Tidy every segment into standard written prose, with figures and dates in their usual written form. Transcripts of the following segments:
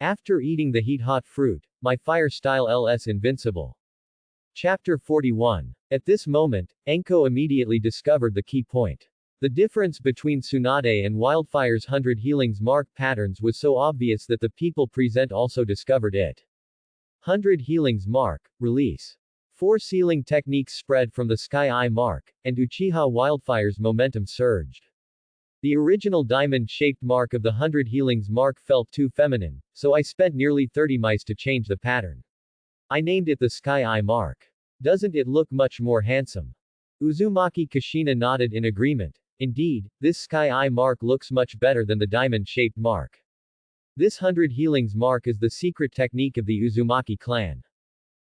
After eating the heat-hot fruit, my fire-style LS invincible. Chapter 41. At this moment, Enko immediately discovered the key point. The difference between Tsunade and Wildfire's 100 healings mark patterns was so obvious that the people present also discovered it. 100 healings mark, release. 4 sealing techniques spread from the Sky Eye mark, and Uchiha Wildfire's momentum surged. The original diamond-shaped mark of the 100 healings mark felt too feminine, so I spent nearly 30 mice to change the pattern. I named it the Sky Eye mark. Doesn't it look much more handsome? Uzumaki Kushina nodded in agreement. Indeed, this Sky Eye mark looks much better than the diamond-shaped mark. This 100 healings mark is the secret technique of the Uzumaki clan.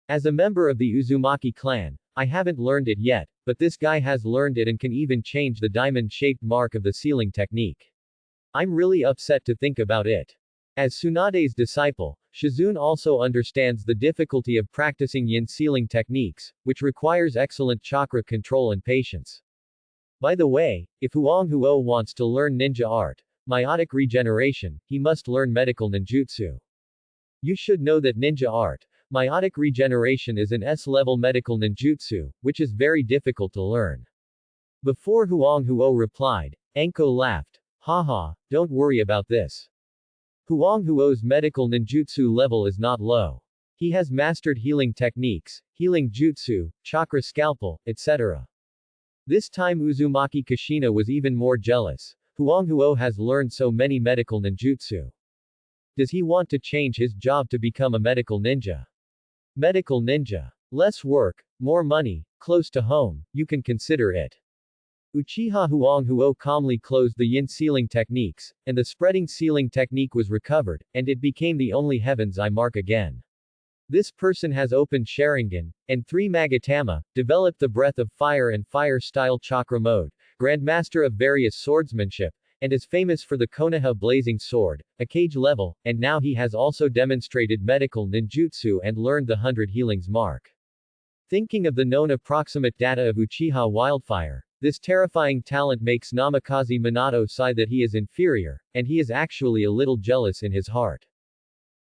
As a member of the Uzumaki clan, I haven't learned it yet, but this guy has learned it and can even change the diamond-shaped mark of the sealing technique. I'm really upset to think about it. As Tsunade's disciple, Shizune also understands the difficulty of practicing yin sealing techniques, which requires excellent chakra control and patience. By the way, if Huang Huo wants to learn ninja art, meiotic regeneration, he must learn medical ninjutsu. You should know that ninja art, meiotic regeneration is an S-level medical ninjutsu, which is very difficult to learn. Before Huang Huo replied, Enko laughed. Haha, don't worry about this. Huang Huo's medical ninjutsu level is not low. He has mastered healing techniques, healing jutsu, chakra scalpel, etc. This time Uzumaki Kushina was even more jealous. Huang Huo has learned so many medical ninjutsu. Does he want to change his job to become a medical ninja? Medical ninja. Less work, more money, close to home, you can consider it. Uchiha Huang Huo calmly closed the yin sealing techniques, and the spreading sealing technique was recovered, and it became the only heaven's eye mark again. This person has opened Sharingan, and 3 Magatama, developed the breath of fire and fire-style chakra mode, grandmaster of various swordsmanship, and is famous for the Konoha blazing sword, a cage level, and now he has also demonstrated medical ninjutsu and learned the 100 healings mark. Thinking of the known approximate data of Uchiha Wildfire, this terrifying talent makes Namikaze Minato sigh that he is inferior, and he is actually a little jealous in his heart.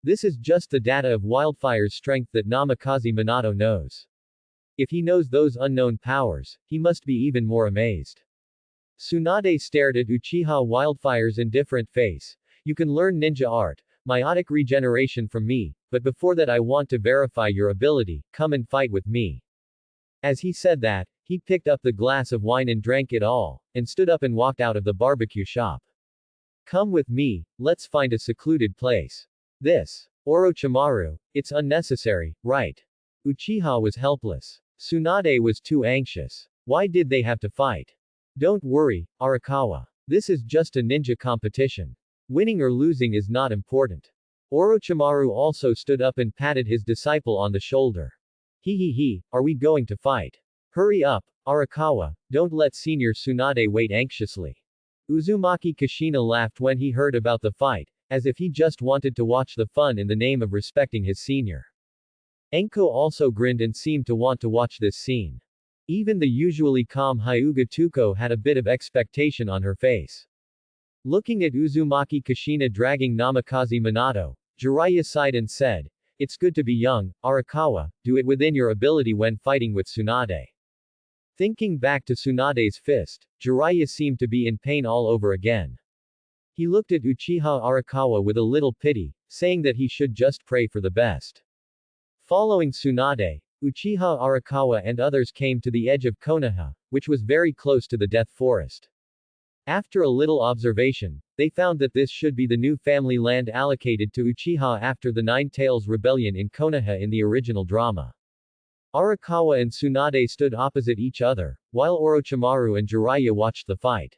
This is just the data of Wildfire's strength that Namikaze Minato knows. If he knows those unknown powers, he must be even more amazed. Tsunade stared at Uchiha Wildfire's indifferent face. You can learn ninja art, meiotic regeneration from me, but before that I want to verify your ability, come and fight with me. As he said that, he picked up the glass of wine and drank it all, and stood up and walked out of the barbecue shop. Come with me, let's find a secluded place. This. Orochimaru, it's unnecessary, right? Uchiha was helpless. Tsunade was too anxious. Why did they have to fight? Don't worry, Arakawa. This is just a ninja competition. Winning or losing is not important. Orochimaru also stood up and patted his disciple on the shoulder. He, are we going to fight? Hurry up, Arakawa, don't let Senior Tsunade wait anxiously. Uzumaki Kushina laughed when he heard about the fight, as if he just wanted to watch the fun in the name of respecting his senior. Enko also grinned and seemed to want to watch this scene. Even the usually calm Hyuga Tuko had a bit of expectation on her face. Looking at Uzumaki Kushina dragging Namikaze Minato, Jiraiya sighed and said, It's good to be young, Arakawa, do it within your ability when fighting with Tsunade. Thinking back to Tsunade's fist, Jiraiya seemed to be in pain all over again. He looked at Uchiha Arakawa with a little pity, saying that he should just pray for the best. Following Tsunade, Uchiha Arakawa and others came to the edge of Konoha, which was very close to the Death Forest. After a little observation, they found that this should be the new family land allocated to Uchiha after the Nine Tails Rebellion in Konoha in the original drama. Arakawa and Tsunade stood opposite each other, while Orochimaru and Jiraiya watched the fight.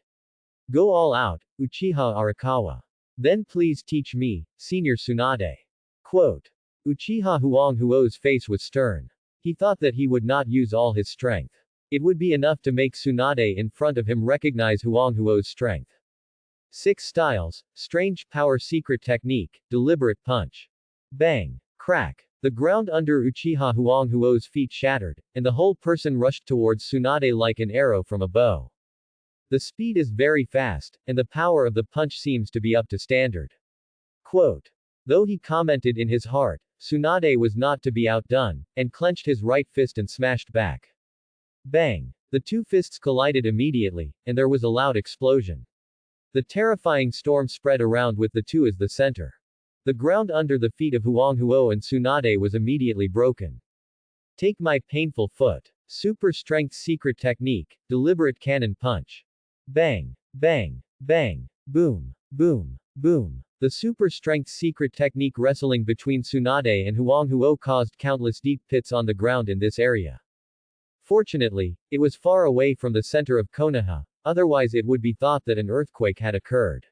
Go all out, Uchiha Arakawa. Then please teach me, Senior Tsunade. Quote. Uchiha Huang Huo's face was stern. He thought that he would not use all his strength. It would be enough to make Tsunade in front of him recognize Huang Huo's strength. 6 styles, strange power secret technique, deliberate punch. Bang. Crack. The ground under Uchiha Huang Huo's feet shattered, and the whole person rushed towards Tsunade like an arrow from a bow. The speed is very fast, and the power of the punch seems to be up to standard. Quote. Though he commented in his heart, Tsunade was not to be outdone, and clenched his right fist and smashed back. Bang! The two fists collided immediately, and there was a loud explosion. The terrifying storm spread around with the two as the center. The ground under the feet of Huang Huo and Tsunade was immediately broken. Take my painful foot. Super strength secret technique, deliberate cannon punch. Bang! Bang! Bang! Boom! Boom! Boom! The super strength secret technique wrestling between Tsunade and Huang Huo caused countless deep pits on the ground in this area. Fortunately, it was far away from the center of Konoha, otherwise it would be thought that an earthquake had occurred.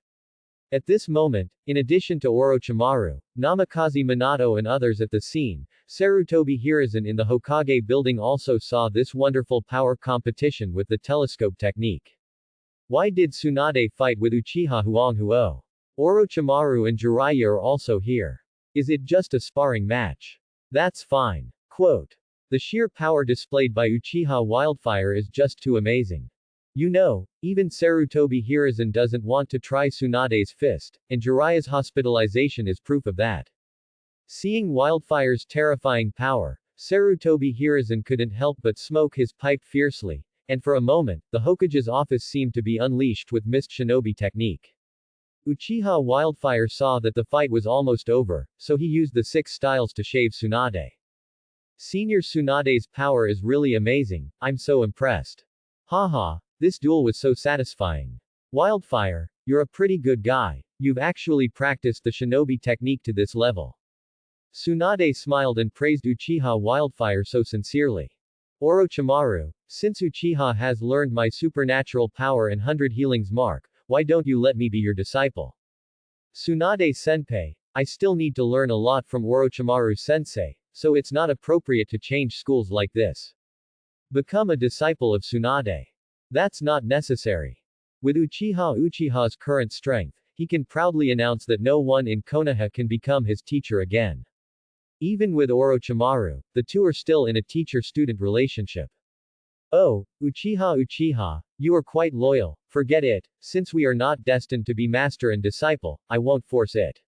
At this moment, in addition to Orochimaru, Namikaze Minato and others at the scene, Sarutobi Hiruzen in the Hokage building also saw this wonderful power competition with the telescope technique. Why did Tsunade fight with Uchiha Huang Huo? Orochimaru and Jiraiya are also here. Is it just a sparring match? That's fine. Quote. The sheer power displayed by Uchiha Wildfire is just too amazing. You know, even Sarutobi Hiruzen doesn't want to try Tsunade's fist, and Jiraiya's hospitalization is proof of that. Seeing Wildfire's terrifying power, Sarutobi Hiruzen couldn't help but smoke his pipe fiercely, and for a moment, the Hokage's office seemed to be unleashed with mist shinobi technique. Uchiha Wildfire saw that the fight was almost over, so he used the 6 styles to shave Tsunade. Senior Tsunade's power is really amazing, I'm so impressed. Haha. This duel was so satisfying. Wildfire, you're a pretty good guy. You've actually practiced the shinobi technique to this level. Tsunade smiled and praised Uchiha Wildfire so sincerely. Orochimaru, since Uchiha has learned my supernatural power and 100 healings mark, why don't you let me be your disciple? Tsunade-senpai, I still need to learn a lot from Orochimaru-sensei, so it's not appropriate to change schools like this. Become a disciple of Tsunade. That's not necessary. With Uchiha's current strength, he can proudly announce that no one in Konoha can become his teacher again. Even with Orochimaru, the two are still in a teacher-student relationship. Oh, Uchiha, you are quite loyal, forget it, since we are not destined to be master and disciple, I won't force it.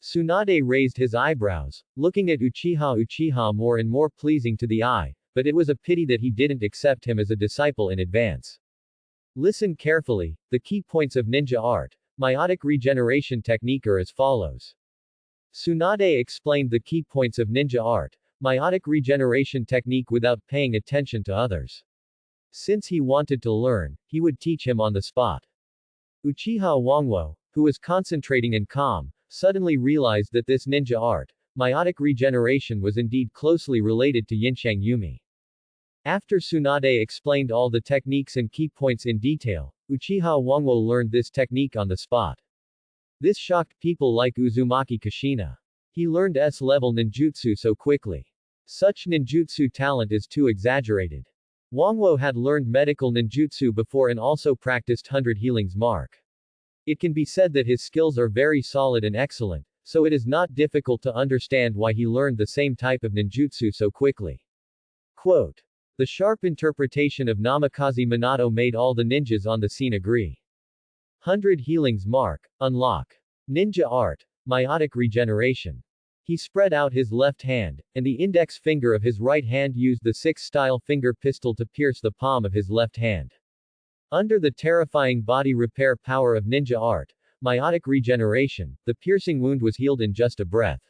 Tsunade raised his eyebrows, looking at Uchiha more and more pleasing to the eye, but it was a pity that he didn't accept him as a disciple in advance. Listen carefully, the key points of ninja art, meiotic regeneration technique are as follows. Tsunade explained the key points of ninja art, meiotic regeneration technique without paying attention to others. Since he wanted to learn, he would teach him on the spot. Uchiha Wangwo, who was concentrating and calm, suddenly realized that this ninja art, meiotic regeneration was indeed closely related to Yinshang Yumi. After Tsunade explained all the techniques and key points in detail, Uchiha Wangwo learned this technique on the spot. This shocked people like Uzumaki Kushina. He learned S-level ninjutsu so quickly. Such ninjutsu talent is too exaggerated. Wangwo had learned medical ninjutsu before and also practiced 100 healings mark. It can be said that his skills are very solid and excellent, so it is not difficult to understand why he learned the same type of ninjutsu so quickly. Quote. The sharp interpretation of Namikaze Minato made all the ninjas on the scene agree. 100 healings mark, unlock. Ninja art, meiotic regeneration. He spread out his left hand, and the index finger of his right hand used the 6-style finger pistol to pierce the palm of his left hand. Under the terrifying body repair power of ninja art, meiotic regeneration, the piercing wound was healed in just a breath.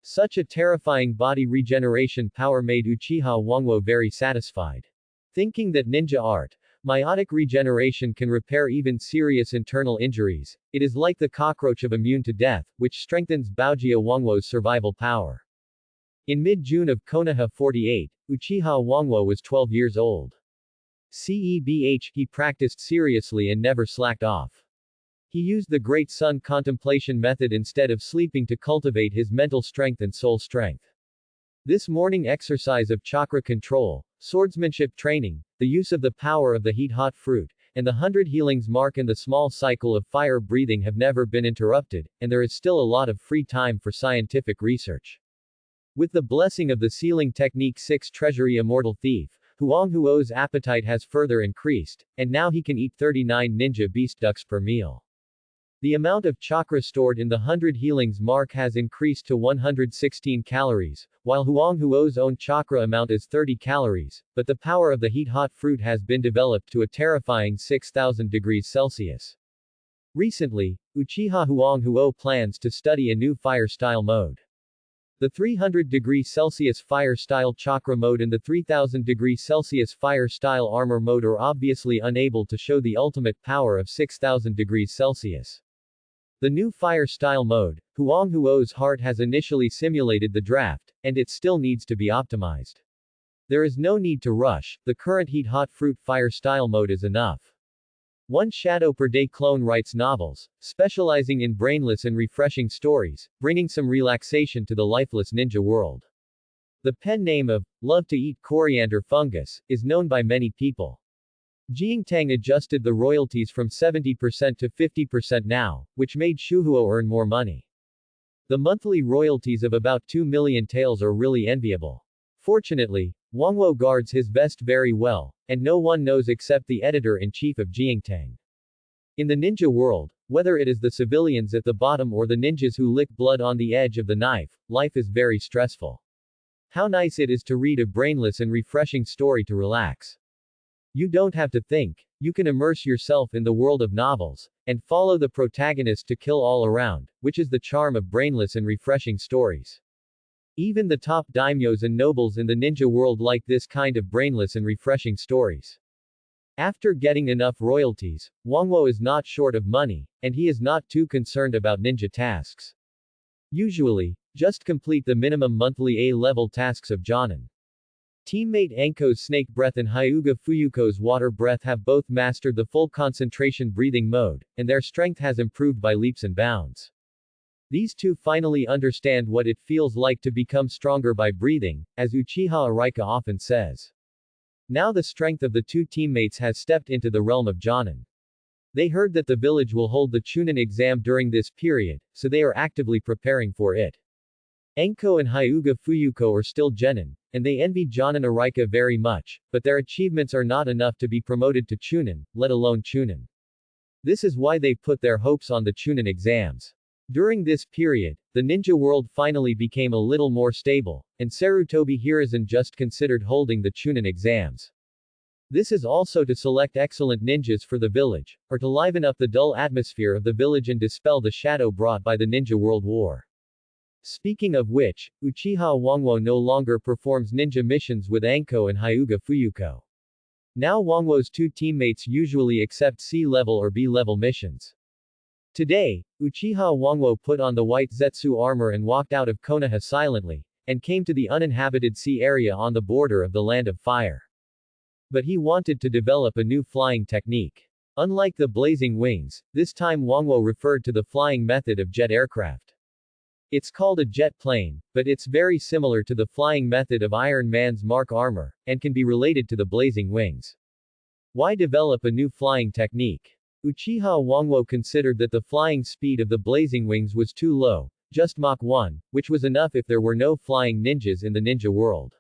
Such a terrifying body regeneration power made Uchiha Wangwo very satisfied. Thinking that ninja art, meiotic regeneration can repair even serious internal injuries, it is like the cockroach of immune to death, which strengthens Baojia Wangwo's survival power. In mid-June of Konoha 48, Uchiha Wangwo was 12 years old. CEBH, he practiced seriously and never slacked off. He used the Great Sun Contemplation method instead of sleeping to cultivate his mental strength and soul strength. This morning exercise of chakra control, swordsmanship training, the use of the power of the heat-hot fruit, and the 100 healings mark and the small cycle of fire breathing have never been interrupted, and there is still a lot of free time for scientific research. With the blessing of the sealing technique 6 treasury immortal thief, Huang Huo's appetite has further increased, and now he can eat 39 ninja beast ducks per meal. The amount of chakra stored in the 100 healings mark has increased to 116 calories, while Huang Huo's own chakra amount is 30 calories, but the power of the heat-hot fruit has been developed to a terrifying 6,000 degrees Celsius. Recently, Uchiha Huang Huo plans to study a new fire style mode. The 300 degrees Celsius fire style chakra mode and the 3000 degrees Celsius fire style armor mode are obviously unable to show the ultimate power of 6000 degrees Celsius. The new fire style mode, Huang Huo's heart has initially simulated the draft, and it still needs to be optimized. There is no need to rush, the current heat-hot fruit fire style mode is enough. One Shadow per Day clone writes novels, specializing in brainless and refreshing stories, bringing some relaxation to the lifeless ninja world. The pen name of Love to Eat Coriander Fungus is known by many people. Jiangtang adjusted the royalties from 70% to 50% now, which made Shuhuo earn more money. The monthly royalties of about 2 million taels are really enviable. Fortunately, Wangwo guards his vest very well, and no one knows except the editor-in-chief of Jiangtang. In the ninja world, whether it is the civilians at the bottom or the ninjas who lick blood on the edge of the knife, life is very stressful. How nice it is to read a brainless and refreshing story to relax. You don't have to think, you can immerse yourself in the world of novels, and follow the protagonist to kill all around, which is the charm of brainless and refreshing stories. Even the top daimyos and nobles in the ninja world like this kind of brainless and refreshing stories. After getting enough royalties, Wangwo is not short of money, and he is not too concerned about ninja tasks. Usually, just complete the minimum monthly A-level tasks of Jonin. Teammate Anko's snake breath and Hyuga Fuyuko's water breath have both mastered the full concentration breathing mode, and their strength has improved by leaps and bounds. These two finally understand what it feels like to become stronger by breathing, as Uchiha Arika often says. Now the strength of the two teammates has stepped into the realm of Jonin. They heard that the village will hold the Chunin exam during this period, so they are actively preparing for it. Anko and Hyuga Fuyuko are still genin, and they envy Jonin Arika very much, but their achievements are not enough to be promoted to Chunin, let alone Chunin. This is why they put their hopes on the Chunin exams. During this period, the ninja world finally became a little more stable, and Sarutobi Hiruzen just considered holding the Chunin exams. This is also to select excellent ninjas for the village, or to liven up the dull atmosphere of the village and dispel the shadow brought by the Ninja World War. Speaking of which, Uchiha Wangwo no longer performs ninja missions with Anko and Hyuga Fuyuko. Now Wangwo's two teammates usually accept C-level or B-level missions. Today, Uchiha Wangwo put on the white Zetsu armor and walked out of Konoha silently, and came to the uninhabited sea area on the border of the Land of Fire. But he wanted to develop a new flying technique. Unlike the blazing wings, this time Wangwo referred to the flying method of jet aircraft. It's called a jet plane, but it's very similar to the flying method of Iron Man's Mark armor, and can be related to the blazing wings. Why develop a new flying technique? Uchiha Wangwo considered that the flying speed of the blazing wings was too low, just Mach 1, which was enough if there were no flying ninjas in the ninja world.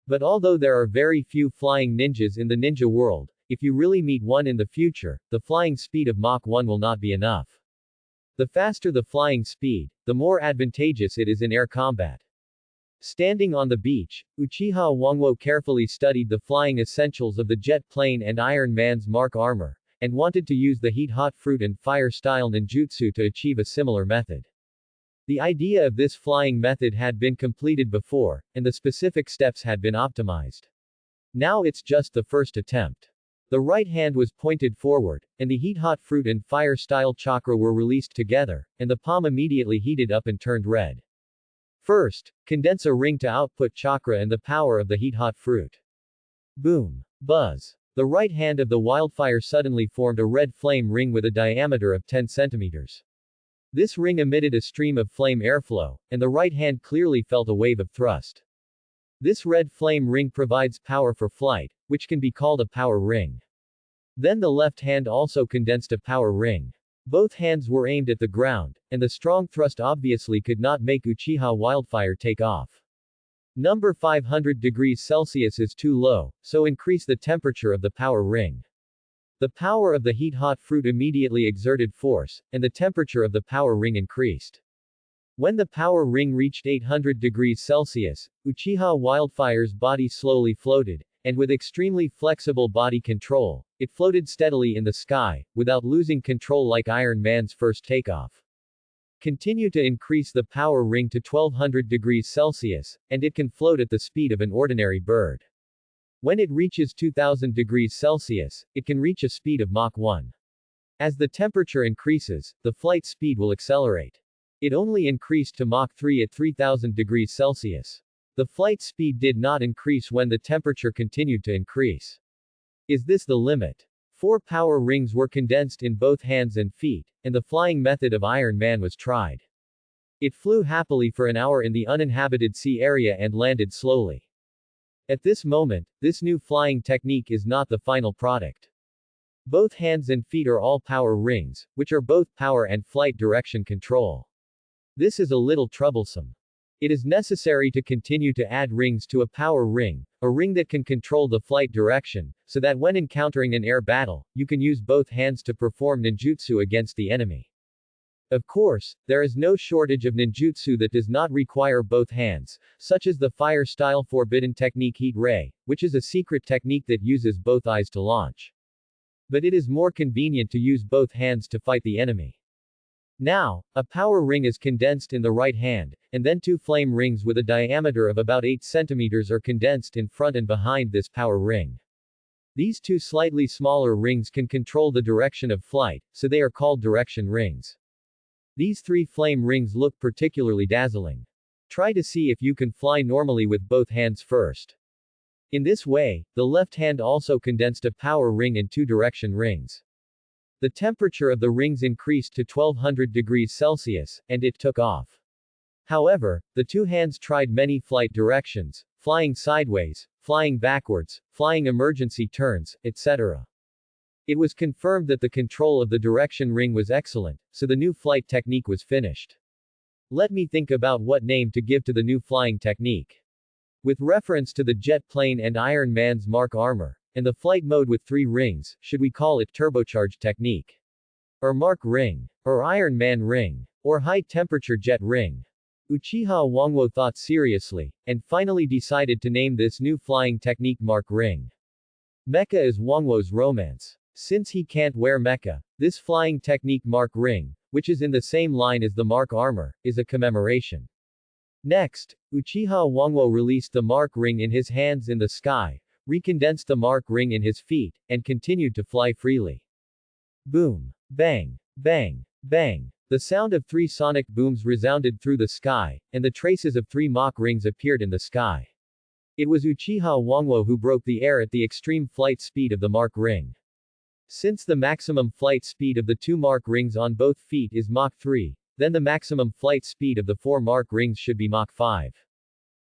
But although there are very few flying ninjas in the ninja world, if you really meet one in the future, the flying speed of Mach 1 will not be enough. The faster the flying speed, the more advantageous it is in air combat. Standing on the beach, Uchiha Wangwo carefully studied the flying essentials of the jet plane and Iron Man's Mark armor, and wanted to use the heat-hot fruit and fire-style ninjutsu to achieve a similar method. The idea of this flying method had been completed before, and the specific steps had been optimized. Now it's just the first attempt. The right hand was pointed forward, and the heat-hot fruit and fire-style chakra were released together, and the palm immediately heated up and turned red. First, condense a ring to output chakra and the power of the heat-hot fruit. Boom. Buzz. The right hand of the wildfire suddenly formed a red flame ring with a diameter of 10 centimeters. This ring emitted a stream of flame airflow, and the right hand clearly felt a wave of thrust. This red flame ring provides power for flight, which can be called a power ring. Then the left hand also condensed a power ring. Both hands were aimed at the ground, and the strong thrust obviously could not make Uchiha Wildfire take off. Number 500 degrees Celsius is too low, so increase the temperature of the power ring. The power of the heat-hot fruit immediately exerted force, and the temperature of the power ring increased. When the power ring reached 800 degrees Celsius, Uchiha Wildfire's body slowly floated, and with extremely flexible body control, it floated steadily in the sky, without losing control like Iron Man's first takeoff. Continue to increase the power ring to 1200 degrees Celsius, and it can float at the speed of an ordinary bird. When it reaches 2000 degrees Celsius, it can reach a speed of Mach 1. As the temperature increases, the flight speed will accelerate. It only increased to Mach 3 at 3000 degrees Celsius. The flight speed did not increase when the temperature continued to increase. Is this the limit? 4 power rings were condensed in both hands and feet, and the flying method of Iron Man was tried. It flew happily for an hour in the uninhabited sea area and landed slowly. At this moment, this new flying technique is not the final product. Both hands and feet are all power rings, which are both power and flight direction control. This is a little troublesome. It is necessary to continue to add rings to a power ring, a ring that can control the flight direction, so that when encountering an air battle, you can use both hands to perform ninjutsu against the enemy. Of course, there is no shortage of ninjutsu that does not require both hands, such as the fire-style forbidden technique Heat Ray, which is a secret technique that uses both eyes to launch. But it is more convenient to use both hands to fight the enemy. Now, a power ring is condensed in the right hand, and then 2 flame rings with a diameter of about 8 centimeters are condensed in front and behind this power ring. These 2 slightly smaller rings can control the direction of flight, so they are called direction rings. These 3 flame rings look particularly dazzling. Try to see if you can fly normally with both hands first. In this way, the left hand also condensed a power ring and 2 direction rings. The temperature of the rings increased to 1200 degrees Celsius, and it took off. However, the 2 hands tried many flight directions, flying sideways, flying backwards, flying emergency turns, etc. It was confirmed that the control of the direction ring was excellent, so the new flight technique was finished. Let me think about what name to give to the new flying technique. With reference to the jet plane and Iron Man's Mark armor, and the flight mode with 3 rings, should we call it turbocharged technique? Or Mark ring? Or Iron Man ring? Or high temperature jet ring? Uchiha Wangwo thought seriously, and finally decided to name this new flying technique Mark ring. Mecha is Wangwo's romance. Since he can't wear mecha, this flying technique Mark ring, which is in the same line as the Mark armor, is a commemoration. Next, Uchiha Wangwo released the Mark ring in his hands in the sky, recondensed the Mark ring in his feet, and continued to fly freely. Boom. Bang. Bang. Bang. The sound of 3 sonic booms resounded through the sky, and the traces of 3 Mach rings appeared in the sky. It was Uchiha Wangwo who broke the air at the extreme flight speed of the Mark ring. Since the maximum flight speed of the 2 Mark rings on both feet is Mach 3, then the maximum flight speed of the 4 Mark rings should be Mach 5.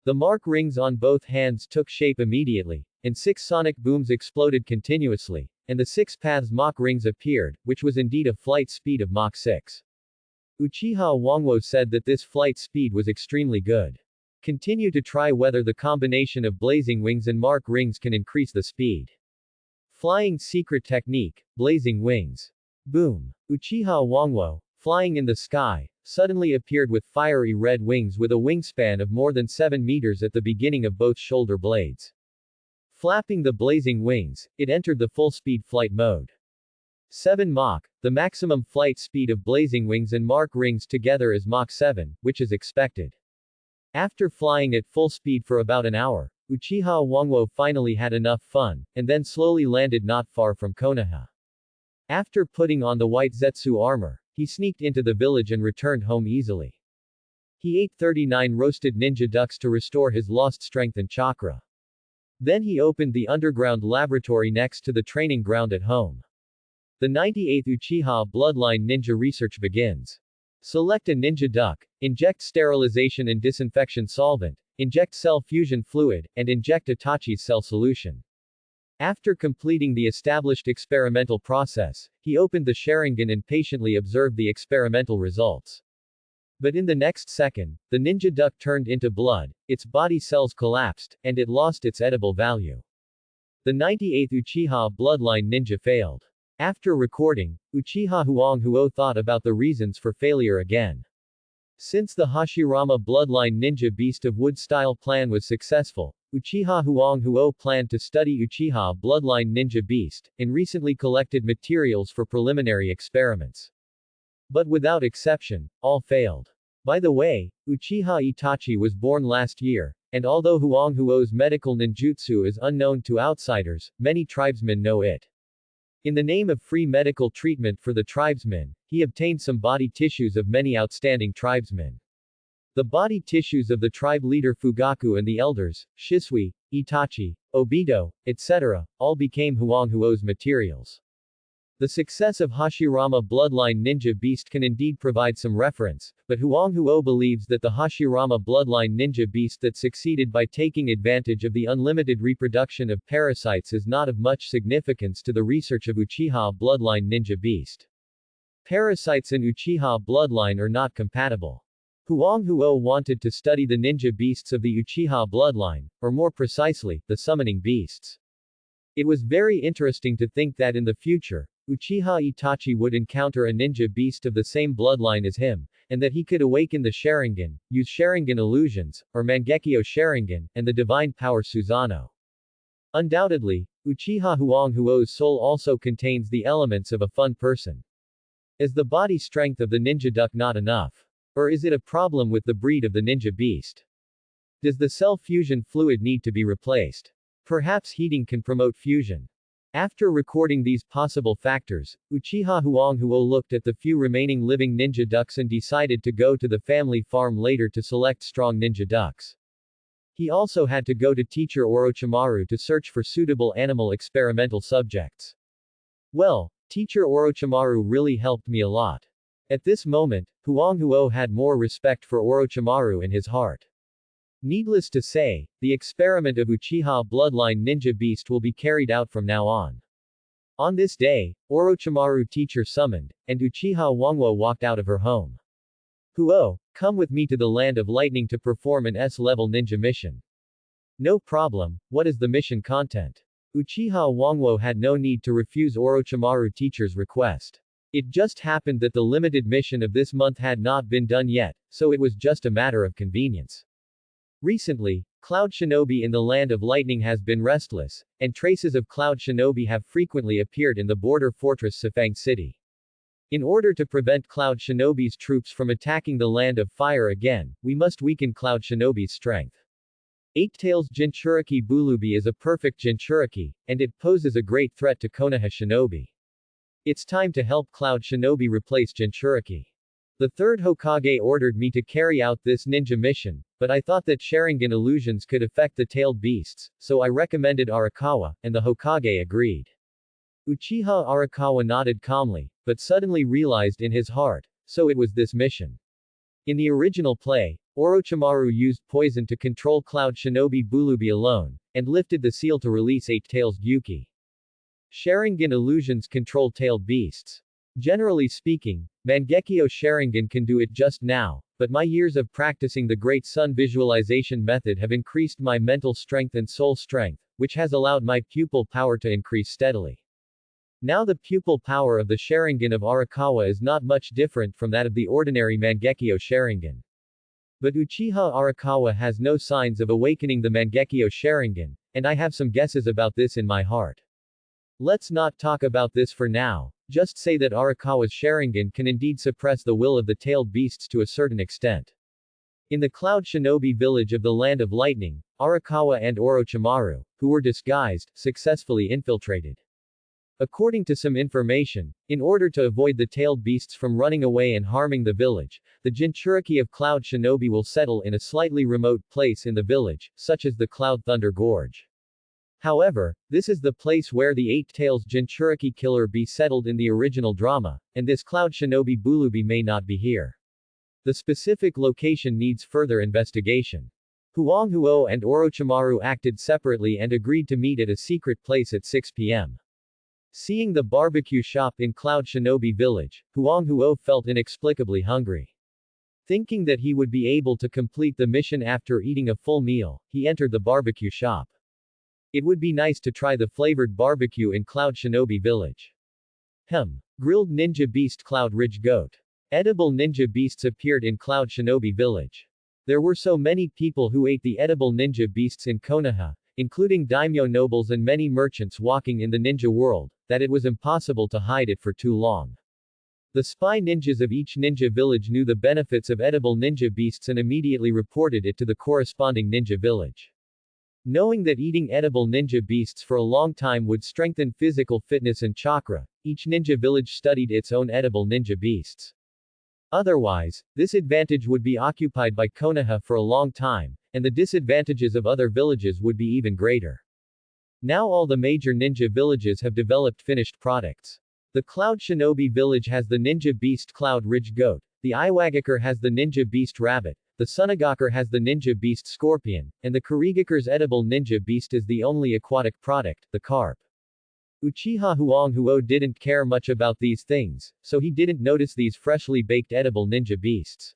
The Mark rings on both hands took shape immediately, and 6 sonic booms exploded continuously, and the 6 paths Mach rings appeared, which was indeed a flight speed of Mach 6. Uchiha Wangwo said that this flight speed was extremely good. Continue to try whether the combination of blazing wings and Mark rings can increase the speed. Flying secret technique, blazing wings. Boom. Uchiha Wangwo, flying in the sky, suddenly appeared with fiery red wings with a wingspan of more than 7 meters at the beginning of both shoulder blades. Flapping the blazing wings, it entered the full-speed flight mode. 7 Mach, the maximum flight speed of blazing wings and Mark rings together is Mach 7, which is expected. After flying at full speed for about an hour, Uchiha Wangwo finally had enough fun, and then slowly landed not far from Konoha. After putting on the white Zetsu armor, he sneaked into the village and returned home easily. He ate 39 roasted ninja ducks to restore his lost strength and chakra. Then he opened the underground laboratory next to the training ground at home. The 98th Uchiha Bloodline Ninja research begins. Select a ninja duck, inject sterilization and disinfection solvent, inject cell fusion fluid, and inject Itachi's cell solution. After completing the established experimental process, he opened the Sharingan and patiently observed the experimental results. But in the next second, the ninja duck turned into blood, its body cells collapsed, and it lost its edible value. The 98th Uchiha Bloodline Ninja failed. After recording, Uchiha Huang Huo thought about the reasons for failure again. Since the Hashirama bloodline ninja beast of wood-style plan was successful, Uchiha Huang Huo planned to study Uchiha bloodline ninja beast, and recently collected materials for preliminary experiments. But without exception, all failed. By the way, Uchiha Itachi was born last year, and although Huang Huo's medical ninjutsu is unknown to outsiders, many tribesmen know it. In the name of free medical treatment for the tribesmen, he obtained some body tissues of many outstanding tribesmen. The body tissues of the tribe leader Fugaku and the elders, Shisui, Itachi, Obito, etc., all became Huang Huo's materials. The success of Hashirama bloodline ninja beast can indeed provide some reference, but Huang Huo believes that the Hashirama bloodline ninja beast that succeeded by taking advantage of the unlimited reproduction of parasites is not of much significance to the research of Uchiha bloodline ninja beast. Parasites and Uchiha bloodline are not compatible. Huang Huo wanted to study the ninja beasts of the Uchiha bloodline, or more precisely, the summoning beasts. It was very interesting to think that in the future, Uchiha Itachi would encounter a ninja beast of the same bloodline as him, and that he could awaken the Sharingan, use Sharingan illusions, or Mangekyo Sharingan, and the divine power Susanoo. Undoubtedly, Uchiha Huang Huo's soul also contains the elements of a fun person. Is the body strength of the ninja duck not enough? Or is it a problem with the breed of the ninja beast? Does the cell fusion fluid need to be replaced? Perhaps heating can promote fusion. After recording these possible factors, Uchiha Huang Huo looked at the few remaining living ninja ducks and decided to go to the family farm later to select strong ninja ducks. He also had to go to teacher Orochimaru to search for suitable animal experimental subjects. Well, teacher Orochimaru really helped me a lot. At this moment, Huang Huo had more respect for Orochimaru in his heart. Needless to say, the experiment of Uchiha bloodline ninja beast will be carried out from now on. On this day, Orochimaru teacher summoned, and Uchiha Huanghuo walked out of her home. Huo, come with me to the land of lightning to perform an S-level ninja mission. No problem, what is the mission content? Uchiha Huanghuo had no need to refuse Orochimaru teacher's request. It just happened that the limited mission of this month had not been done yet, so it was just a matter of convenience. Recently, Cloud Shinobi in the Land of Lightning has been restless, and traces of Cloud Shinobi have frequently appeared in the border fortress Sifang City. In order to prevent Cloud Shinobi's troops from attacking the Land of Fire again, we must weaken Cloud Shinobi's strength. Eight-Tails Jinchuriki Bulubi is a perfect Jinchuriki, and it poses a great threat to Konoha Shinobi. It's time to help Cloud Shinobi replace Jinchuriki. The third Hokage ordered me to carry out this ninja mission, but I thought that Sharingan illusions could affect the tailed beasts, so I recommended Arakawa, and the Hokage agreed. Uchiha Arakawa nodded calmly, but suddenly realized in his heart, so it was this mission. In the original play, Orochimaru used poison to control Cloud Shinobi Bulubi alone, and lifted the seal to release Eight-Tails Gyuki. Sharingan illusions control tailed beasts. Generally speaking, Mangekyo Sharingan can do it just now, but my years of practicing the Great Sun visualization method have increased my mental strength and soul strength, which has allowed my pupil power to increase steadily. Now the pupil power of the Sharingan of Arakawa is not much different from that of the ordinary Mangekyo Sharingan. But Uchiha Arakawa has no signs of awakening the Mangekyo Sharingan, and I have some guesses about this in my heart. Let's not talk about this for now, just say that Arakawa's Sharingan can indeed suppress the will of the tailed beasts to a certain extent. In the Cloud Shinobi village of the Land of Lightning, Arakawa and Orochimaru, who were disguised, successfully infiltrated. According to some information, in order to avoid the tailed beasts from running away and harming the village, the Jinchuriki of Cloud Shinobi will settle in a slightly remote place in the village, such as the Cloud Thunder Gorge. However, this is the place where the Eight-Tails Jinchuriki Killer Bee settled in the original drama, and this Cloud Shinobi Bulubi may not be here. The specific location needs further investigation. Huang Huo and Orochimaru acted separately and agreed to meet at a secret place at 6 p.m. Seeing the barbecue shop in Cloud Shinobi Village, Huang Huo felt inexplicably hungry. Thinking that he would be able to complete the mission after eating a full meal, he entered the barbecue shop. It would be nice to try the flavored barbecue in Cloud Shinobi Village. Grilled ninja beast Cloud Ridge goat. Edible ninja beasts appeared in Cloud Shinobi village. There were so many people who ate the edible ninja beasts in Konoha, including daimyo nobles and many merchants walking in the ninja world, that it was impossible to hide it for too long. The spy ninjas of each ninja village knew the benefits of edible ninja beasts and immediately reported it to the corresponding ninja village. Knowing that eating edible ninja beasts for a long time would strengthen physical fitness and chakra, each ninja village studied its own edible ninja beasts. Otherwise, this advantage would be occupied by Konoha for a long time, and the disadvantages of other villages would be even greater. Now all the major ninja villages have developed finished products. The Cloud Shinobi village has the ninja beast Cloud Ridge goat, the Iwagakure has the ninja beast rabbit, the Sunagakure has the ninja beast scorpion, and the Kurigakure's edible ninja beast is the only aquatic product, the carp. Uchiha Huanghuo didn't care much about these things, so he didn't notice these freshly baked edible ninja beasts.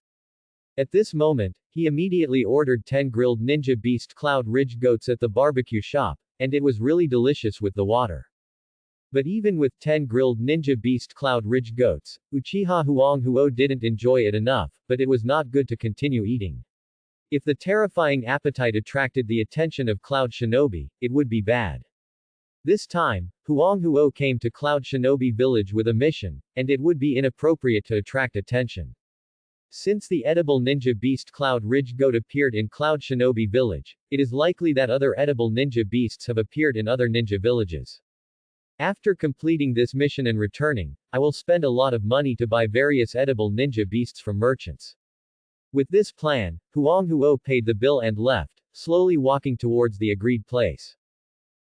At this moment, he immediately ordered 10 grilled ninja beast Cloud Ridge goats at the barbecue shop, and it was really delicious with the water. But even with 10 grilled ninja beast Cloud Ridge goats, Uchiha Huanghuo didn't enjoy it enough, but it was not good to continue eating. If the terrifying appetite attracted the attention of Cloud Shinobi, it would be bad. This time, Huanghuo came to Cloud Shinobi village with a mission, and it would be inappropriate to attract attention. Since the edible ninja beast Cloud Ridge goat appeared in Cloud Shinobi village, it is likely that other edible ninja beasts have appeared in other ninja villages. After completing this mission and returning, I will spend a lot of money to buy various edible ninja beasts from merchants. With this plan, Huanghuo paid the bill and left, slowly walking towards the agreed place.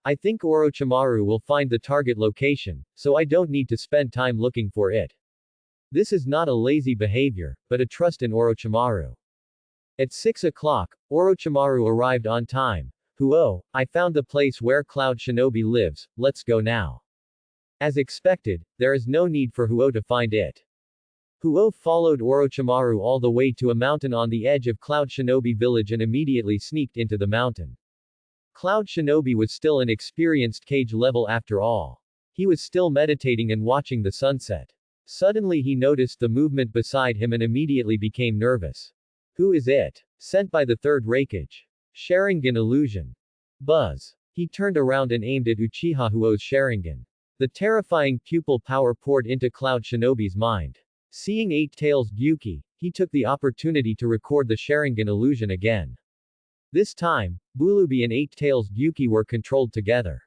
I think Orochimaru will find the target location, so I don't need to spend time looking for it. This is not a lazy behavior, but a trust in Orochimaru. At 6 o'clock, Orochimaru arrived on time. Huo, I found the place where Cloud Shinobi lives, let's go now. As expected, there is no need for Huo to find it. Huo followed Orochimaru all the way to a mountain on the edge of Cloud Shinobi village and immediately sneaked into the mountain. Cloud Shinobi was still an experienced cage level after all. He was still meditating and watching the sunset. Suddenly he noticed the movement beside him and immediately became nervous. Who is it? Sent by the third Raikage. Sharingan illusion. Buzz. He turned around and aimed at Uchiha Huo's Sharingan. The terrifying pupil power poured into Cloud Shinobi's mind. Seeing Eight Tails Gyuki, he took the opportunity to record the Sharingan illusion again. This time, Bulubi and Eight Tails Gyuki were controlled together.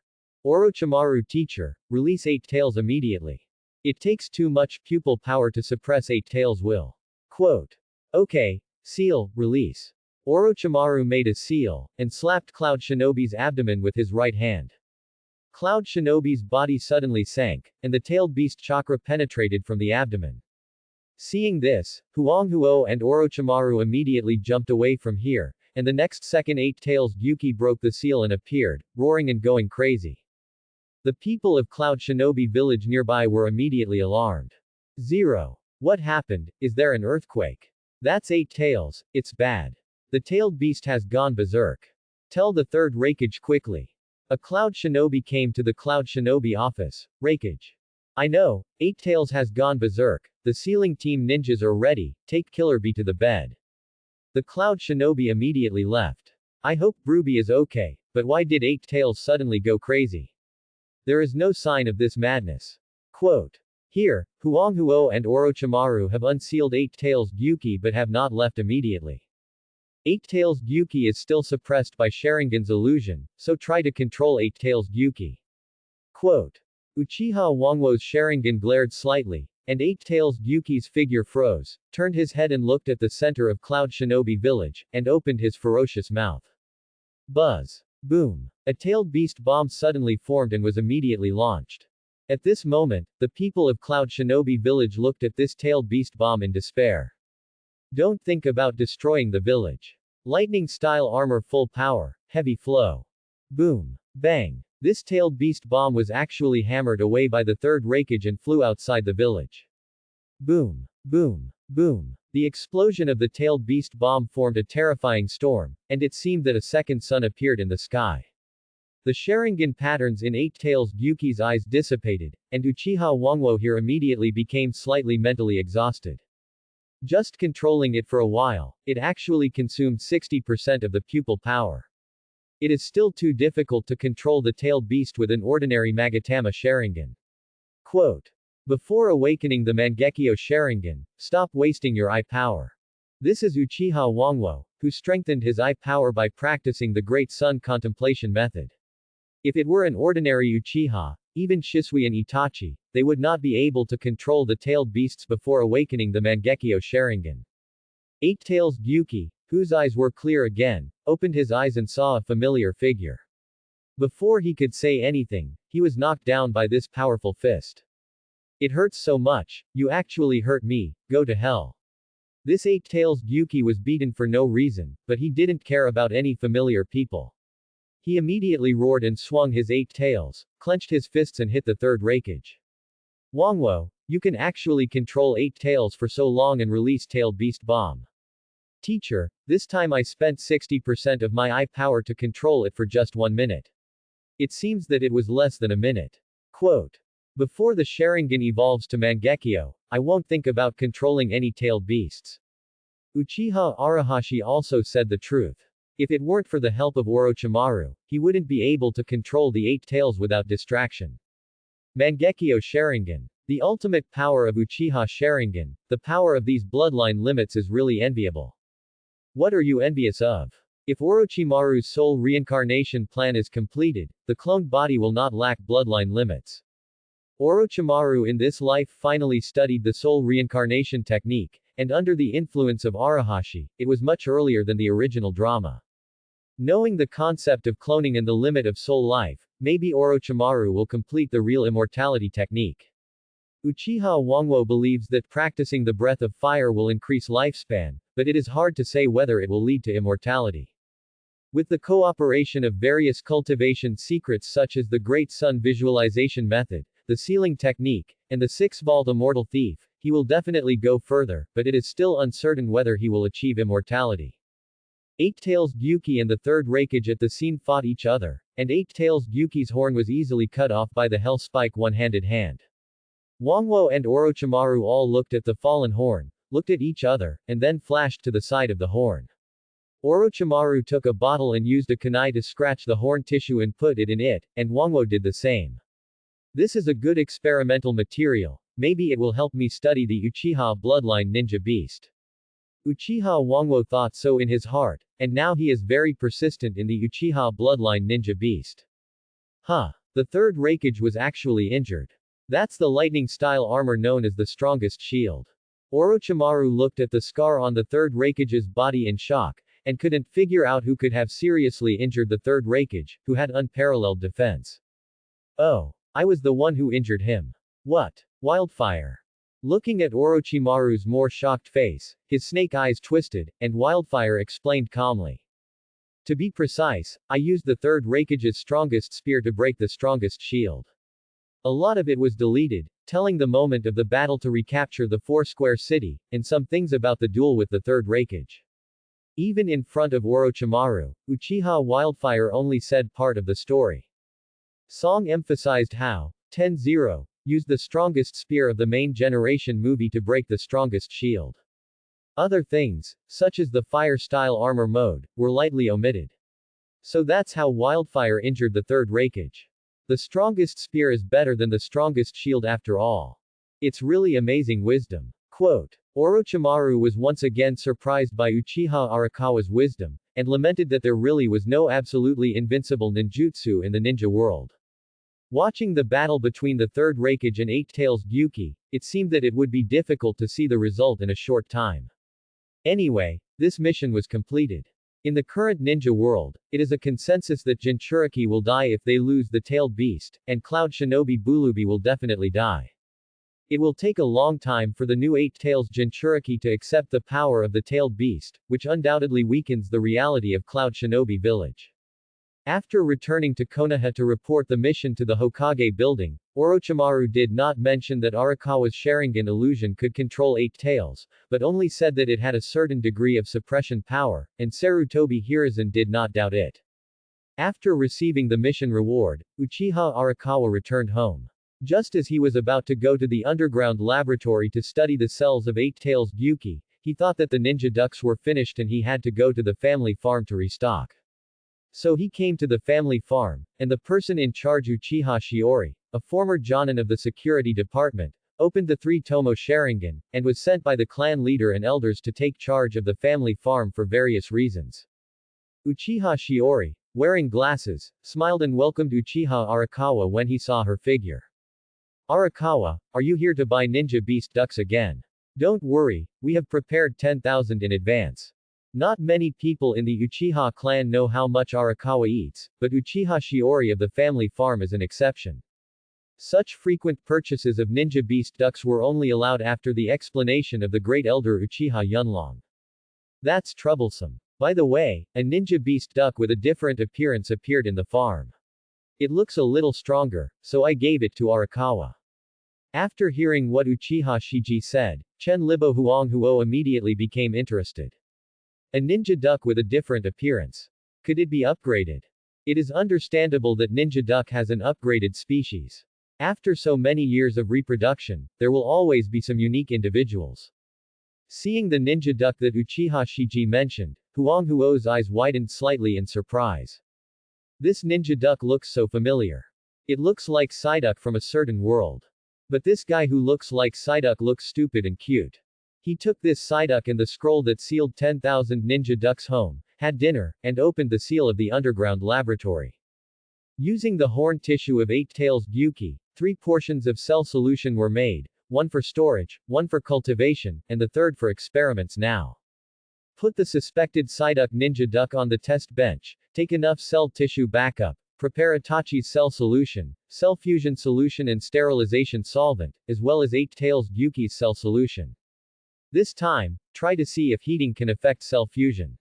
Orochimaru teacher, release Eight Tails immediately. It takes too much pupil power to suppress Eight Tails' will. Quote. Okay, seal, release. Orochimaru made a seal, and slapped Cloud Shinobi's abdomen with his right hand. Cloud Shinobi's body suddenly sank, and the tailed beast chakra penetrated from the abdomen. Seeing this, Huanghuo and Orochimaru immediately jumped away from here, and the next second Eight Tails Gyuki broke the seal and appeared, roaring and going crazy. The people of Cloud Shinobi village nearby were immediately alarmed. 0. What happened? Is there an earthquake? That's Eight Tails, it's bad. The tailed beast has gone berserk. Tell the third Raikage quickly. A Cloud Shinobi came to the Cloud Shinobi office. Raikage. I know, Eight Tails has gone berserk, the sealing team ninjas are ready, take Killer Bee to the bed. The Cloud Shinobi immediately left. I hope Bruby is okay, but why did Eight Tails suddenly go crazy? There is no sign of this madness. Quote. Here, Huanghuo and Orochimaru have unsealed Eight Tails Gyuki but have not left immediately. Eight Tails Gyuki is still suppressed by Sharingan's illusion, so try to control Eight Tails Gyuki. Quote. Uchiha Huanghuo's Sharingan glared slightly, and Eight Tails Gyuki's figure froze, turned his head and looked at the center of Cloud Shinobi village, and opened his ferocious mouth. Buzz. Boom. A tailed beast bomb suddenly formed and was immediately launched. At this moment, the people of Cloud Shinobi village looked at this tailed beast bomb in despair. Don't think about destroying the village. Lightning style armor full power, heavy flow. Boom. Bang. This tailed beast bomb was actually hammered away by the third Raikage and flew outside the village. Boom. Boom. Boom. The explosion of the tailed beast bomb formed a terrifying storm, and it seemed that a second sun appeared in the sky. The Sharingan patterns in Eight Tails Gyuki's eyes dissipated, and Uchiha Wangwo here immediately became slightly mentally exhausted. Just controlling it for a while, it actually consumed 60% of the pupil power. It is still too difficult to control the tailed beast with an ordinary Magatama Sharingan. Quote. Before awakening the Mangekyo Sharingan, stop wasting your eye power. This is Uchiha Wangwo, who strengthened his eye power by practicing the Great Sun Contemplation method. If it were an ordinary Uchiha, even Shisui and Itachi, they would not be able to control the tailed beasts before awakening the Mangekyo Sharingan. Eight Tails Gyuki, whose eyes were clear again, opened his eyes and saw a familiar figure. Before he could say anything, he was knocked down by this powerful fist. It hurts so much, you actually hurt me, go to hell. This Eight Tails Gyuki was beaten for no reason, but he didn't care about any familiar people. He immediately roared and swung his 8 tails, clenched his fists and hit the third raikage. Wangwo, you can actually control 8 tails for so long and release tailed beast bomb. Teacher, this time I spent 60% of my eye power to control it for just 1 minute. It seems that it was less than a minute. Quote. Before the Sharingan evolves to Mangekyo, I won't think about controlling any tailed beasts. Uchiha Arahashi also said the truth. If it weren't for the help of Orochimaru, he wouldn't be able to control the 8 tails without distraction. Mangekyo Sharingan. The ultimate power of Uchiha Sharingan, the power of these bloodline limits is really enviable. What are you envious of? If Orochimaru's soul reincarnation plan is completed, the cloned body will not lack bloodline limits. Orochimaru in this life finally studied the soul reincarnation technique, and under the influence of Arahashi, it was much earlier than the original drama. Knowing the concept of cloning and the limit of soul life, maybe Orochimaru will complete the real immortality technique. Uchiha Wangwo believes that practicing the breath of fire will increase lifespan, but it is hard to say whether it will lead to immortality. With the cooperation of various cultivation secrets such as the Great Sun Visualization Method, the sealing technique, and the 6-vault Immortal Thief, he will definitely go further, but it is still uncertain whether he will achieve immortality. 8 Tails Gyuki and the third raikage at the scene fought each other, and 8 Tails Gyuki's horn was easily cut off by the Hell Spike one-handed hand. Wangwo and Orochimaru all looked at the fallen horn, looked at each other, and then flashed to the side of the horn. Orochimaru took a bottle and used a kunai to scratch the horn tissue and put it in it, and Wangwo did the same. This is a good experimental material, maybe it will help me study the Uchiha bloodline ninja beast. Uchiha Wangwo thought so in his heart, and now he is very persistent in the Uchiha bloodline ninja beast. Huh. The third raikage was actually injured. That's the lightning-style armor known as the strongest shield. Orochimaru looked at the scar on the third raikage's body in shock, and couldn't figure out who could have seriously injured the third raikage, who had unparalleled defense. Oh. I was the one who injured him. What? Wildfire. Looking at Orochimaru's more shocked face, his snake eyes twisted, and Wildfire explained calmly. To be precise, I used the third raikage's strongest spear to break the strongest shield. A lot of it was deleted, telling the moment of the battle to recapture the Four-Square City, and some things about the duel with the third raikage. Even in front of Orochimaru, Uchiha Wildfire only said part of the story. Song emphasized how Ten-0 used the strongest spear of the main generation movie to break the strongest shield. Other things, such as the fire-style armor mode, were lightly omitted. So that's how Wildfire injured the third raikage. The strongest spear is better than the strongest shield after all. It's really amazing wisdom. Quote. Orochimaru was once again surprised by Uchiha Arakawa's wisdom, and lamented that there really was no absolutely invincible ninjutsu in the ninja world. Watching the battle between the third raikage and 8 Tails Gyuki, it seemed that it would be difficult to see the result in a short time. Anyway, this mission was completed. In the current ninja world, it is a consensus that Jinchuriki will die if they lose the tailed beast, and Cloud Shinobi Bulubi will definitely die. It will take a long time for the new 8 Tails Jinchuriki to accept the power of the tailed beast, which undoubtedly weakens the reality of Cloud Shinobi Village. After returning to Konoha to report the mission to the Hokage building, Orochimaru did not mention that Arakawa's Sharingan illusion could control 8 tails, but only said that it had a certain degree of suppression power, and Sarutobi Hiruzen did not doubt it. After receiving the mission reward, Uchiha Arakawa returned home. Just as he was about to go to the underground laboratory to study the cells of Eight-Tails Gyuki, he thought that the ninja ducks were finished and he had to go to the family farm to restock. So he came to the family farm, and the person in charge, Uchiha Shiori, a former Jonin of the security department, opened the 3-tomo Sharingan, and was sent by the clan leader and elders to take charge of the family farm for various reasons. Uchiha Shiori, wearing glasses, smiled and welcomed Uchiha Arakawa when he saw her figure. Arakawa, are you here to buy ninja beast ducks again? Don't worry, we have prepared 10,000 in advance. Not many people in the Uchiha clan know how much Arakawa eats, but Uchiha Shiori of the family farm is an exception. Such frequent purchases of ninja beast ducks were only allowed after the explanation of the great elder Uchiha Yunlong. That's troublesome. By the way, a ninja beast duck with a different appearance appeared in the farm. It looks a little stronger, so I gave it to Arakawa. After hearing what Uchiha Shiji said, Chen Libo Huanghuo immediately became interested. A ninja duck with a different appearance. Could it be upgraded? It is understandable that ninja duck has an upgraded species. After so many years of reproduction, there will always be some unique individuals. Seeing the ninja duck that Uchiha Shiji mentioned, Huanghuo's eyes widened slightly in surprise. This ninja duck looks so familiar. It looks like Psyduck from a certain world. But this guy who looks like Psyduck looks stupid and cute. He took this Psyduck and the scroll that sealed 10,000 ninja ducks home, had dinner, and opened the seal of the underground laboratory. Using the horn tissue of Eight-Tails Gyuki, 3 portions of cell solution were made, 1 for storage, 1 for cultivation, and the 3rd for experiments now. Put the suspected Psyduck ninja duck on the test bench, take enough cell tissue backup, prepare Itachi's cell solution, cell fusion solution and sterilization solvent, as well as Eight-Tails Gyuki's cell solution. This time, try to see if heating can affect cell fusion.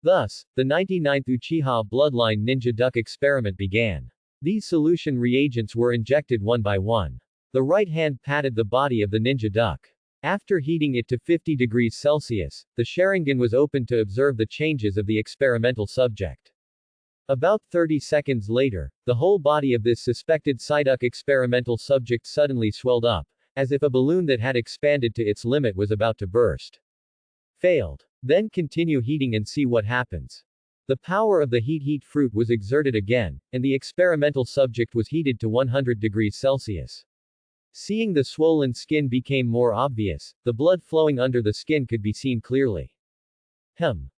Thus, the 99th Uchiha bloodline ninja duck experiment began. These solution reagents were injected one by one. The right hand patted the body of the ninja duck. After heating it to 50 degrees Celsius, the Sharingan was opened to observe the changes of the experimental subject. About 30 seconds later, the whole body of this suspected Psyduck experimental subject suddenly swelled up, as if a balloon that had expanded to its limit was about to burst. Failed. Then continue heating and see what happens. The power of the heat fruit was exerted again, and the experimental subject was heated to 100 degrees Celsius. Seeing the swollen skin became more obvious, the blood flowing under the skin could be seen clearly.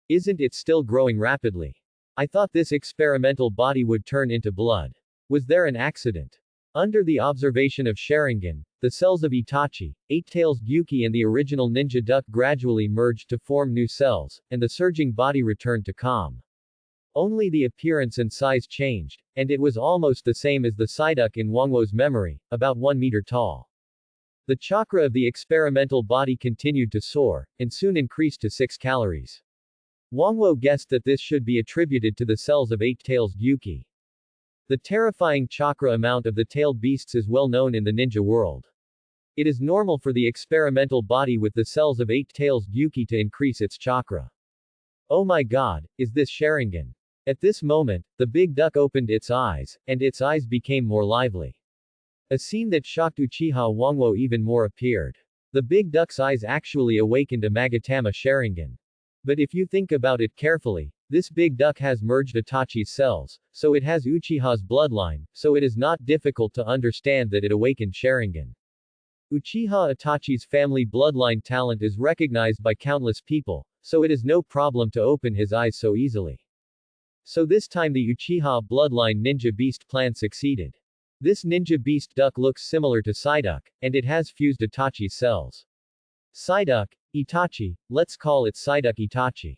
Isn't it still growing rapidly? I thought this experimental body would turn into blood. Was there an accident? Under the observation of Sharingan, the cells of Itachi, Eight-Tails Gyuki and the original ninja duck gradually merged to form new cells, and the surging body returned to calm. Only the appearance and size changed, and it was almost the same as the Psyduck in Wangwo's memory, about 1 meter tall. The chakra of the experimental body continued to soar, and soon increased to 6 calories. Wangwo guessed that this should be attributed to the cells of Eight-Tails Gyuki. The terrifying chakra amount of the tailed beasts is well known in the ninja world. It is normal for the experimental body with the cells of Eight-Tails Gyuki to increase its chakra. Oh my god, is this Sharingan? At this moment, the big duck opened its eyes, and its eyes became more lively. A scene that shocked Uchiha Wangwo even more appeared. The big duck's eyes actually awakened a Magatama Sharingan. But if you think about it carefully, this big duck has merged Itachi's cells, so it has Uchiha's bloodline, so it is not difficult to understand that it awakened Sharingan. Uchiha Itachi's family bloodline talent is recognized by countless people, so it is no problem to open his eyes so easily. So this time the Uchiha bloodline ninja beast plan succeeded. This ninja beast duck looks similar to Psyduck, and it has fused Itachi's cells. Psyduck, Itachi, let's call it Psyduck Itachi.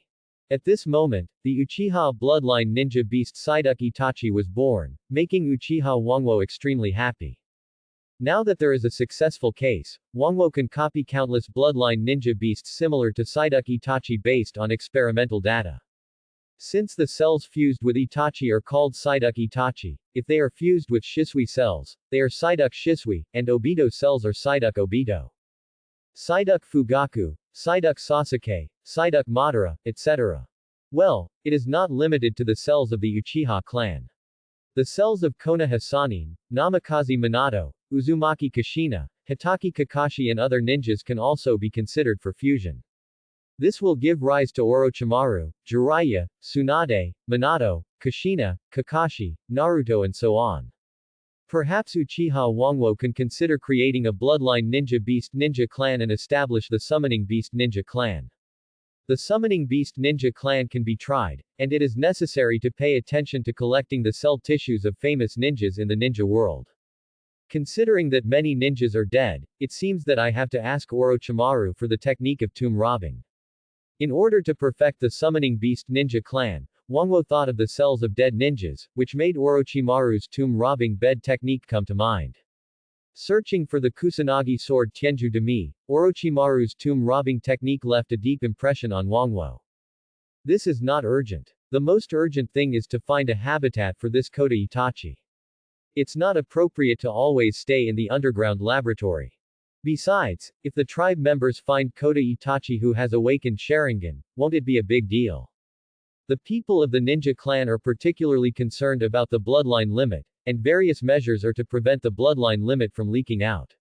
At this moment, the Uchiha bloodline ninja beast Psyduck Itachi was born, making Uchiha Wangwo extremely happy. Now that there is a successful case, Wangwo can copy countless bloodline ninja beasts similar to Psyduck Itachi based on experimental data. Since the cells fused with Itachi are called Psyduck Itachi, if they are fused with Shisui cells, they are Psyduck Shisui, and Obito cells are Psyduck Obito. Psyduck Fugaku, Psyduck Sasuke, Psyduck Madara, etc. Well, it is not limited to the cells of the Uchiha clan. The cells of Konoha Sannin, Namikaze Minato, Uzumaki Kushina, Hitaki Kakashi and other ninjas can also be considered for fusion. This will give rise to Orochimaru, Jiraiya, Tsunade, Minato, Kushina, Kakashi, Naruto and so on. Perhaps Uchiha Wangwo can consider creating a bloodline ninja beast ninja clan and establish the summoning beast ninja clan. The summoning beast ninja clan can be tried, and it is necessary to pay attention to collecting the cell tissues of famous ninjas in the ninja world. Considering that many ninjas are dead, it seems that I have to ask Orochimaru for the technique of tomb robbing. In order to perfect the summoning beast ninja clan, Wangwo thought of the cells of dead ninjas, which made Orochimaru's tomb robbing bed technique come to mind. Searching for the Kusanagi sword Tianju Demi, Orochimaru's tomb robbing technique left a deep impression on Wangwo. This is not urgent. The most urgent thing is to find a habitat for this Kota Itachi. It's not appropriate to always stay in the underground laboratory. Besides, if the tribe members find Kota Itachi who has awakened Sharingan, won't it be a big deal? The people of the ninja clan are particularly concerned about the bloodline limit, and various measures are to prevent the bloodline limit from leaking out.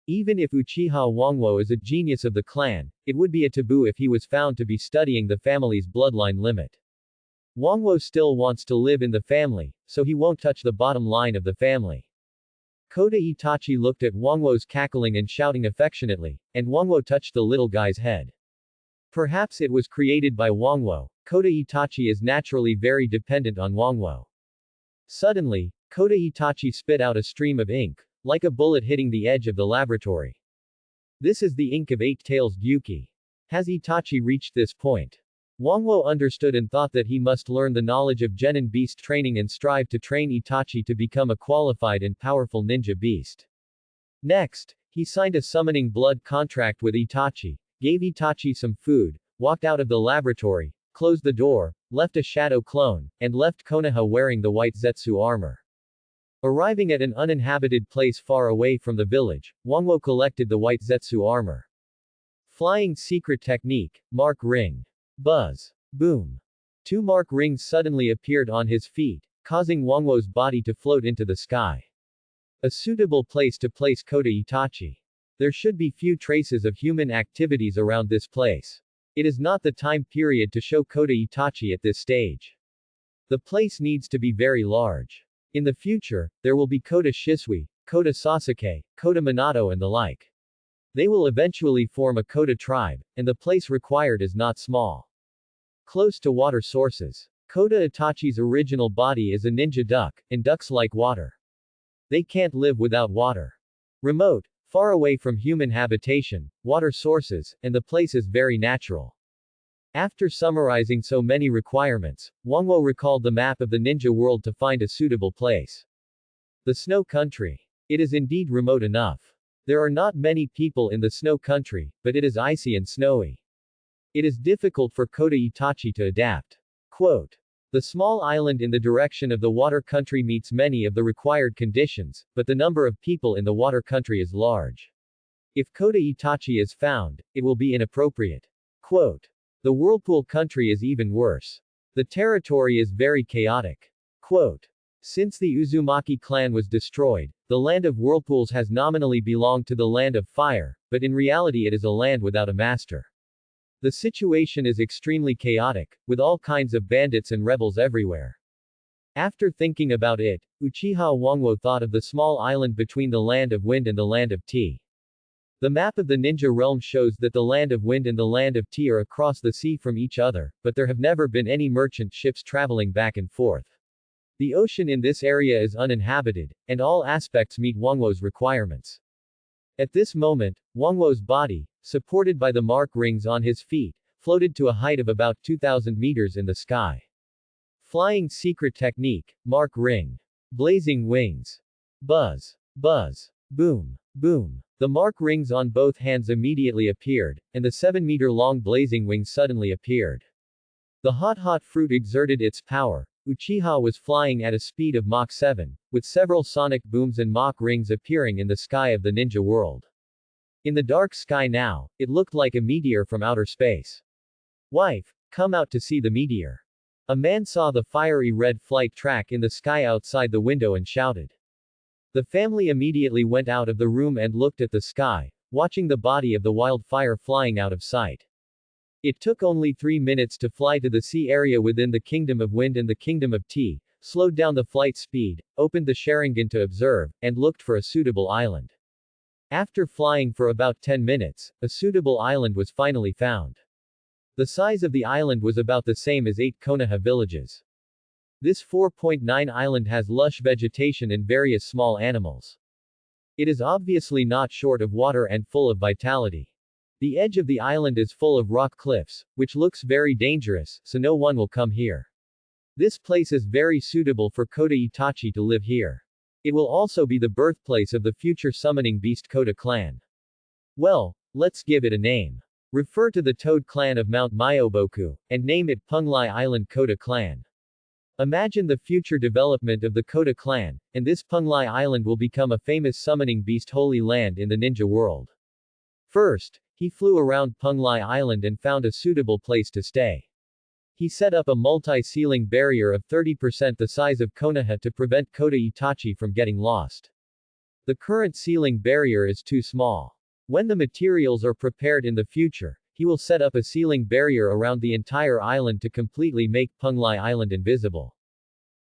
Even if Uchiha Wangwo is a genius of the clan, it would be a taboo if he was found to be studying the family's bloodline limit. Wangwo still wants to live in the family, so he won't touch the bottom line of the family. Kota Itachi looked at Wangwo's cackling and shouting affectionately, and Wangwo touched the little guy's head. Perhaps it was created by Wangwo. Kota Itachi is naturally very dependent on Wangwo. Suddenly, Kota Itachi spit out a stream of ink, like a bullet hitting the edge of the laboratory. This is the ink of Eight-Tails Gyuki. Has Itachi reached this point? Wangwo understood and thought that he must learn the knowledge of genin beast training and strive to train Itachi to become a qualified and powerful ninja beast. Next, he signed a summoning blood contract with Itachi, gave Itachi some food, walked out of the laboratory, closed the door, left a shadow clone, and left Konoha wearing the white Zetsu armor. Arriving at an uninhabited place far away from the village, Wangwo collected the white Zetsu armor. Flying secret technique, mark ring. Buzz. Boom. 2 mark rings suddenly appeared on his feet, causing Wangwo's body to float into the sky. A suitable place to place Kota Itachi. There should be few traces of human activities around this place. It is not the time period to show Kota Itachi at this stage. The place needs to be very large. In the future, there will be Kota Shisui, Kota Sasuke, Kota Minato and the like. They will eventually form a Kota tribe, and the place required is not small. Close to water sources. Kota Itachi's original body is a ninja duck, and ducks like water. They can't live without water. Remote, far away from human habitation, water sources, and the place is very natural. After summarizing so many requirements, Wangwo recalled the map of the ninja world to find a suitable place. The snow country. It is indeed remote enough. There are not many people in the snow country, but it is icy and snowy. It is difficult for Kota Itachi to adapt. Quote. The small island in the direction of the water country meets many of the required conditions, but the number of people in the water country is large. If Kota Itachi is found, it will be inappropriate. Quote. The whirlpool country is even worse. The territory is very chaotic. Quote. Since the Uzumaki clan was destroyed, the land of whirlpools has nominally belonged to the land of fire, but in reality it is a land without a master. The situation is extremely chaotic, with all kinds of bandits and rebels everywhere. After thinking about it, Uchiha Wangwo thought of the small island between the land of wind and the land of tea. The map of the ninja realm shows that the land of wind and the land of tea are across the sea from each other, but there have never been any merchant ships traveling back and forth. The ocean in this area is uninhabited, and all aspects meet Wangwo's requirements. At this moment, Wangwo's body, supported by the mark rings on his feet, floated to a height of about 2,000 meters in the sky. Flying secret technique, mark ring. Blazing wings. Buzz. Buzz. Boom. Boom. The mark rings on both hands immediately appeared, and the 7-meter-long blazing wings suddenly appeared. The hot fruit exerted its power. Uchiha was flying at a speed of Mach 7, with several sonic booms and Mach rings appearing in the sky of the ninja world. In the dark sky now, it looked like a meteor from outer space. Wife, Come out to see the meteor. A man saw the fiery red flight track in the sky outside the window and shouted. The family immediately went out of the room and looked at the sky, watching the body of the wildfire flying out of sight. It took only 3 minutes to fly to the sea area within the Kingdom of Wind and the Kingdom of Tea, slowed down the flight speed, opened the Sharingan to observe, and looked for a suitable island. After flying for about 10 minutes, a suitable island was finally found. The size of the island was about the same as 8 Konoha villages. This 4.9 island has lush vegetation and various small animals. It is obviously not short of water and full of vitality. The edge of the island is full of rock cliffs, which looks very dangerous, so no one will come here. This place is very suitable for Kota Itachi to live here. It will also be the birthplace of the future summoning beast Kota clan. Well, let's give it a name. Refer to the Toad clan of Mount Myoboku, and name it Punglai Island Kota clan. Imagine the future development of the Kota clan, and this Punglai Island will become a famous summoning beast holy land in the ninja world. First, he flew around Punglai Island and found a suitable place to stay. He set up a multi-ceiling barrier of 30% the size of Konoha to prevent Kota Itachi from getting lost. The current ceiling barrier is too small. When the materials are prepared in the future, he will set up a ceiling barrier around the entire island to completely make Punglai Island invisible.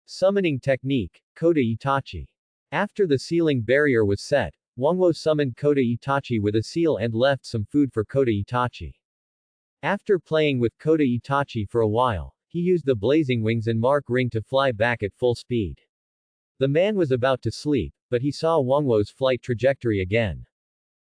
Summoning technique, Kota Itachi. After the ceiling barrier was set, Wangwo summoned Kota Itachi with a seal and left some food for Kota Itachi. After playing with Kota Itachi for a while, he used the blazing wings and mark ring to fly back at full speed. The man was about to sleep, but he saw Wangwo's flight trajectory again.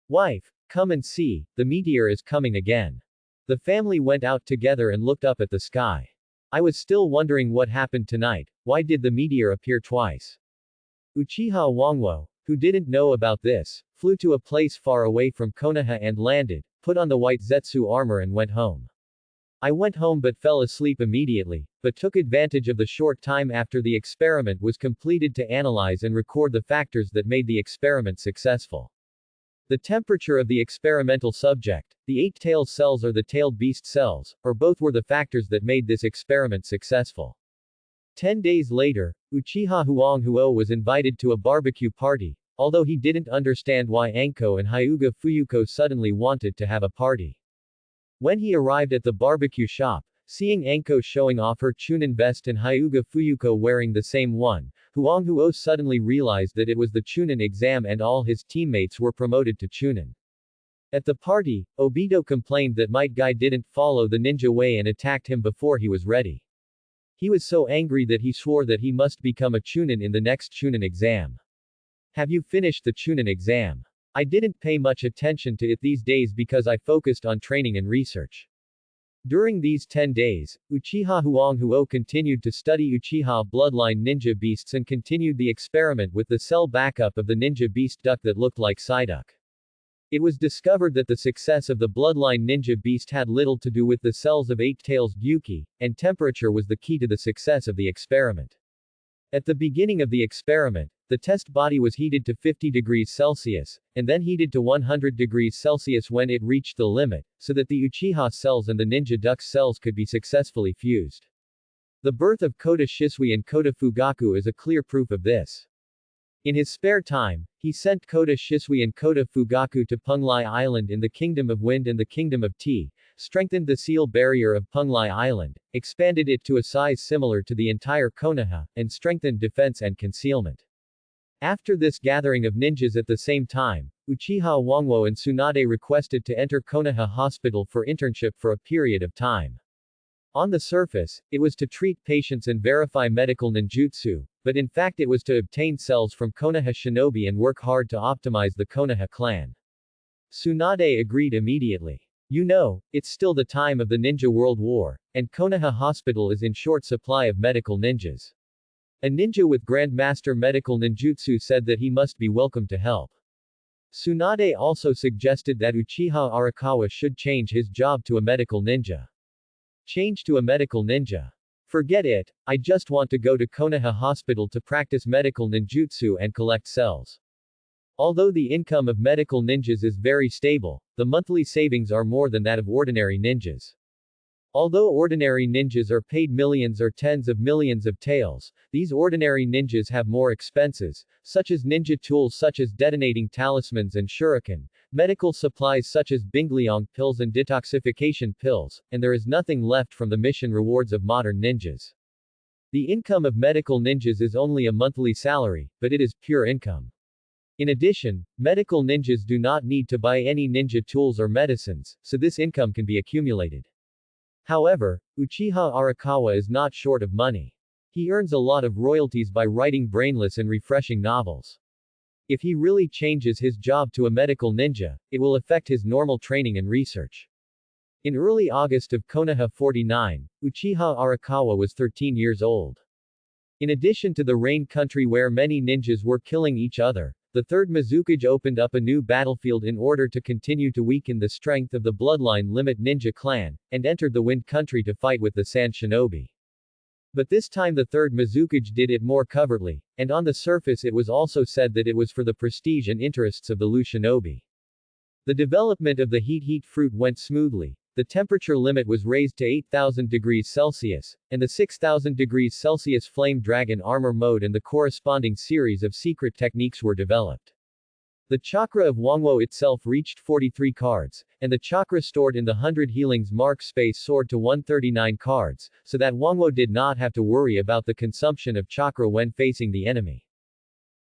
Wife, come and see, the meteor is coming again. The family went out together and looked up at the sky. I was still wondering what happened tonight, why did the meteor appear twice? Uchiha Wangwo, who didn't know about this, flew to a place far away from Konoha and landed, put on the white Zetsu armor and went home. I went home but fell asleep immediately, but took advantage of the short time after the experiment was completed to analyze and record the factors that made the experiment successful. The temperature of the experimental subject, the 8-tailed cells or the tailed beast cells, or both were the factors that made this experiment successful. 10 days later, Uchiha Huanghuo was invited to a barbecue party, although he didn't understand why Anko and Hyuga Fuyuko suddenly wanted to have a party. When he arrived at the barbecue shop, seeing Anko showing off her Chunin vest and Hyuga Fuyuko wearing the same one, Huanghuo suddenly realized that it was the Chunin exam and all his teammates were promoted to Chunin. At the party, Obito complained that Might Guy didn't follow the ninja way and attacked him before he was ready. He was so angry that he swore that he must become a Chunin in the next Chunin exam. Have you finished the Chunin exam? I didn't pay much attention to it these days because I focused on training and research. During these 10 days, Uchiha Huanghuo continued to study Uchiha bloodline ninja beasts and continued the experiment with the cell backup of the ninja beast duck that looked like Psyduck. It was discovered that the success of the bloodline ninja beast had little to do with the cells of 8-tails Gyuki, and temperature was the key to the success of the experiment. At the beginning of the experiment, the test body was heated to 50 degrees Celsius, and then heated to 100 degrees Celsius when it reached the limit, so that the Uchiha cells and the ninja duck cells could be successfully fused. The birth of Kota Shisui and Kota Fugaku is a clear proof of this. In his spare time, he sent Kota Shisui and Kota Fugaku to Punglai Island in the Kingdom of Wind and the Kingdom of Tea, strengthened the seal barrier of Punglai Island, expanded it to a size similar to the entire Konoha, and strengthened defense and concealment. After this gathering of ninjas at the same time, Uchiha Wangwo and Tsunade requested to enter Konoha Hospital for internship for a period of time. On the surface, it was to treat patients and verify medical ninjutsu, but in fact it was to obtain cells from Konoha shinobi and work hard to optimize the Konoha clan. Tsunade agreed immediately. You know, it's still the time of the Ninja World War, and Konoha Hospital is in short supply of medical ninjas. A ninja with Grandmaster Medical Ninjutsu said that he must be welcome to help. Tsunade also suggested that Uchiha Arakawa should change his job to a medical ninja. Change to a medical ninja. Forget it, I just want to go to Konoha Hospital to practice medical ninjutsu and collect cells. Although the income of medical ninjas is very stable, the monthly savings are more than that of ordinary ninjas. Although ordinary ninjas are paid millions or tens of millions of taels, these ordinary ninjas have more expenses, such as ninja tools such as detonating talismans and shuriken, medical supplies such as Bingliong pills and detoxification pills, and there is nothing left from the mission rewards of modern ninjas. The income of medical ninjas is only a monthly salary, but it is pure income. In addition, medical ninjas do not need to buy any ninja tools or medicines, so this income can be accumulated. However, Uchiha Arakawa is not short of money. He earns a lot of royalties by writing brainless and refreshing novels. If he really changes his job to a medical ninja, it will affect his normal training and research. In early August of Konoha 49, Uchiha Arakawa was 13 years old. In addition to the Rain country where many ninjas were killing each other, the Third Mizukage opened up a new battlefield in order to continue to weaken the strength of the Bloodline Limit Ninja clan, and entered the Wind country to fight with the Sand Shinobi. But this time the Third Mizukage did it more covertly, and on the surface it was also said that it was for the prestige and interests of the Lu Shinobi. The development of the heat fruit went smoothly. The temperature limit was raised to 8,000 degrees Celsius, and the 6,000 degrees Celsius Flame Dragon armor mode and the corresponding series of secret techniques were developed. The chakra of Wangwo itself reached 43 cards, and the chakra stored in the 100 healings mark space soared to 139 cards, so that Wangwo did not have to worry about the consumption of chakra when facing the enemy.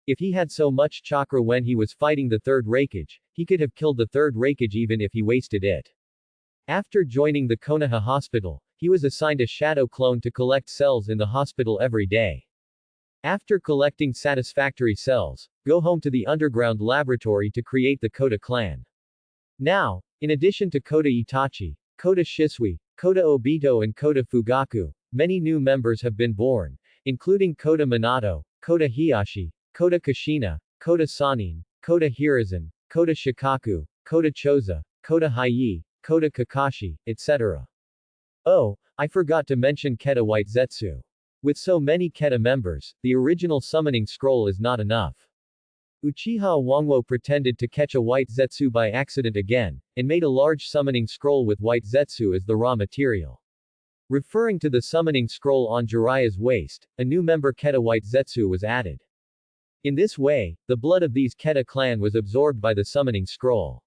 If he had so much chakra when he was fighting the Third Raikage, he could have killed the Third Raikage even if he wasted it. After joining the Konoha hospital, he was assigned a shadow clone to collect cells in the hospital every day. After collecting satisfactory cells, go home to the underground laboratory to create the Kota clan. Now, in addition to Kota Itachi, Kota Shisui, Kota Obito and Kota Fugaku, many new members have been born, including Kota Minato, Kota Hiyashi, Kota Kushina, Kota Sanin, Kota Hiruzen, Kota Shikaku, Kota Choza, Kota Hiei, Kota Kakashi, etc. Oh, I forgot to mention Keta White Zetsu. With so many Keta members, the original summoning scroll is not enough. Uchiha Wangwo pretended to catch a White Zetsu by accident again, and made a large summoning scroll with White Zetsu as the raw material. Referring to the summoning scroll on Jiraiya's waist, a new member Keta White Zetsu was added. In this way, the blood of these Keta clan was absorbed by the summoning scroll.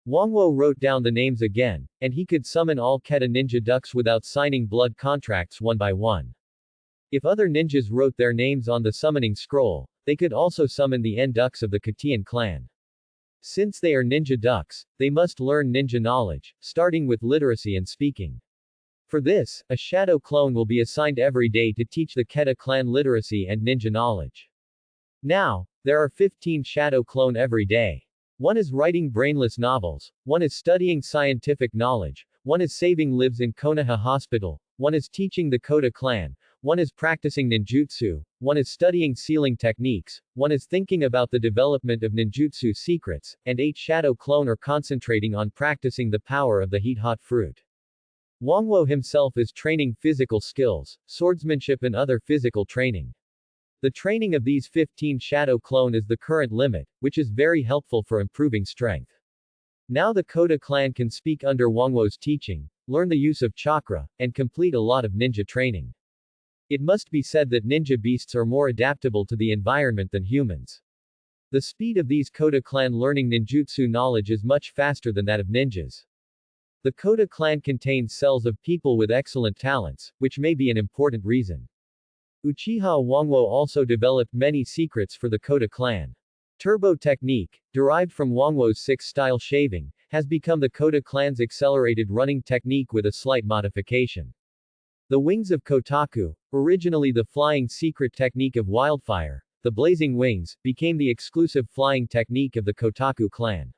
Wangwo wrote down the names again, and he could summon all Keta ninja ducks without signing blood contracts one by one. If other ninjas wrote their names on the summoning scroll, they could also summon the N ducks of the Katian clan. Since they are ninja ducks, they must learn ninja knowledge, starting with literacy and speaking. For this, a shadow clone will be assigned every day to teach the Keta clan literacy and ninja knowledge. Now, there are 15 shadow clone every day. One is writing brainless novels, one is studying scientific knowledge, one is saving lives in Konoha Hospital, one is teaching the Kota clan, one is practicing ninjutsu, one is studying sealing techniques, one is thinking about the development of ninjutsu secrets, and 8 shadow clone are concentrating on practicing the power of the heat-hot fruit. Wangwo himself is training physical skills, swordsmanship and other physical training. The training of these 15 shadow clone is the current limit, which is very helpful for improving strength. Now the Kota clan can speak under Wangwo's teaching, learn the use of chakra, and complete a lot of ninja training. It must be said that ninja beasts are more adaptable to the environment than humans. The speed of these Kota clan learning ninjutsu knowledge is much faster than that of ninjas. The Kota clan contains cells of people with excellent talents, which may be an important reason. Uchiha Wangwo also developed many secrets for the Kota clan. Turbo technique, derived from Wangwo's 6-style shaving, has become the Kota clan's accelerated running technique with a slight modification. The wings of Kotaku, originally the flying secret technique of Wildfire, the blazing wings, became the exclusive flying technique of the Kotaku clan.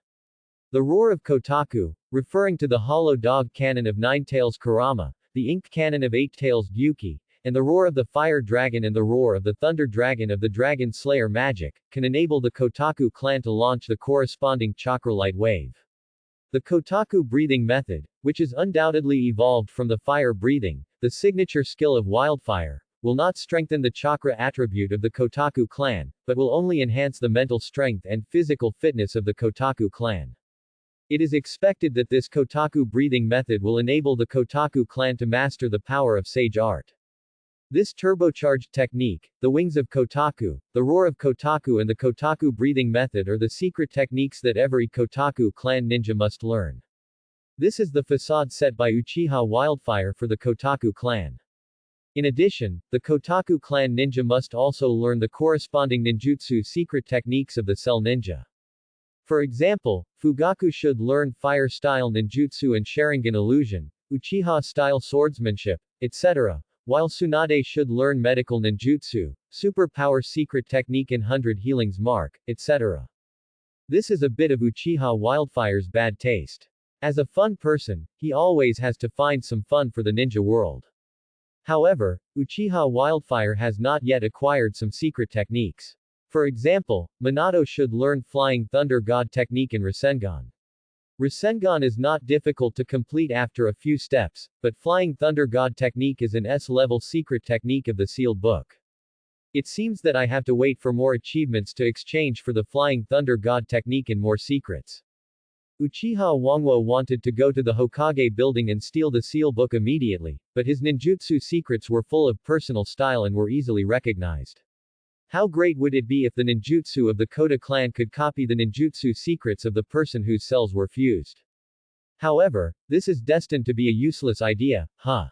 The roar of Kotaku, referring to the hollow dog cannon of Nine Tails Kurama, the ink cannon of Eight Tails Gyuki, and the roar of the fire dragon and the roar of the thunder dragon of the dragon slayer magic, can enable the Kotaku clan to launch the corresponding chakra light wave. The Kotaku breathing method, which is undoubtedly evolved from the fire breathing, the signature skill of Wildfire, will not strengthen the chakra attribute of the Kotaku clan, but will only enhance the mental strength and physical fitness of the Kotaku clan. It is expected that this Kotaku breathing method will enable the Kotaku clan to master the power of sage art. This turbocharged technique, the wings of Kotaku, the roar of Kotaku and the Kotaku breathing method are the secret techniques that every Kotaku clan ninja must learn. This is the facade set by Uchiha Wildfire for the Kotaku clan. In addition, the Kotaku clan ninja must also learn the corresponding ninjutsu secret techniques of the Cell Ninja. For example, Fugaku should learn fire-style ninjutsu and Sharingan illusion, Uchiha-style swordsmanship, etc., while Tsunade should learn medical ninjutsu, superpower secret technique and 100 healings mark, etc. This is a bit of Uchiha Wildfire's bad taste. As a fun person, he always has to find some fun for the ninja world. However, Uchiha Wildfire has not yet acquired some secret techniques. For example, Minato should learn Flying Thunder God technique in Rasengan. Rasengan is not difficult to complete after a few steps, but Flying Thunder God technique is an S-level secret technique of the sealed book. It seems that I have to wait for more achievements to exchange for the Flying Thunder God technique and more secrets. Uchiha Wangwo wanted to go to the Hokage building and steal the seal book immediately, but his ninjutsu secrets were full of personal style and were easily recognized. How great would it be if the ninjutsu of the Koda clan could copy the ninjutsu secrets of the person whose cells were fused? However, this is destined to be a useless idea, huh?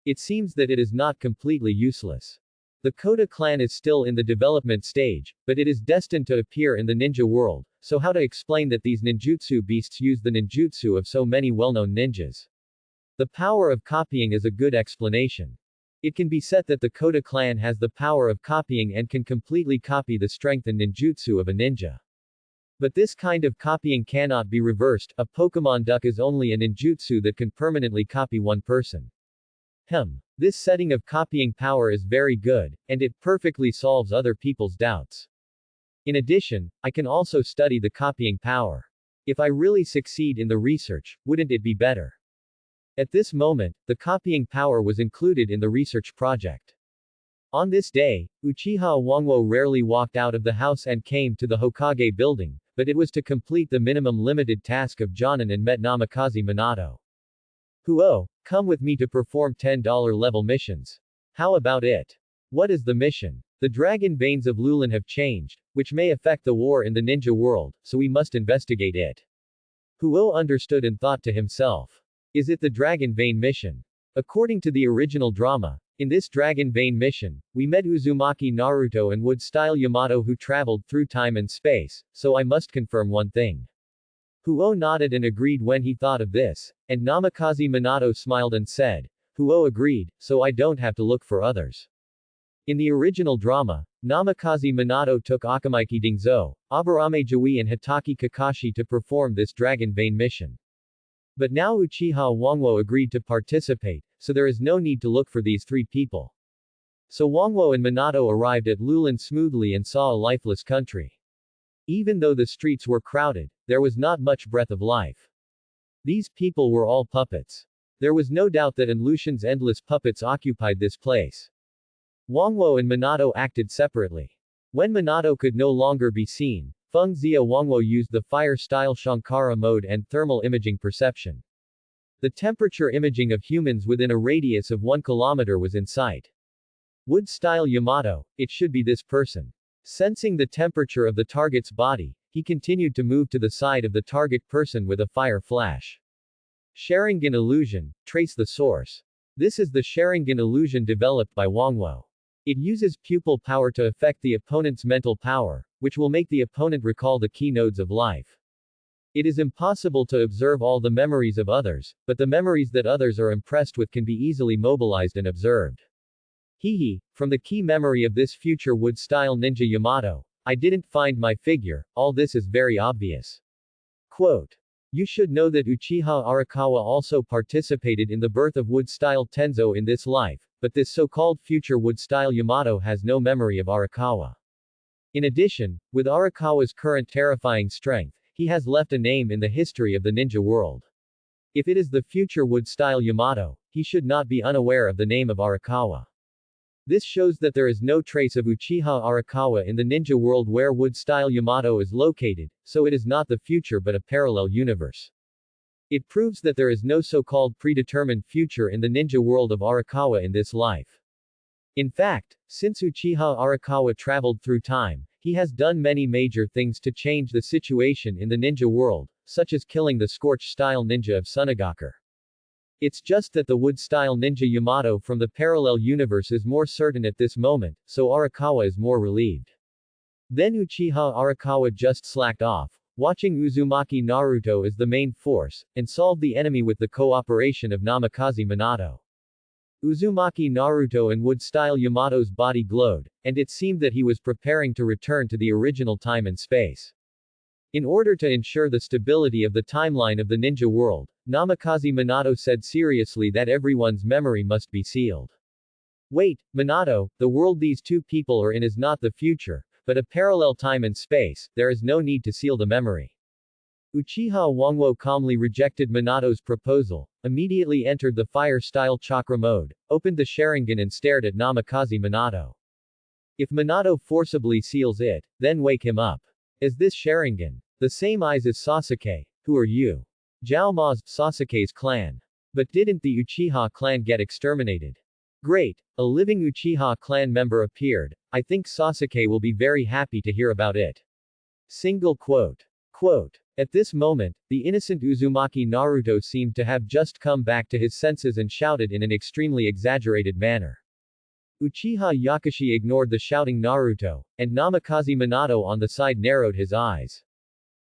It seems that it is not completely useless. The Koda clan is still in the development stage, but it is destined to appear in the ninja world, so how to explain that these ninjutsu beasts use the ninjutsu of so many well-known ninjas? The power of copying is a good explanation. It can be said that the Koda clan has the power of copying and can completely copy the strength and ninjutsu of a ninja. But this kind of copying cannot be reversed. A Pokemon duck is only a ninjutsu that can permanently copy one person. This setting of copying power is very good, and it perfectly solves other people's doubts. In addition, I can also study the copying power. If I really succeed in the research, wouldn't it be better? At this moment, the copying power was included in the research project. On this day, Uchiha Wangwo rarely walked out of the house and came to the Hokage building, but it was to complete the minimum limited task of Jonin and met Namikaze Minato. Huo, come with me to perform $10 level missions. How about it? What is the mission? The dragon veins of Lulin have changed, which may affect the war in the ninja world, so we must investigate it. Huo understood and thought to himself. Is it the Dragon Vein mission? According to the original drama, in this Dragon Vein mission, we met Uzumaki Naruto and Wood-style Yamato who traveled through time and space, so I must confirm one thing. Huo nodded and agreed when he thought of this, and Namikaze Minato smiled and said, Huo agreed, so I don't have to look for others. In the original drama, Namikaze Minato took Akamaiki Dingzo, Aburame Jui and Hitaki Kakashi to perform this Dragon Vein mission. But now Uchiha Wangwo agreed to participate, so there is no need to look for these three people. So Wangwo and Minato arrived at Lulin smoothly and saw a lifeless country. Even though the streets were crowded, there was not much breath of life. These people were all puppets. There was no doubt that Lucian's endless puppets occupied this place. Wangwo and Minato acted separately. When Minato could no longer be seen, Feng Zia Wangwo used the fire-style Shankara mode and thermal imaging perception. The temperature imaging of humans within a radius of 1 kilometer was in sight. Wood-style Yamato, it should be this person. Sensing the temperature of the target's body, he continued to move to the side of the target person with a fire flash. Sharingan illusion, trace the source. This is the Sharingan illusion developed by Wangwo. It uses pupil power to affect the opponent's mental power, which will make the opponent recall the key nodes of life. It is impossible to observe all the memories of others, but the memories that others are impressed with can be easily mobilized and observed. From the key memory of this future wood-style ninja Yamato, I didn't find my figure, all this is very obvious. Quote. You should know that Uchiha Arakawa also participated in the birth of wood-style Tenzo in this life, but this so-called future wood-style Yamato has no memory of Arakawa. In addition, with Arakawa's current terrifying strength, he has left a name in the history of the ninja world. If it is the future wood-style Yamato, he should not be unaware of the name of Arakawa. This shows that there is no trace of Uchiha Arakawa in the ninja world where wood-style Yamato is located, so it is not the future but a parallel universe. It proves that there is no so-called predetermined future in the ninja world of Arakawa in this life. In fact, since Uchiha Arakawa traveled through time, he has done many major things to change the situation in the ninja world, such as killing the Scorch-style ninja of Sunagakur. It's just that the wood-style ninja Yamato from the parallel universe is more certain at this moment, so Arakawa is more relieved. Then Uchiha Arakawa just slacked off, watching Uzumaki Naruto as the main force, and solved the enemy with the cooperation of Namikaze Minato. Uzumaki Naruto and wood-style Yamato's body glowed, and it seemed that he was preparing to return to the original time and space. In order to ensure the stability of the timeline of the ninja world, Namikaze Minato said seriously that everyone's memory must be sealed. Wait, Minato, the world these two people are in is not the future, but a parallel time and space, there is no need to seal the memory. Uchiha Wangwo calmly rejected Minato's proposal, immediately entered the fire-style chakra mode, opened the Sharingan and stared at Namikaze Minato. If Minato forcibly seals it, then wake him up. Is this Sharingan? The same eyes as Sasuke. Who are you? Zhao Ma's, Sasuke's clan. But didn't the Uchiha clan get exterminated? Great, a living Uchiha clan member appeared, I think Sasuke will be very happy to hear about it. Single quote. Quote. At this moment, the innocent Uzumaki Naruto seemed to have just come back to his senses and shouted in an extremely exaggerated manner. Uchiha Yakashi ignored the shouting Naruto, and Namikaze Minato on the side narrowed his eyes.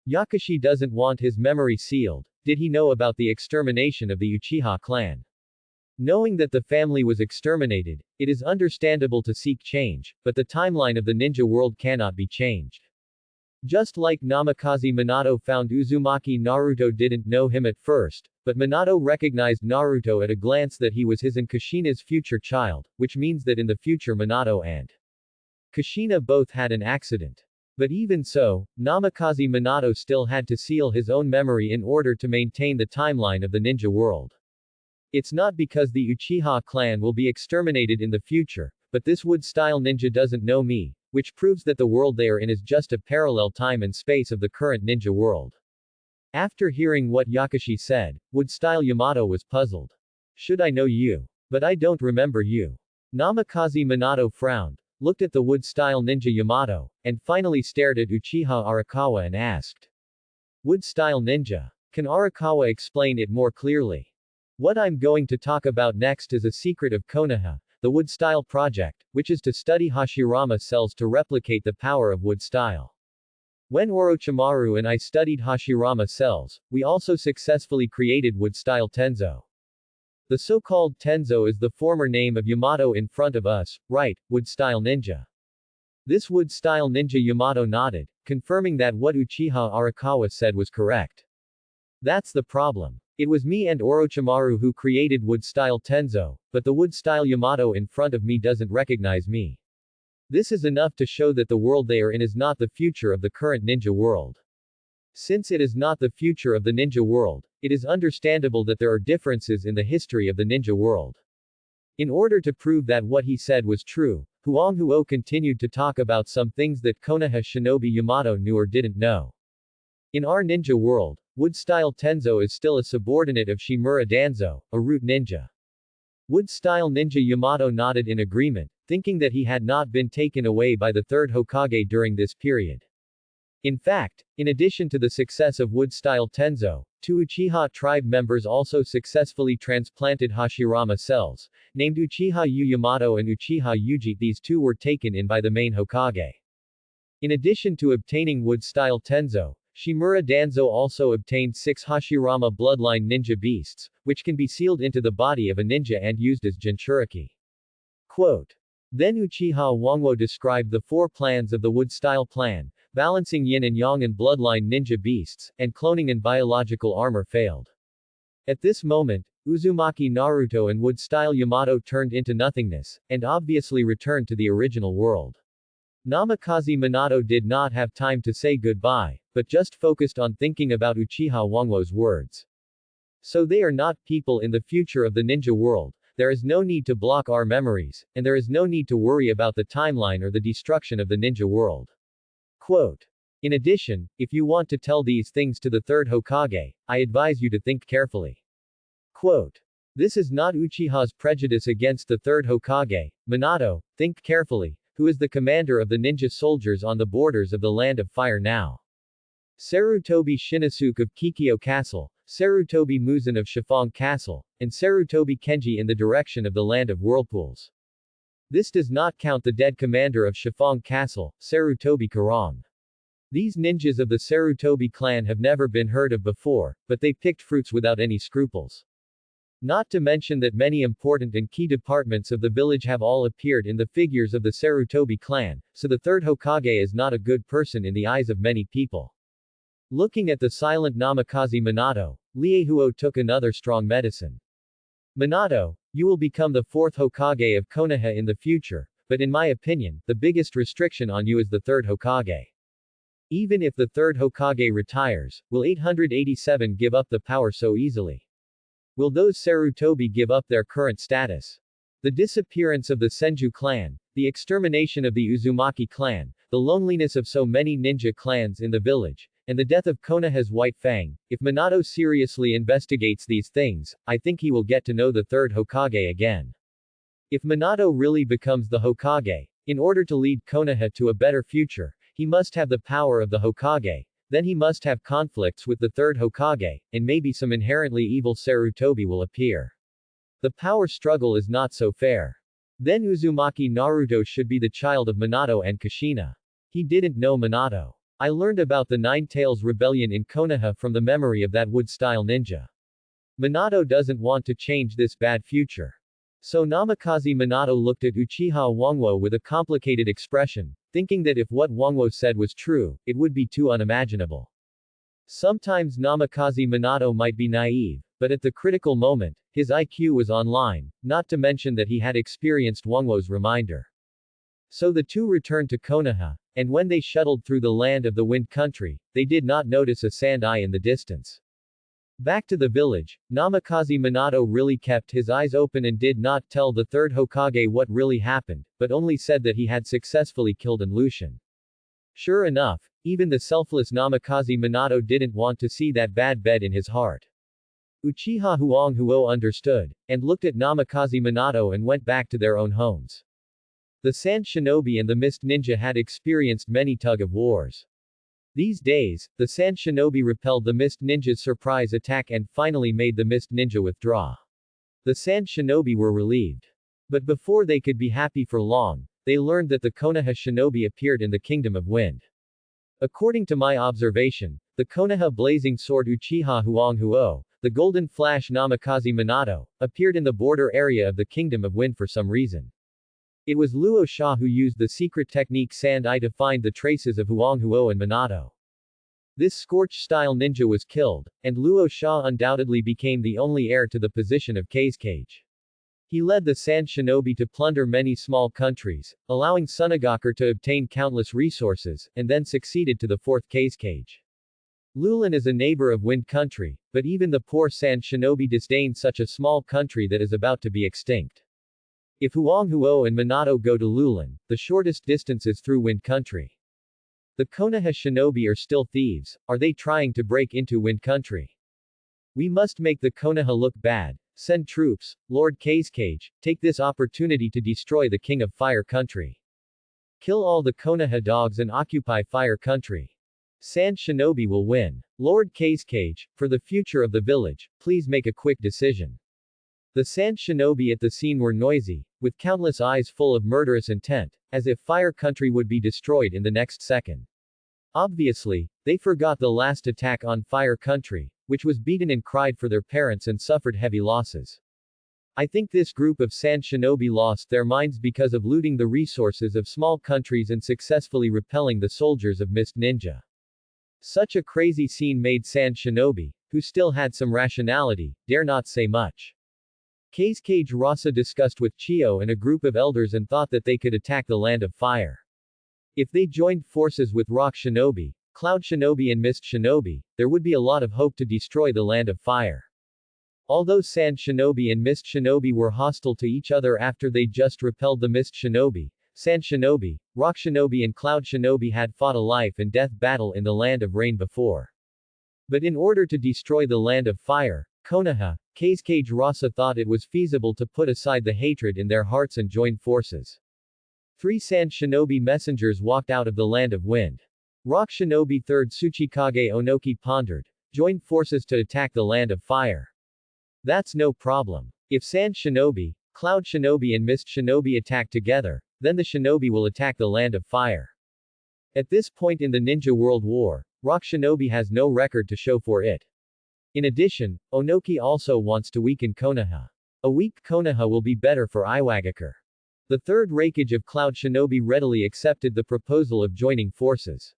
Yakashi doesn't want his memory sealed. Did he know about the extermination of the Uchiha clan? Knowing that the family was exterminated, it is understandable to seek change, but the timeline of the ninja world cannot be changed. Just like Namikaze Minato found Uzumaki Naruto didn't know him at first, but Minato recognized Naruto at a glance that he was his and Kushina's future child, which means that in the future Minato and Kushina both had an accident. But even so, Namikaze Minato still had to seal his own memory in order to maintain the timeline of the ninja world. It's not because the Uchiha clan will be exterminated in the future, but this wood-style ninja doesn't know me, which proves that the world they are in is just a parallel time and space of the current ninja world. After hearing what Yakashi said, wood-style Yamato was puzzled. Should I know you? But I don't remember you. Namikaze Minato frowned, looked at the wood-style ninja Yamato, and finally stared at Uchiha Arakawa and asked. Wood-style ninja. Can Arakawa explain it more clearly? What I'm going to talk about next is a secret of Konoha, the wood-style project, which is to study Hashirama cells to replicate the power of wood-style. When Orochimaru and I studied Hashirama cells, we also successfully created wood-style Tenzo. The so-called Tenzo is the former name of Yamato in front of us, right, wood-style ninja. This wood-style ninja Yamato nodded, confirming that what Uchiha Arakawa said was correct. That's the problem. It was me and Orochimaru who created wood-style Tenzo, but the wood-style Yamato in front of me doesn't recognize me. This is enough to show that the world they are in is not the future of the current ninja world. Since it is not the future of the ninja world, it is understandable that there are differences in the history of the ninja world. In order to prove that what he said was true, Huang Huo continued to talk about some things that Konoha shinobi Yamato knew or didn't know. In our ninja world, wood-style Tenzo is still a subordinate of Shimura Danzo, a root ninja. Wood-style ninja Yamato nodded in agreement, thinking that he had not been taken away by the third Hokage during this period. In fact, in addition to the success of wood-style Tenzo, two Uchiha tribe members also successfully transplanted Hashirama cells, named Uchiha Yu Yamato and Uchiha Yuji. These two were taken in by the main Hokage. In addition to obtaining wood-style Tenzo, Shimura Danzo also obtained 6 Hashirama bloodline ninja beasts, which can be sealed into the body of a ninja and used as Jinchuriki. Quote. Then Uchiha Wangwo described the 4 plans of the wood-style plan, balancing yin and yang and bloodline ninja beasts, and cloning and biological armor failed. At this moment, Uzumaki Naruto and wood-style Yamato turned into nothingness, and obviously returned to the original world. Namikaze Minato did not have time to say goodbye, but just focused on thinking about Uchiha Wangwo's words. So they are not people in the future of the ninja world, There is no need to block our memories, and there is no need to worry about the timeline or the destruction of the ninja world. Quote. In addition, if you want to tell these things to the third Hokage, I advise you to think carefully. Quote. This is not Uchiha's prejudice against the third Hokage, Minato, think carefully, who is the commander of the ninja soldiers on the borders of the Land of Fire now. Sarutobi Shinosuke of Kikyo Castle, Sarutobi Muzan of Shifang Castle, and Sarutobi Kenji in the direction of the Land of Whirlpools. This does not count the dead commander of Shifang Castle, Sarutobi Karong. These ninjas of the Sarutobi clan have never been heard of before, but they picked fruits without any scruples. Not to mention that many important and key departments of the village have all appeared in the figures of the Sarutobi clan, so the third Hokage is not a good person in the eyes of many people. Looking at the silent Namikaze Minato, Liehuo took another strong medicine. Minato, you will become the fourth Hokage of Konoha in the future, but in my opinion, the biggest restriction on you is the third Hokage. Even if the third Hokage retires, will 887 give up the power so easily? Will those Sarutobi give up their current status? The disappearance of the Senju clan, the extermination of the Uzumaki clan, the loneliness of so many ninja clans in the village, and the death of Konoha's White Fang, if Minato seriously investigates these things, I think he will get to know the third Hokage again. If Minato really becomes the Hokage, in order to lead Konoha to a better future, he must have the power of the Hokage, then he must have conflicts with the third Hokage, and maybe some inherently evil Sarutobi will appear. The power struggle is not so fair. Then Uzumaki Naruto should be the child of Minato and Kushina. He didn't know Minato. I learned about the Nine Tails Rebellion in Konoha from the memory of that wood-style ninja. Minato doesn't want to change this bad future. So Namikaze Minato looked at Uchiha Wangwo with a complicated expression, thinking that if what Wangwo said was true, it would be too unimaginable. Sometimes Namikaze Minato might be naive, but at the critical moment, his IQ was online, not to mention that he had experienced Wangwo's reminder. So the two returned to Konoha, and when they shuttled through the land of the Wind Country, they did not notice a sand eye in the distance. Back to the village, Namikaze Minato really kept his eyes open and did not tell the third Hokage what really happened, but only said that he had successfully killed An Lushan. Sure enough, even the selfless Namikaze Minato didn't want to see that bad bed in his heart. Uchiha Huanghuo understood, and looked at Namikaze Minato and went back to their own homes. The Sand Shinobi and the Mist Ninja had experienced many tug-of-wars. These days, the Sand Shinobi repelled the Mist Ninja's surprise attack and finally made the Mist Ninja withdraw. The Sand Shinobi were relieved. But before they could be happy for long, they learned that the Konoha Shinobi appeared in the Kingdom of Wind. According to my observation, the Konoha Blazing Sword Uchiha Huanghuo, the Golden Flash Namikaze Minato, appeared in the border area of the Kingdom of Wind for some reason. It was Luo Sha who used the secret technique Sand Eye to find the traces of Huanghuo and Minato. This Scorch-style ninja was killed, and Luo Sha undoubtedly became the only heir to the position of Kazekage. He led the Sand Shinobi to plunder many small countries, allowing Sunagakur to obtain countless resources, and then succeeded to the fourth Kazekage. Lulan is a neighbor of Wind Country, but even the poor Sand Shinobi disdained such a small country that is about to be extinct. If Huanghuo and Minato go to Lulan, the shortest distance is through Wind Country. The Konoha Shinobi are still thieves. Are they trying to break into Wind Country? We must make the Konoha look bad. Send troops, Lord Kazekage, take this opportunity to destroy the King of Fire Country. Kill all the Konoha dogs and occupy Fire Country. Sand Shinobi will win. Lord Kazekage, for the future of the village, please make a quick decision. The Sand Shinobi at the scene were noisy, with countless eyes full of murderous intent, as if Fire Country would be destroyed in the next second. Obviously, they forgot the last attack on Fire Country, which was beaten and cried for their parents and suffered heavy losses. I think this group of Sand Shinobi lost their minds because of looting the resources of small countries and successfully repelling the soldiers of Mist Ninja. Such a crazy scene made Sand Shinobi, who still had some rationality, dare not say much. Kazekage Rasa discussed with Chiyo and a group of elders and thought that they could attack the Land of Fire. If they joined forces with Rock Shinobi, Cloud Shinobi and Mist Shinobi, there would be a lot of hope to destroy the Land of Fire. Although Sand Shinobi and Mist Shinobi were hostile to each other after they just repelled the Mist Shinobi, Sand Shinobi, Rock Shinobi and Cloud Shinobi had fought a life and death battle in the Land of Rain before. But in order to destroy the Land of Fire, Konoha, Keisuke Rasa thought it was feasible to put aside the hatred in their hearts and join forces. 3 Sand Shinobi messengers walked out of the Land of Wind. Rock Shinobi 3rd Tsuchikage Onoki pondered, joined forces to attack the Land of Fire. That's no problem. If Sand Shinobi, Cloud Shinobi and Mist Shinobi attack together, then the Shinobi will attack the Land of Fire. At this point in the Ninja World War, Rock Shinobi has no record to show for it. In addition, Onoki also wants to weaken Konoha. A weak Konoha will be better for Iwagakure. The 3rd Raikage of Cloud Shinobi readily accepted the proposal of joining forces.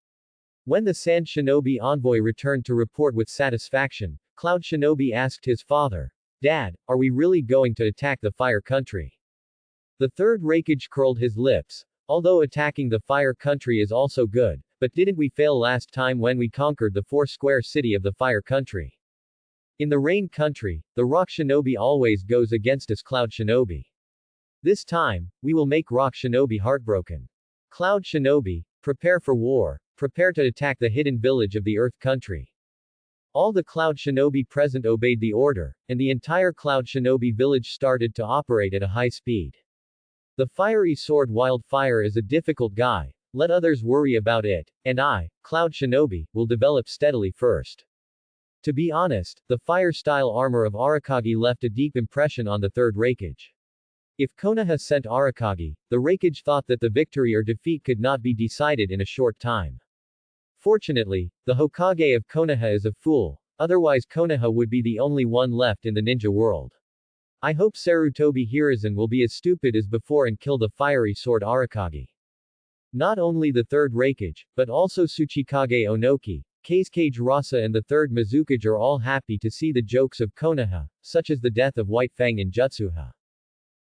When the Sand Shinobi envoy returned to report with satisfaction, Cloud Shinobi asked his father, "Dad, are we really going to attack the Fire Country?" The 3rd Raikage curled his lips. Although attacking the Fire Country is also good, but didn't we fail last time when we conquered the 4-square city of the Fire Country? In the Rain Country, the Rock Shinobi always goes against us Cloud Shinobi. This time, we will make Rock Shinobi heartbroken. Cloud Shinobi, prepare for war, prepare to attack the hidden village of the Earth Country. All the Cloud Shinobi present obeyed the order, and the entire Cloud Shinobi village started to operate at a high speed. The fiery sword Wildfire is a difficult guy, let others worry about it, and I, Cloud Shinobi, will develop steadily first. To be honest, the fire-style armor of Arakagi left a deep impression on the 3rd Raikage. If Konoha sent Arakagi, the Raikage thought that the victory or defeat could not be decided in a short time. Fortunately, the Hokage of Konoha is a fool, otherwise Konoha would be the only one left in the ninja world. I hope Sarutobi Hiruzen will be as stupid as before and kill the fiery sword Arakagi. Not only the 3rd Raikage, but also Tsuchikage Onoki, Keisuke Rasa and the 3rd Mizukage are all happy to see the jokes of Konoha, such as the death of White Fang and Jutsuha.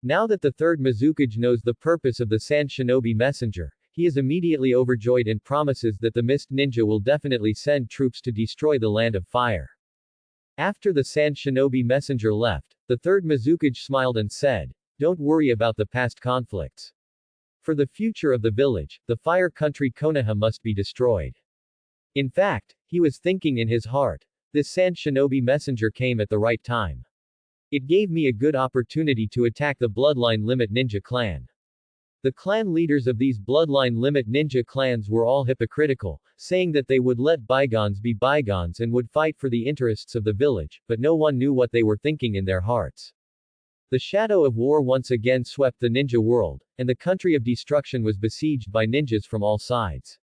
Now that the 3rd Mizukage knows the purpose of the Sand Shinobi messenger, he is immediately overjoyed and promises that the Mist Ninja will definitely send troops to destroy the Land of Fire. After the Sand Shinobi messenger left, the 3rd Mizukage smiled and said, "Don't worry about the past conflicts. For the future of the village, the Fire Country Konoha must be destroyed." In fact, he was thinking in his heart, this Sand Shinobi messenger came at the right time. It gave me a good opportunity to attack the Bloodline Limit Ninja clan. The clan leaders of these Bloodline Limit Ninja clans were all hypocritical, saying that they would let bygones be bygones and would fight for the interests of the village, but no one knew what they were thinking in their hearts. The shadow of war once again swept the ninja world, and the country of destruction was besieged by ninjas from all sides.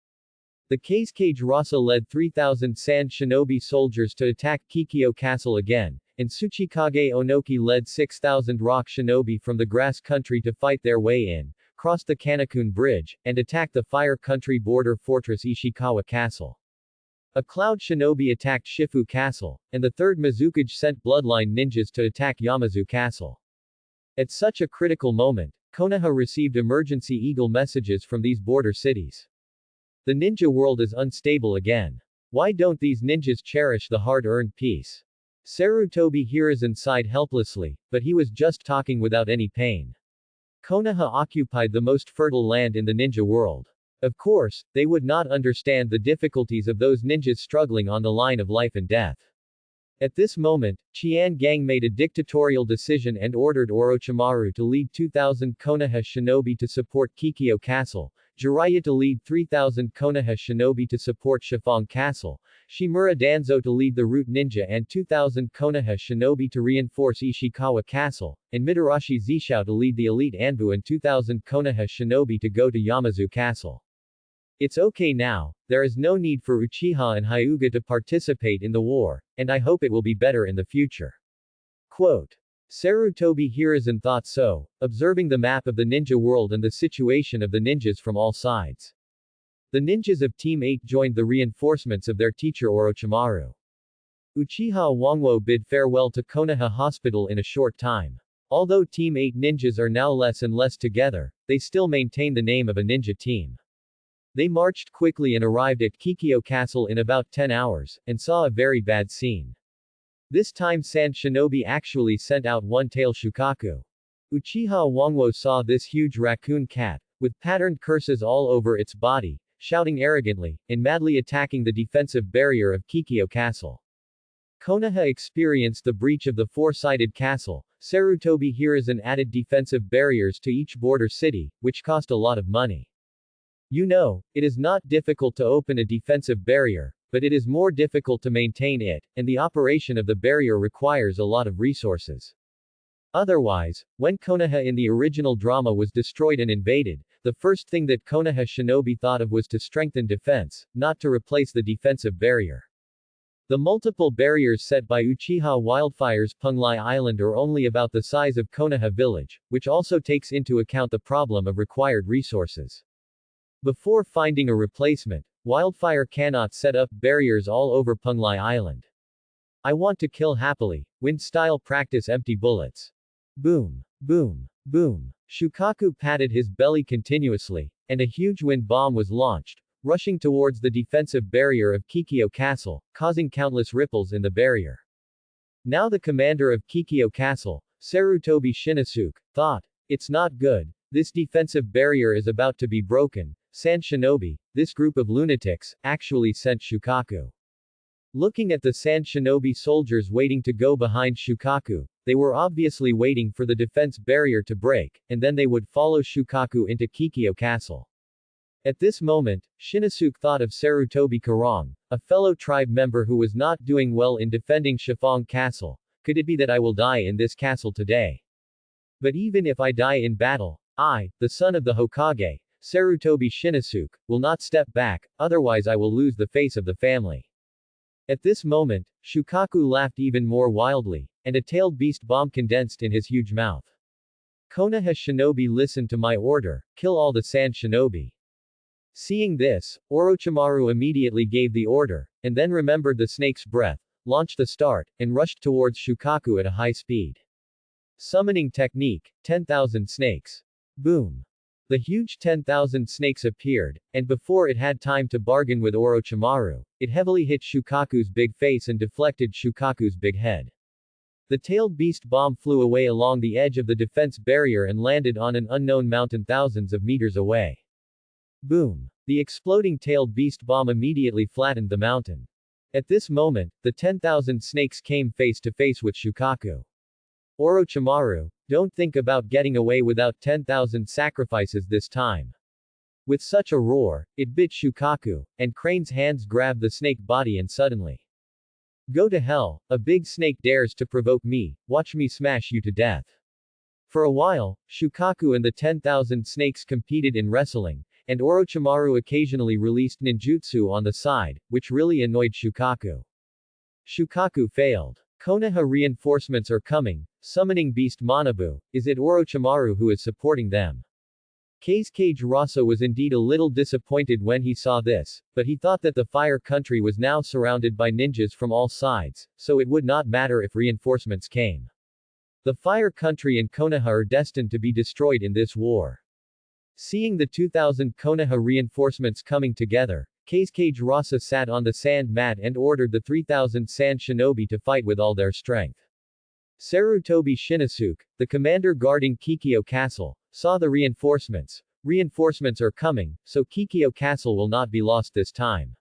The Keisuke Rasa led 3,000 Sand Shinobi soldiers to attack Kikyo Castle again, and Tsuchikage Onoki led 6,000 Rock Shinobi from the Grass Country to fight their way in, crossed the Kanekun Bridge, and attacked the Fire Country border fortress Ishikawa Castle. A Cloud Shinobi attacked Shifu Castle, and the 3rd Mizukage sent Bloodline ninjas to attack Yamazu Castle. At such a critical moment, Konoha received emergency eagle messages from these border cities. The ninja world is unstable again. Why don't these ninjas cherish the hard-earned peace? Sarutobi Hiruzen sighed helplessly, but he was just talking without any pain. Konoha occupied the most fertile land in the ninja world. Of course, they would not understand the difficulties of those ninjas struggling on the line of life and death. At this moment, Qian Gang made a dictatorial decision and ordered Orochimaru to lead 2,000 Konoha shinobi to support Kikyo Castle, Jiraiya to lead 3,000 Konoha shinobi to support Shifang Castle, Shimura Danzo to lead the Root Ninja and 2,000 Konoha shinobi to reinforce Ishikawa Castle, and Mitarashi Zishao to lead the elite Anbu and 2,000 Konoha shinobi to go to Yamazu Castle. It's okay now, there is no need for Uchiha and Hyuga to participate in the war, and I hope it will be better in the future. Quote. Sarutobi Hiruzen thought so, observing the map of the ninja world and the situation of the ninjas from all sides. The ninjas of Team 8 joined the reinforcements of their teacher Orochimaru. Uchiha Wangwo bid farewell to Konoha Hospital in a short time. Although Team 8 ninjas are now less and less together, they still maintain the name of a ninja team. They marched quickly and arrived at Kikyo Castle in about 10 hours, and saw a very bad scene. This time Sand Shinobi actually sent out one-tail Shukaku. Uchiha Wangwo saw this huge raccoon cat, with patterned curses all over its body, shouting arrogantly, and madly attacking the defensive barrier of Kikyo Castle. Konoha experienced the breach of the four-sided castle. Sarutobi Hiruzen added defensive barriers to each border city, which cost a lot of money. You know, it is not difficult to open a defensive barrier, but it is more difficult to maintain it, and the operation of the barrier requires a lot of resources. Otherwise, when Konoha in the original drama was destroyed and invaded, the first thing that Konoha Shinobi thought of was to strengthen defense, not to replace the defensive barrier. The multiple barriers set by Uchiha Wildfire's Punglai Island are only about the size of Konoha village, which also takes into account the problem of required resources. Before finding a replacement, Wildfire cannot set up barriers all over Punglai Island. I want to kill happily, wind-style practice empty bullets. Boom. Boom. Boom. Shukaku patted his belly continuously, and a huge wind bomb was launched, rushing towards the defensive barrier of Kikyo Castle, causing countless ripples in the barrier. Now the commander of Kikyo Castle, Sarutobi Shinosuke, thought, it's not good, this defensive barrier is about to be broken. Sand Shinobi, this group of lunatics, actually sent Shukaku. Looking at the Sand Shinobi soldiers waiting to go behind Shukaku, they were obviously waiting for the defense barrier to break, and then they would follow Shukaku into Kikyo Castle. At this moment, Shinosuke thought of Sarutobi Karong, a fellow tribe member who was not doing well in defending Shifong Castle. Could it be that I will die in this castle today? But even if I die in battle, I, the son of the Hokage, Sarutobi Shinosuke, will not step back, otherwise I will lose the face of the family. At this moment, Shukaku laughed even more wildly, and a tailed beast bomb condensed in his huge mouth. Konoha Shinobi, listen to my order, kill all the Sand Shinobi. Seeing this, Orochimaru immediately gave the order, and then remembered the snake's breath, launched the start, and rushed towards Shukaku at a high speed. Summoning technique, 10,000 snakes. Boom. The huge 10,000 snakes appeared, and before it had time to bargain with Orochimaru, it heavily hit Shukaku's big face and deflected Shukaku's big head. The tailed beast bomb flew away along the edge of the defense barrier and landed on an unknown mountain thousands of meters away. Boom. The exploding tailed beast bomb immediately flattened the mountain. At this moment, the 10,000 snakes came face to face with Shukaku. Orochimaru, don't think about getting away without 10,000 sacrifices this time. With such a roar, it bit Shukaku, and Crane's hands grabbed the snake body and suddenly. Go to hell, a big snake dares to provoke me, watch me smash you to death. For a while, Shukaku and the 10,000 snakes competed in wrestling, and Orochimaru occasionally released ninjutsu on the side, which really annoyed Shukaku. Shukaku failed. Konoha reinforcements are coming, summoning Beast Manabu. Is it Orochimaru who is supporting them? Kage Rasa was indeed a little disappointed when he saw this, but he thought that the Fire Country was now surrounded by ninjas from all sides, so it would not matter if reinforcements came. The Fire Country and Konoha are destined to be destroyed in this war. Seeing the 2,000 Konoha reinforcements coming together, Kage Rasa sat on the sand mat and ordered the 3,000 Sand Shinobi to fight with all their strength. Sarutobi Shinosuke, the commander guarding Kikyo Castle, saw the reinforcements. Reinforcements are coming, so Kikyo Castle will not be lost this time.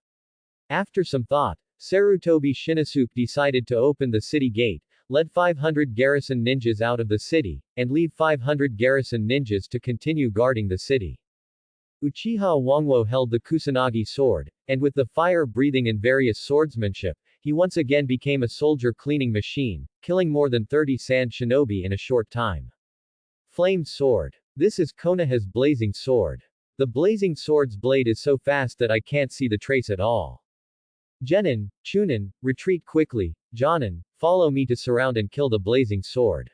After some thought, Sarutobi Shinosuke decided to open the city gate, led 500 garrison ninjas out of the city, and leave 500 garrison ninjas to continue guarding the city. Uchiha Wangwo held the Kusanagi sword, and with the fire breathing and various swordsmanship, he once again became a soldier cleaning machine, killing more than 30 Sand Shinobi in a short time. Flame Sword. This is Konoha's blazing sword. The blazing sword's blade is so fast that I can't see the trace at all. Genin, Chunin, retreat quickly. Jonin, follow me to surround and kill the blazing sword.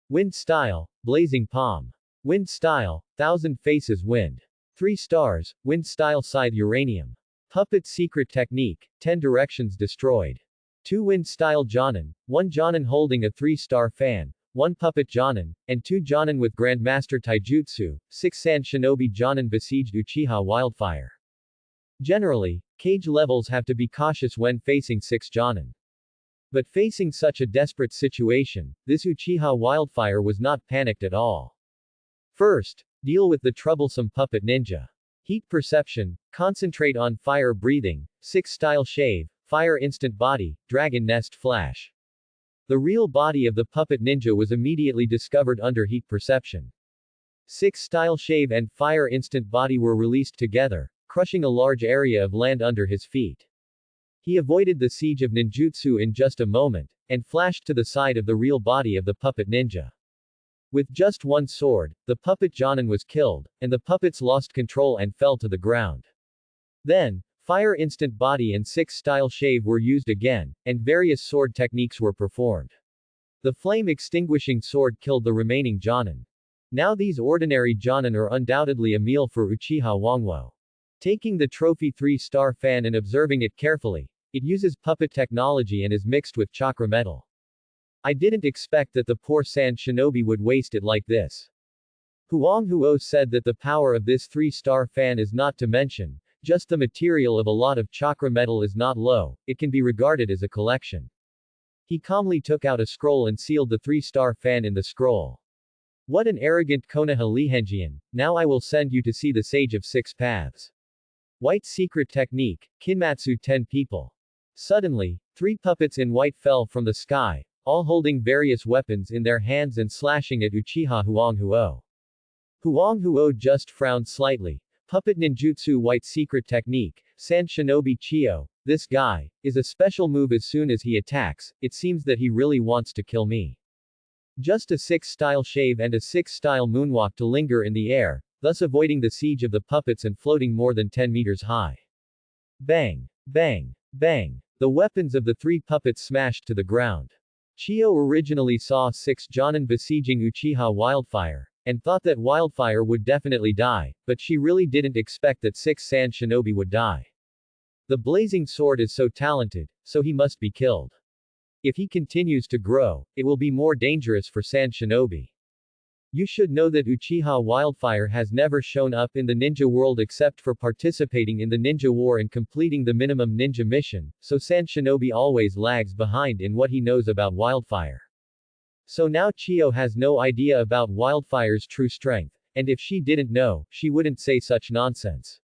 Wind Style, Blazing Palm. Wind Style, Thousand Faces Wind. 3 stars, Wind Style Scythe Uranium. Puppet Secret Technique, 10 Directions Destroyed. 2 Wind Style Jonin, 1 Jonin holding a 3-star fan, 1 Puppet Jonin, and 2 Jonin with Grandmaster Taijutsu. 6 Sand Shinobi Jonin besieged Uchiha Wildfire. Generally, Kage levels have to be cautious when facing 6 Jonin. But facing such a desperate situation, this Uchiha Wildfire was not panicked at all. First, deal with the troublesome puppet ninja. Heat perception, concentrate on fire breathing, 6 style shave, fire instant body, dragon nest flash. The real body of the puppet ninja was immediately discovered under heat perception. 6 style shave and fire instant body were released together, crushing a large area of land under his feet. He avoided the siege of ninjutsu in just a moment, and flashed to the side of the real body of the puppet ninja. With just one sword, the puppet Jonin was killed, and the puppets lost control and fell to the ground. Then, fire instant body and 6 style shave were used again, and various sword techniques were performed. The flame extinguishing sword killed the remaining Jonin. Now these ordinary Jonin are undoubtedly a meal for Uchiha Wangwo. Taking the trophy 3-star fan and observing it carefully, it uses puppet technology and is mixed with chakra metal. I didn't expect that the poor sand shinobi would waste it like this. Huang Huo said that the power of this 3-star fan is not to mention, just the material of a lot of chakra metal is not low, it can be regarded as a collection. He calmly took out a scroll and sealed the 3-star fan in the scroll. What an arrogant Konoha Lihenjian, now I will send you to see the Sage of 6 Paths. White secret technique, Kinmatsu 10 people. Suddenly, 3 puppets in white fell from the sky, all holding various weapons in their hands and slashing at Uchiha Huang Huo. Huang Huo just frowned slightly. Puppet ninjutsu white secret technique, Sand Shinobi Chio, this guy, is a special move as soon as he attacks, it seems that he really wants to kill me. Just a 6-style shave and a 6-style moonwalk to linger in the air, thus avoiding the siege of the puppets and floating more than 10 meters high. Bang! Bang! Bang! The weapons of the 3 puppets smashed to the ground. Chio originally saw 6 Jonin besieging Uchiha Wildfire, and thought that Wildfire would definitely die, but she really didn't expect that 6 Sand Shinobi would die. The blazing sword is so talented, so he must be killed. If he continues to grow, it will be more dangerous for Sand Shinobi. You should know that Uchiha Wildfire has never shown up in the ninja world except for participating in the ninja war and completing the minimum ninja mission, so Sand Shinobi always lags behind in what he knows about Wildfire. So now Chio has no idea about Wildfire's true strength, and if she didn't know, she wouldn't say such nonsense.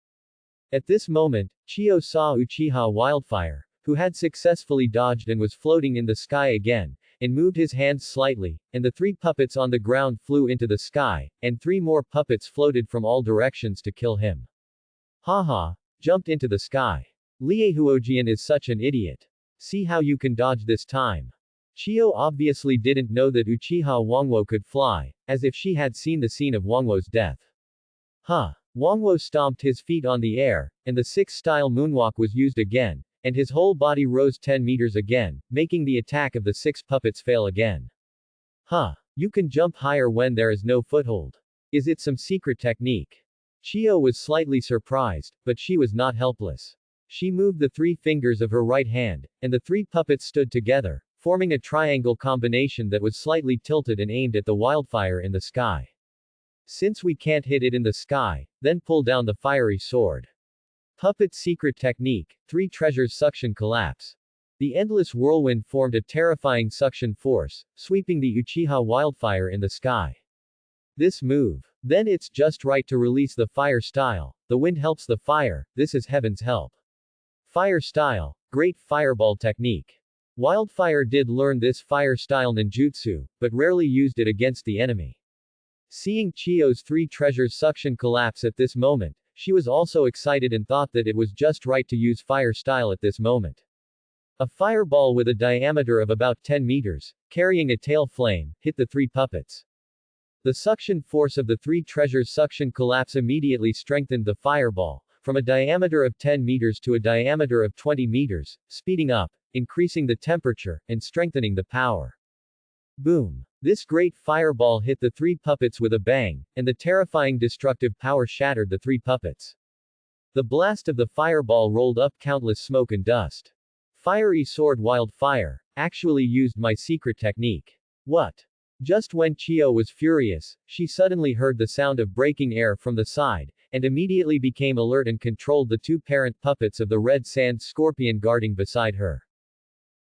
At this moment, Chio saw Uchiha Wildfire, who had successfully dodged and was floating in the sky again, and moved his hands slightly, and the 3 puppets on the ground flew into the sky, and 3 more puppets floated from all directions to kill him. Haha, jumped into the sky. Liehuojian is such an idiot. See how you can dodge this time. Chio obviously didn't know that Uchiha Wangwo could fly, as if she had seen the scene of Wangwo's death. Huh. Wangwo stomped his feet on the air, and the 6-style moonwalk was used again, and his whole body rose 10 meters again, making the attack of the 6 puppets fail again. Huh. You can jump higher when there is no foothold. Is it some secret technique? Chio was slightly surprised, but she was not helpless. She moved the 3 fingers of her right hand, and the 3 puppets stood together, forming a triangle combination that was slightly tilted and aimed at the wildfire in the sky. Since we can't hit it in the sky, then pull down the fiery sword. Puppet secret technique, 3 treasures suction collapse. The endless whirlwind formed a terrifying suction force, sweeping the Uchiha Wildfire in the sky. This move. Then it's just right to release the fire style. The wind helps the fire, this is heaven's help. Fire style, great fireball technique. Wildfire did learn this fire style ninjutsu, but rarely used it against the enemy. Seeing Chio's 3 treasures suction collapse at this moment, she was also excited and thought that it was just right to use fire style at this moment. A fireball with a diameter of about 10 meters, carrying a tail flame, hit the 3 puppets. The suction force of the 3 treasures suction collapse immediately strengthened the fireball, from a diameter of 10 meters to a diameter of 20 meters, speeding up, increasing the temperature, and strengthening the power. Boom. This great fireball hit the 3 puppets with a bang, and the terrifying destructive power shattered the 3 puppets. The blast of the fireball rolled up countless smoke and dust. Fiery sword wildfire, actually used my secret technique. What? Just when Chio was furious, she suddenly heard the sound of breaking air from the side, and immediately became alert and controlled the 2 parent puppets of the red sand scorpion guarding beside her.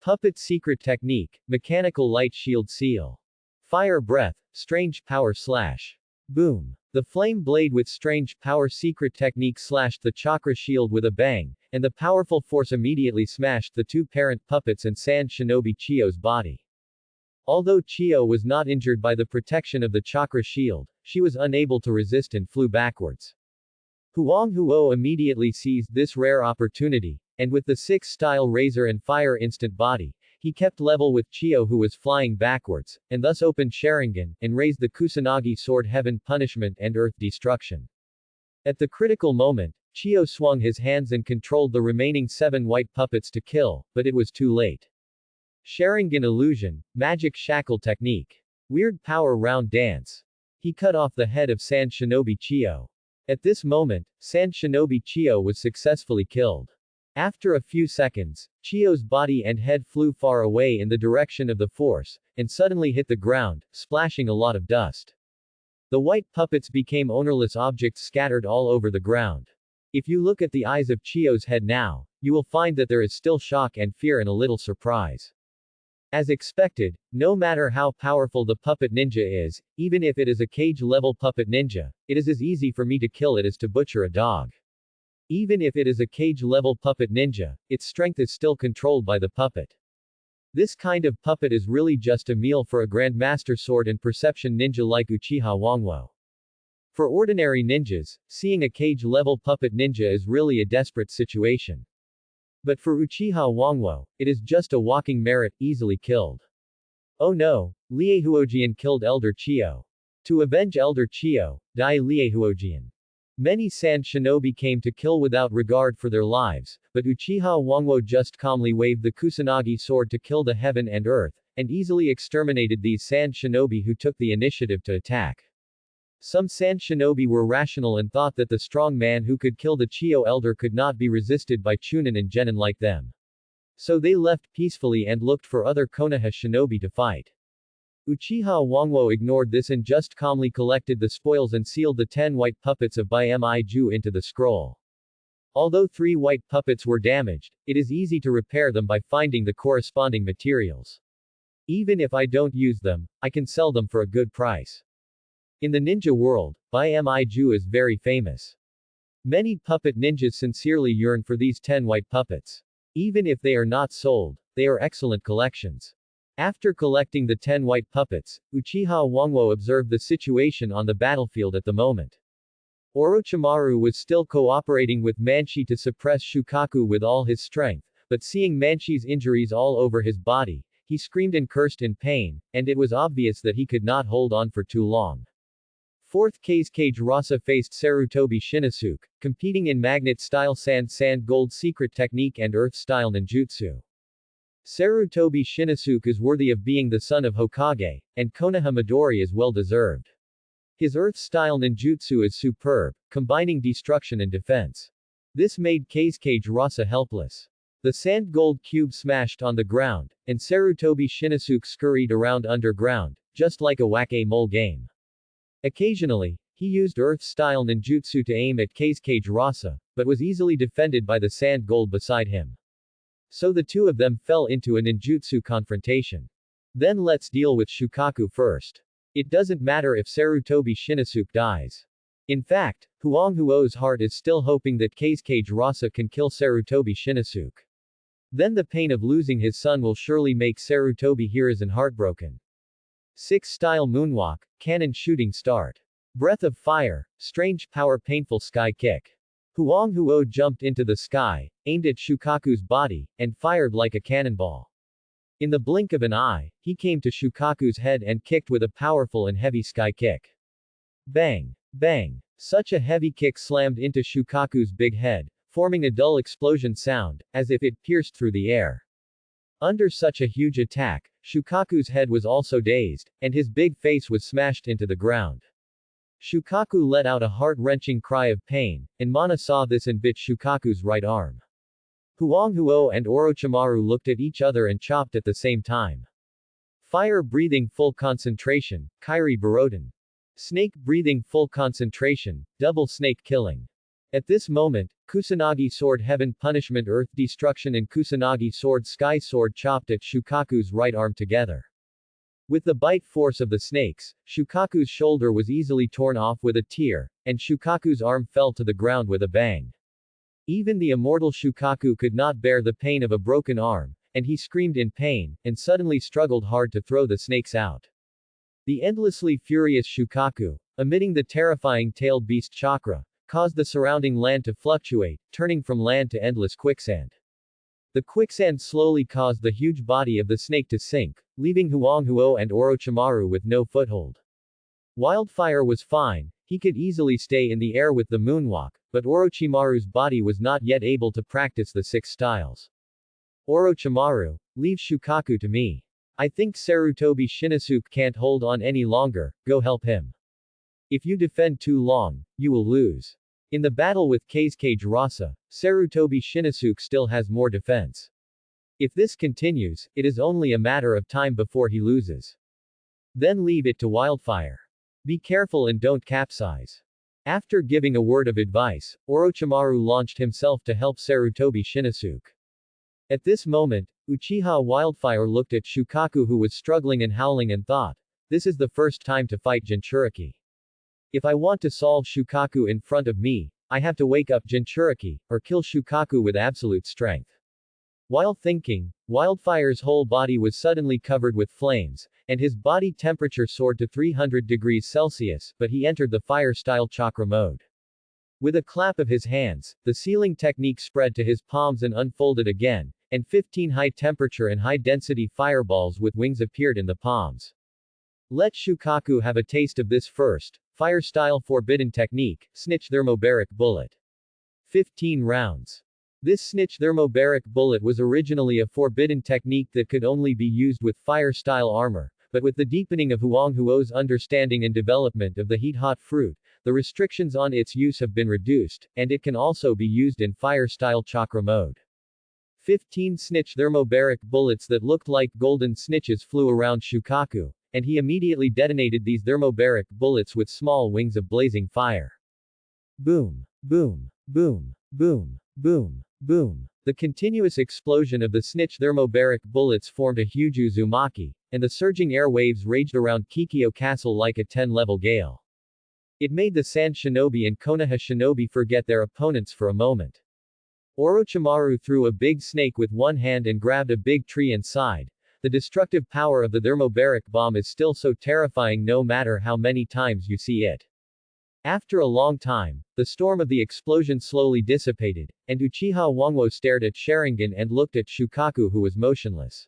Puppet secret technique, mechanical light shield seal. Fire breath, strange power slash. Boom. The flame blade with strange power secret technique slashed the chakra shield with a bang, and the powerful force immediately smashed the two parent puppets and sand shinobi Chiyo's body. Although Chiyo was not injured by the protection of the chakra shield, she was unable to resist and flew backwards. Huang Huo immediately seized this rare opportunity, and with the 6-style razor and fire instant body, he kept level with Chiyo who was flying backwards, and thus opened Sharingan, and raised the Kusanagi sword heaven punishment and earth destruction. At the critical moment, Chiyo swung his hands and controlled the remaining 7 white puppets to kill, but it was too late. Sharingan illusion, magic shackle technique. Weird power round dance. He cut off the head of Sand Shinobi Chiyo. At this moment, Sand Shinobi Chiyo was successfully killed. After a few seconds, Chiyo's body and head flew far away in the direction of the force, and suddenly hit the ground, splashing a lot of dust. The white puppets became ownerless objects scattered all over the ground. If you look at the eyes of Chiyo's head now, you will find that there is still shock and fear and a little surprise. As expected, no matter how powerful the puppet ninja is, even if it is a cage-level puppet ninja, it is as easy for me to kill it as to butcher a dog. Even if it is a cage-level puppet ninja, its strength is still controlled by the puppet. This kind of puppet is really just a meal for a grandmaster sword and perception ninja like Uchiha Wangwo. For ordinary ninjas, seeing a cage-level puppet ninja is really a desperate situation. But for Uchiha Wangwo, it is just a walking merit, easily killed. Oh no, Liehuojian killed Elder Chiyo. To avenge Elder Chiyo, die Liehuojian. Many Sand Shinobi came to kill without regard for their lives, but Uchiha Wangwo just calmly waved the Kusanagi sword to kill the heaven and earth, and easily exterminated these Sand Shinobi who took the initiative to attack. Some Sand Shinobi were rational and thought that the strong man who could kill the Chiyo elder could not be resisted by Chunin and Genin like them. So they left peacefully and looked for other Konoha Shinobi to fight. Uchiha Wangwo ignored this and just calmly collected the spoils and sealed the 10 white puppets of Baimiju into the scroll. Although 3 white puppets were damaged, it is easy to repair them by finding the corresponding materials. Even if I don't use them, I can sell them for a good price. In the ninja world, Baimiju is very famous. Many puppet ninjas sincerely yearn for these 10 white puppets. Even if they are not sold, they are excellent collections. After collecting the 10 white puppets, Uchiha Wangwo observed the situation on the battlefield at the moment. Orochimaru was still cooperating with Manshi to suppress Shukaku with all his strength, but seeing Manshi's injuries all over his body, he screamed and cursed in pain, and it was obvious that he could not hold on for too long. 4th Kage Rasa faced Sarutobi Shinosuke, competing in magnet-style sand gold secret technique and earth-style ninjutsu. Sarutobi Shinosuke is worthy of being the son of Hokage, and Konoha Midori is well-deserved. His earth-style ninjutsu is superb, combining destruction and defense. This made Kage Rasa helpless. The sand gold cube smashed on the ground, and Sarutobi Shinosuke scurried around underground, just like a whack-a-mole game. Occasionally, he used earth-style ninjutsu to aim at Kage Rasa, but was easily defended by the sand gold beside him. So the two of them fell into a ninjutsu confrontation. Then let's deal with Shukaku first. It doesn't matter if Sarutobi Shinosuke dies. In fact, Huang Huo's heart is still hoping that Kage Rasa can kill Sarutobi Shinosuke. Then the pain of losing his son will surely make Sarutobi Hiruzen heartbroken. 6-style moonwalk, cannon shooting start. Breath of fire, strange power painful sky kick. Huang Huo jumped into the sky, aimed at Shukaku's body, and fired like a cannonball. In the blink of an eye, he came to Shukaku's head and kicked with a powerful and heavy sky kick. Bang! Bang! Such a heavy kick slammed into Shukaku's big head, forming a dull explosion sound, as if it pierced through the air. Under such a huge attack, Shukaku's head was also dazed, and his big face was smashed into the ground. Shukaku let out a heart-wrenching cry of pain, and Mana saw this and bit Shukaku's right arm. Huang Huo and Orochimaru looked at each other and chopped at the same time. Fire-breathing full concentration, Kairi Baroden. Snake-breathing full concentration, double snake killing. At this moment, Kusanagi Sword Heaven Punishment Earth Destruction and Kusanagi Sword Sky Sword chopped at Shukaku's right arm together. With the bite force of the snakes, Shukaku's shoulder was easily torn off with a tear, and Shukaku's arm fell to the ground with a bang. Even the immortal Shukaku could not bear the pain of a broken arm, and he screamed in pain, and suddenly struggled hard to throw the snakes out. The endlessly furious Shukaku, emitting the terrifying tailed beast chakra, caused the surrounding land to fluctuate, turning from land to endless quicksand. The quicksand slowly caused the huge body of the snake to sink, leaving Huanghuo and Orochimaru with no foothold. Wildfire was fine, he could easily stay in the air with the moonwalk, but Orochimaru's body was not yet able to practice the 6 styles. Orochimaru, leave Shukaku to me. I think Sarutobi Shinosuke can't hold on any longer, go help him. If you defend too long, you will lose. In the battle with Keisuke Jirasa, Sarutobi Shinosuke still has more defense. If this continues, it is only a matter of time before he loses. Then leave it to Wildfire. Be careful and don't capsize. After giving a word of advice, Orochimaru launched himself to help Sarutobi Shinosuke. At this moment, Uchiha Wildfire looked at Shukaku who was struggling and howling and thought, this is the first time to fight Jinchuriki. If I want to solve Shukaku in front of me, I have to wake up Jinchuriki, or kill Shukaku with absolute strength. While thinking, Wildfire's whole body was suddenly covered with flames, and his body temperature soared to 300 degrees Celsius, but he entered the fire-style chakra mode. With a clap of his hands, the sealing technique spread to his palms and unfolded again, and 15 high-temperature and high-density fireballs with wings appeared in the palms. Let Shukaku have a taste of this first, fire-style forbidden technique, Snitch Thermobaric Bullet. 15 rounds. This Snitch Thermobaric Bullet was originally a forbidden technique that could only be used with fire-style armor, but with the deepening of Huanghuo's understanding and development of the heat-hot fruit, the restrictions on its use have been reduced, and it can also be used in fire-style chakra mode. 15 Snitch Thermobaric bullets that looked like golden snitches flew around Shukaku, and he immediately detonated these thermobaric bullets with small wings of blazing fire. Boom, boom, boom, boom, boom, boom. The continuous explosion of the Snitch thermobaric bullets formed a huge uzumaki, and the surging air waves raged around Kikyo Castle like a 10-level gale. It made the Sand Shinobi and Konoha Shinobi forget their opponents for a moment. Orochimaru threw a big snake with one hand and grabbed a big tree and sighed. The destructive power of the thermobaric bomb is still so terrifying no matter how many times you see it. After a long time, the storm of the explosion slowly dissipated, and Uchiha Wangwo stared at Sharingan and looked at Shukaku who was motionless.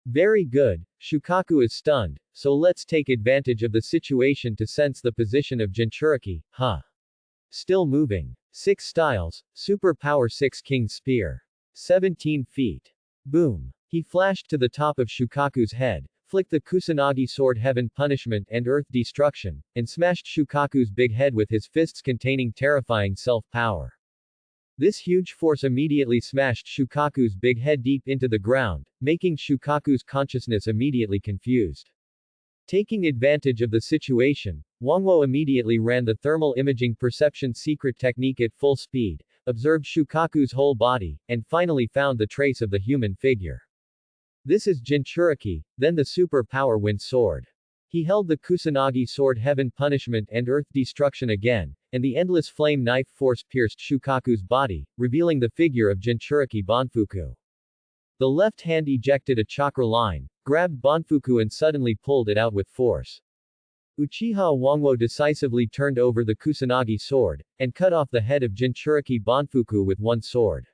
Very good, Shukaku is stunned, so let's take advantage of the situation to sense the position of Jinchuriki, huh? Still moving. 6 styles, Super Power 6 King's Spear. 17 feet. Boom. He flashed to the top of Shukaku's head, flicked the Kusanagi Sword Heaven Punishment and Earth Destruction, and smashed Shukaku's big head with his fists containing terrifying self-power. This huge force immediately smashed Shukaku's big head deep into the ground, making Shukaku's consciousness immediately confused. Taking advantage of the situation, Wangwo immediately ran the thermal imaging perception secret technique at full speed, observed Shukaku's whole body, and finally found the trace of the human figure. This is Jinchuriki, then the super power wind sword. He held the Kusanagi Sword Heaven Punishment and Earth Destruction again, and the endless flame knife force pierced Shukaku's body, revealing the figure of Jinchuriki Banfuku. The left hand ejected a chakra line, grabbed Banfuku and suddenly pulled it out with force. Uchiha Wangwo decisively turned over the Kusanagi sword, and cut off the head of Jinchuriki Banfuku with one sword.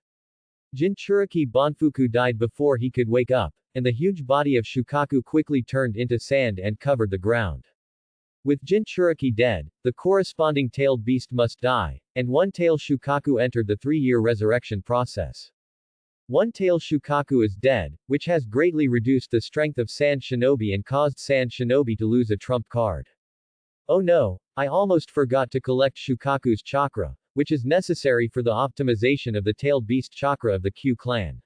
Jinchuriki Banfuku died before he could wake up, and the huge body of Shukaku quickly turned into sand and covered the ground. With Jinchuriki dead, the corresponding tailed beast must die, and one-tail Shukaku entered the 3-year resurrection process. One-tail Shukaku is dead, which has greatly reduced the strength of Sand Shinobi and caused Sand Shinobi to lose a trump card. Oh no, I almost forgot to collect Shukaku's chakra, which is necessary for the optimization of the tailed beast chakra of the Q clan.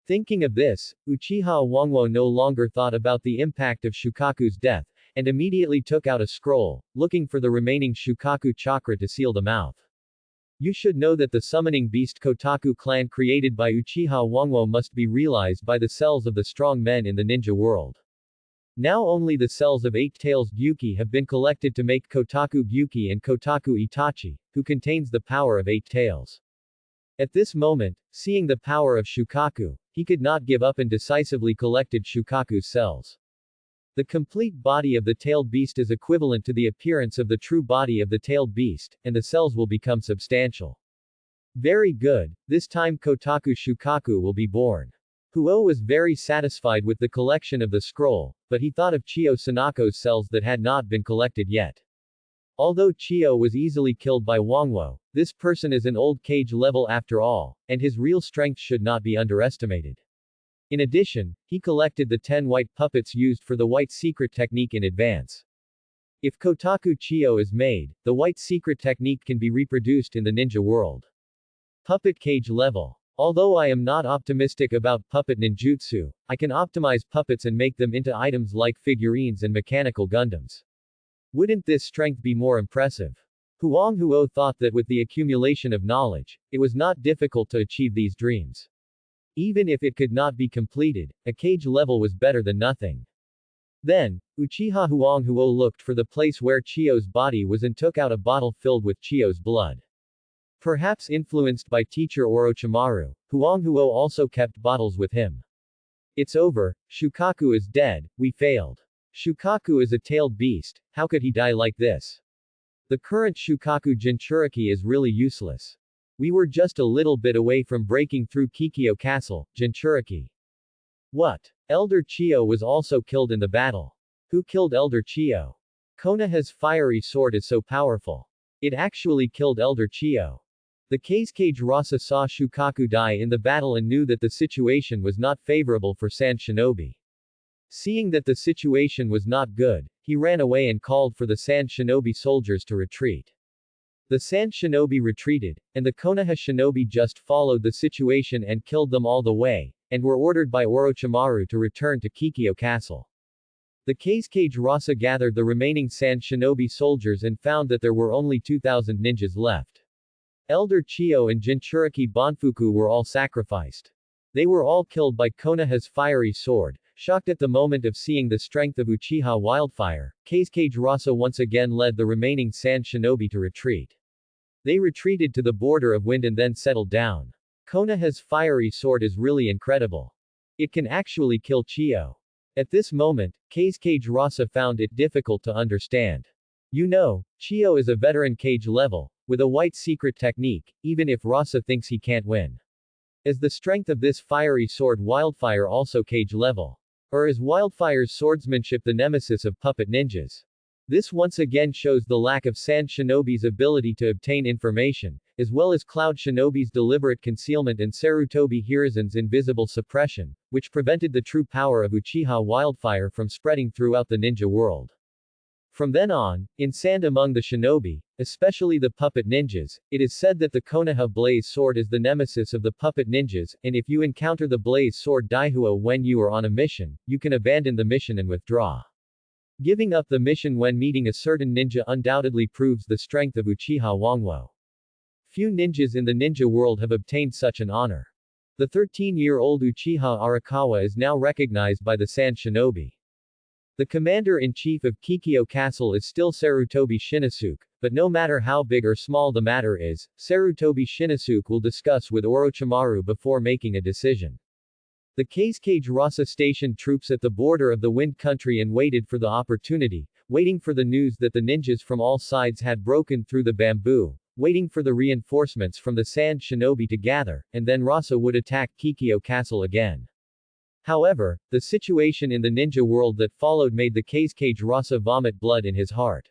Thinking of this, Uchiha Wangwo no longer thought about the impact of Shukaku's death, and immediately took out a scroll, looking for the remaining Shukaku chakra to seal the mouth. You should know that the summoning beast Kotaku clan created by Uchiha Wangwo must be realized by the cells of the strong men in the ninja world. Now only the cells of Eight-Tails Gyuki have been collected to make Kotaku Gyuki and Kotaku Itachi, who contains the power of Eight Tails. At this moment, seeing the power of Shukaku, he could not give up and decisively collected Shukaku's cells. The complete body of the tailed beast is equivalent to the appearance of the true body of the tailed beast, and the cells will become substantial. Very good, this time Kotaku Shukaku will be born. Huo was very satisfied with the collection of the scroll, but he thought of Chiyo Sanako's cells that had not been collected yet. Although Chiyo was easily killed by Wangwo, this person is an old cage level after all, and his real strength should not be underestimated. In addition, he collected the 10 white puppets used for the white secret technique in advance. If Kotaku Chiyo is made, the white secret technique can be reproduced in the ninja world. Puppet cage level. Although I am not optimistic about puppet ninjutsu, I can optimize puppets and make them into items like figurines and mechanical Gundams. Wouldn't this strength be more impressive? Huang Huo thought that with the accumulation of knowledge, it was not difficult to achieve these dreams. Even if it could not be completed, a cage level was better than nothing. Then, Uchiha Huang Huo looked for the place where Chiyo's body was and took out a bottle filled with Chiyo's blood. Perhaps influenced by teacher Orochimaru, Huang Huo also kept bottles with him. It's over, Shukaku is dead, we failed. Shukaku is a tailed beast, how could he die like this? The current Shukaku Jinchuriki is really useless. We were just a little bit away from breaking through Kikyo Castle, Jinchuriki. What? Elder Chiyo was also killed in the battle. Who killed Elder Chiyo? Konoha's fiery sword is so powerful. It actually killed Elder Chiyo. The Kazekage Rasa saw Shukaku die in the battle and knew that the situation was not favorable for Sand Shinobi. Seeing that the situation was not good, he ran away and called for the Sand Shinobi soldiers to retreat. The Sand Shinobi retreated, and the Konoha Shinobi just followed the situation and killed them all the way, and were ordered by Orochimaru to return to Kikyo Castle. The Kazekage Rasa gathered the remaining Sand Shinobi soldiers and found that there were only 2,000 ninjas left. Elder Chiyo and Jinchuriki Banfuku were all sacrificed. They were all killed by Konoha's fiery sword. Shocked at the moment of seeing the strength of Uchiha Wildfire, Kazekage Rasa once again led the remaining Sand Shinobi to retreat. They retreated to the border of wind and then settled down. Konoha's fiery sword is really incredible. It can actually kill Chiyo. At this moment, Kazekage Rasa found it difficult to understand. You know, Chiyo is a veteran cage level, with a white secret technique, even if Rasa thinks he can't win. Is the strength of this fiery sword Wildfire also cage level? Or is Wildfire's swordsmanship the nemesis of puppet ninjas? This once again shows the lack of Sand Shinobi's ability to obtain information, as well as Cloud Shinobi's deliberate concealment and Sarutobi Hiruzen's invisible suppression, which prevented the true power of Uchiha Wildfire from spreading throughout the ninja world. From then on, in Sand among the shinobi, especially the puppet ninjas, it is said that the Konoha Blaze Sword is the nemesis of the puppet ninjas, and if you encounter the Blaze Sword Daihuo when you are on a mission, you can abandon the mission and withdraw. Giving up the mission when meeting a certain ninja undoubtedly proves the strength of Uchiha Wangwo. Few ninjas in the ninja world have obtained such an honor. The 13-year-old Uchiha Arakawa is now recognized by the Sand Shinobi. The commander-in-chief of Kikyo Castle is still Sarutobi Shinosuke, but no matter how big or small the matter is, Sarutobi Shinosuke will discuss with Orochimaru before making a decision. The Kazekage Rasa stationed troops at the border of the Wind Country and waited for the opportunity, waiting for the news that the ninjas from all sides had broken through the bamboo, waiting for the reinforcements from the Sand Shinobi to gather, and then Rasa would attack Kikyo Castle again. However, the situation in the ninja world that followed made the Kazekage Rasa vomit blood in his heart.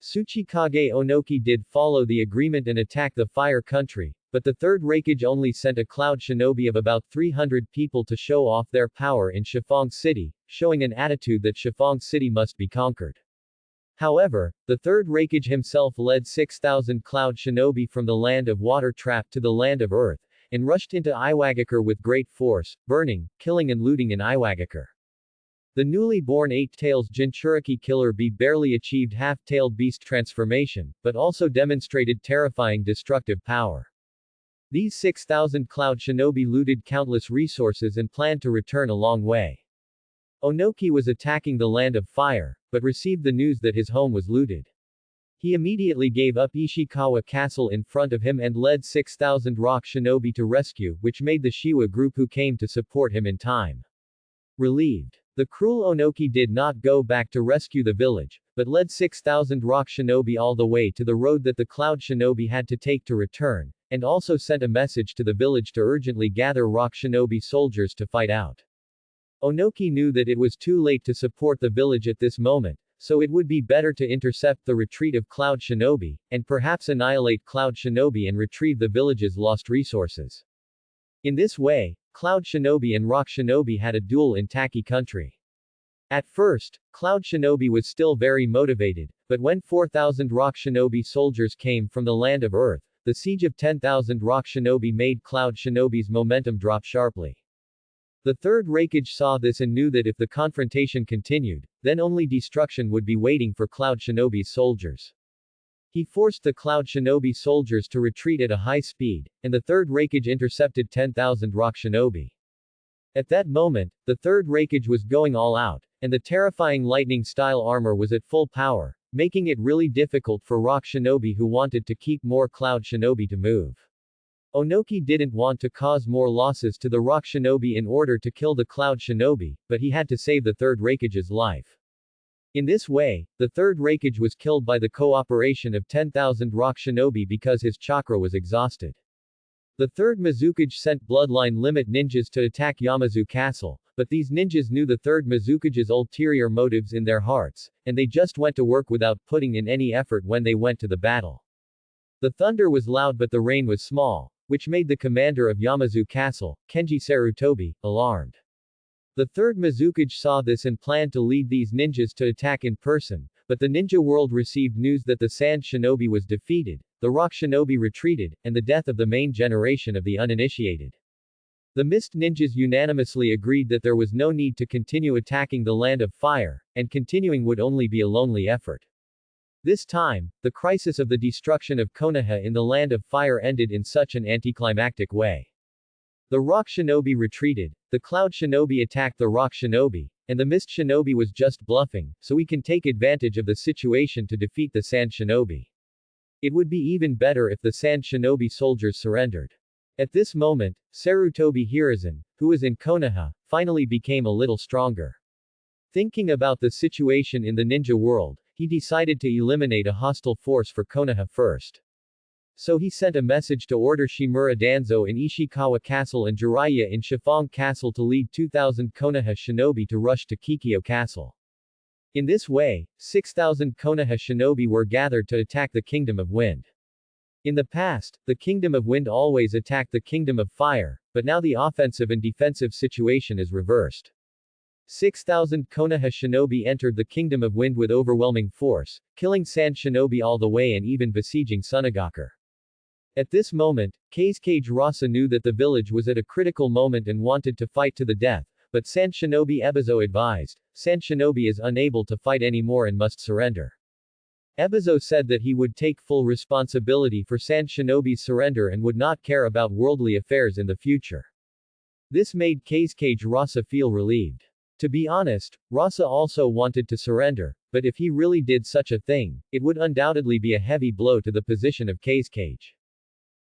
Tsuchikage Onoki did follow the agreement and attack the Fire Country, but the Third Raikage only sent a Cloud Shinobi of about 300 people to show off their power in Shifang City, showing an attitude that Shifang City must be conquered. However, the Third Raikage himself led 6,000 Cloud Shinobi from the land of Water Trap to the land of Earth, and rushed into Iwagakure with great force, burning, killing and looting in Iwagakure. The newly born 8-tails Jinchuriki killer bee barely achieved half-tailed beast transformation, but also demonstrated terrifying destructive power. These 6,000 cloud shinobi looted countless resources and planned to return a long way. Onoki was attacking the land of fire, but received the news that his home was looted. He immediately gave up Ishikawa Castle in front of him and led 6,000 rock shinobi to rescue, which made the Shiwa group who came to support him in time. Relieved. The cruel Onoki did not go back to rescue the village, but led 6,000 rock shinobi all the way to the road that the cloud shinobi had to take to return, and also sent a message to the village to urgently gather rock shinobi soldiers to fight out. Onoki knew that it was too late to support the village at this moment, so it would be better to intercept the retreat of cloud shinobi, and perhaps annihilate cloud shinobi and retrieve the village's lost resources. In this way, Cloud Shinobi and Rock Shinobi had a duel in Taki country. At first, Cloud Shinobi was still very motivated, but when 4,000 Rock Shinobi soldiers came from the land of Earth, the siege of 10,000 Rock Shinobi made Cloud Shinobi's momentum drop sharply. The Third Raikage saw this and knew that if the confrontation continued, then only destruction would be waiting for Cloud Shinobi's soldiers. He forced the Cloud Shinobi soldiers to retreat at a high speed, and the Third Raikage intercepted 10,000 Rock Shinobi. At that moment, the Third Raikage was going all out, and the terrifying lightning-style armor was at full power, making it really difficult for Rock Shinobi who wanted to keep more Cloud Shinobi to move. Onoki didn't want to cause more losses to the Rock Shinobi in order to kill the Cloud Shinobi, but he had to save the Third Raikage's life. In this way, the Third Raikage was killed by the cooperation of 10,000 Rock Shinobi because his chakra was exhausted. The Third Mizukage sent Bloodline Limit ninjas to attack Yamazu Castle, but these ninjas knew the Third Mizukage's ulterior motives in their hearts, and they just went to work without putting in any effort when they went to the battle. The thunder was loud but the rain was small, which made the commander of Yamazu Castle, Kenji Sarutobi, alarmed. The Third Mizukage saw this and planned to lead these ninjas to attack in person, but the ninja world received news that the Sand Shinobi was defeated, the Rock Shinobi retreated, and the death of the main generation of the uninitiated. The Mist ninjas unanimously agreed that there was no need to continue attacking the Land of Fire, and continuing would only be a lonely effort. This time, the crisis of the destruction of Konoha in the Land of Fire ended in such an anticlimactic way. The Rock Shinobi retreated, the Cloud Shinobi attacked the Rock Shinobi, and the Mist Shinobi was just bluffing, so we can take advantage of the situation to defeat the Sand Shinobi. It would be even better if the Sand Shinobi soldiers surrendered. At this moment, Sarutobi Hiruzen, who was in Konoha, finally became a little stronger. Thinking about the situation in the ninja world, he decided to eliminate a hostile force for Konoha first. So he sent a message to order Shimura Danzo in Ishikawa Castle and Jiraiya in Shifang Castle to lead 2,000 Konoha shinobi to rush to Kikyo Castle. In this way, 6,000 Konoha shinobi were gathered to attack the Kingdom of Wind. In the past, the Kingdom of Wind always attacked the Kingdom of Fire, but now the offensive and defensive situation is reversed. 6,000 Konoha shinobi entered the Kingdom of Wind with overwhelming force, killing Sand Shinobi all the way and even besieging Sunagakur. At this moment, Kazekage Rasa knew that the village was at a critical moment and wanted to fight to the death, but Sand Shinobi Ebizo advised, Sand Shinobi is unable to fight anymore and must surrender. Ebizo said that he would take full responsibility for Sand Shinobi's surrender and would not care about worldly affairs in the future. This made Kazekage Rasa feel relieved. To be honest, Rasa also wanted to surrender, but if he really did such a thing, it would undoubtedly be a heavy blow to the position of Kazekage.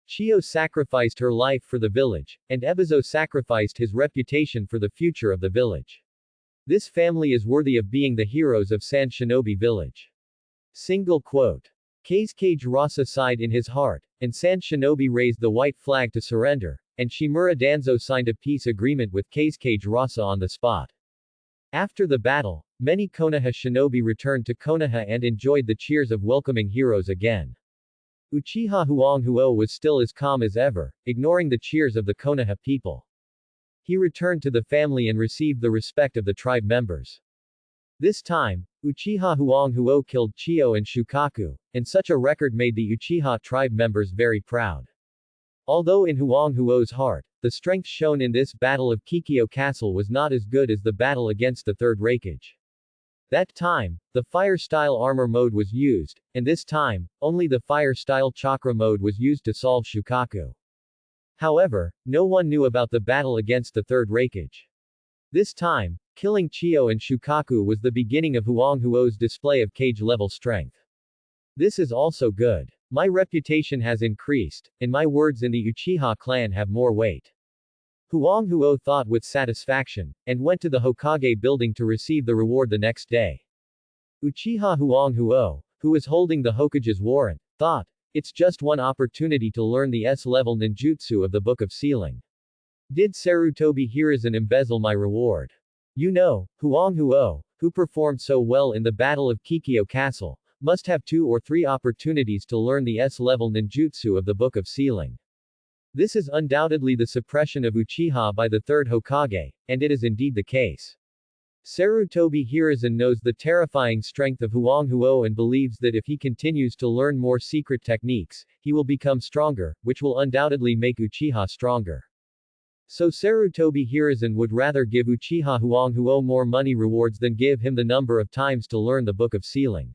Chio sacrificed her life for the village, and Ebizo sacrificed his reputation for the future of the village. This family is worthy of being the heroes of Sand Shinobi Village. Single quote. Kazekage Rasa sighed in his heart, and Sand Shinobi raised the white flag to surrender, and Shimura Danzo signed a peace agreement with Kazekage Rasa on the spot. After the battle, many Konoha shinobi returned to Konoha and enjoyed the cheers of welcoming heroes again. Uchiha Huanghuo was still as calm as ever, ignoring the cheers of the Konoha people. He returned to the family and received the respect of the tribe members. This time, Uchiha Huanghuo killed Chio and Shukaku, and such a record made the Uchiha tribe members very proud. Although in Huanghuo's heart, the strength shown in this battle of Kikyo Castle was not as good as the battle against the third Raikage. That time, the fire-style armor mode was used, and this time, only the fire-style chakra mode was used to solve Shukaku. However, no one knew about the battle against the third Raikage. This time, killing Chiyo and Shukaku was the beginning of Huang Huo's display of cage-level strength. This is also good. My reputation has increased, and my words in the Uchiha clan have more weight. Huang Huo thought with satisfaction, and went to the Hokage building to receive the reward the next day. Uchiha Huang Huo, who was holding the Hokage's warrant, thought, it's just one opportunity to learn the S-level ninjutsu of the Book of Sealing. Did Sarutobi Hiruzen embezzle my reward? You know, Huang Huo, who performed so well in the Battle of Kikyo Castle, must have 2 or 3 opportunities to learn the S-level ninjutsu of the Book of Sealing. This is undoubtedly the suppression of Uchiha by the third Hokage, and it is indeed the case. Sarutobi Hiruzen knows the terrifying strength of Huang Huo and believes that if he continues to learn more secret techniques, he will become stronger, which will undoubtedly make Uchiha stronger. So Sarutobi Hiruzen would rather give Uchiha Huang Huo more money rewards than give him the number of times to learn the Book of Sealing.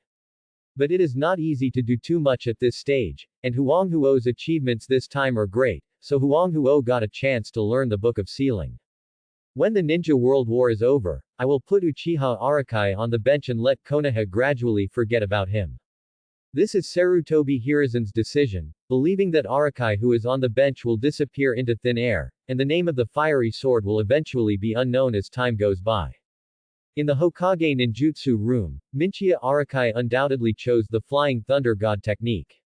But it is not easy to do too much at this stage, and Huang Huo's achievements this time are great, so Huang Huo got a chance to learn the Book of Sealing. When the Ninja World War is over, I will put Uchiha Arakai on the bench and let Konoha gradually forget about him. This is Sarutobi Hiruzen's decision, believing that Arakai who is on the bench will disappear into thin air, and the name of the fiery sword will eventually be unknown as time goes by. In the Hokage ninjutsu room, Minchia Arakai undoubtedly chose the Flying Thunder God technique.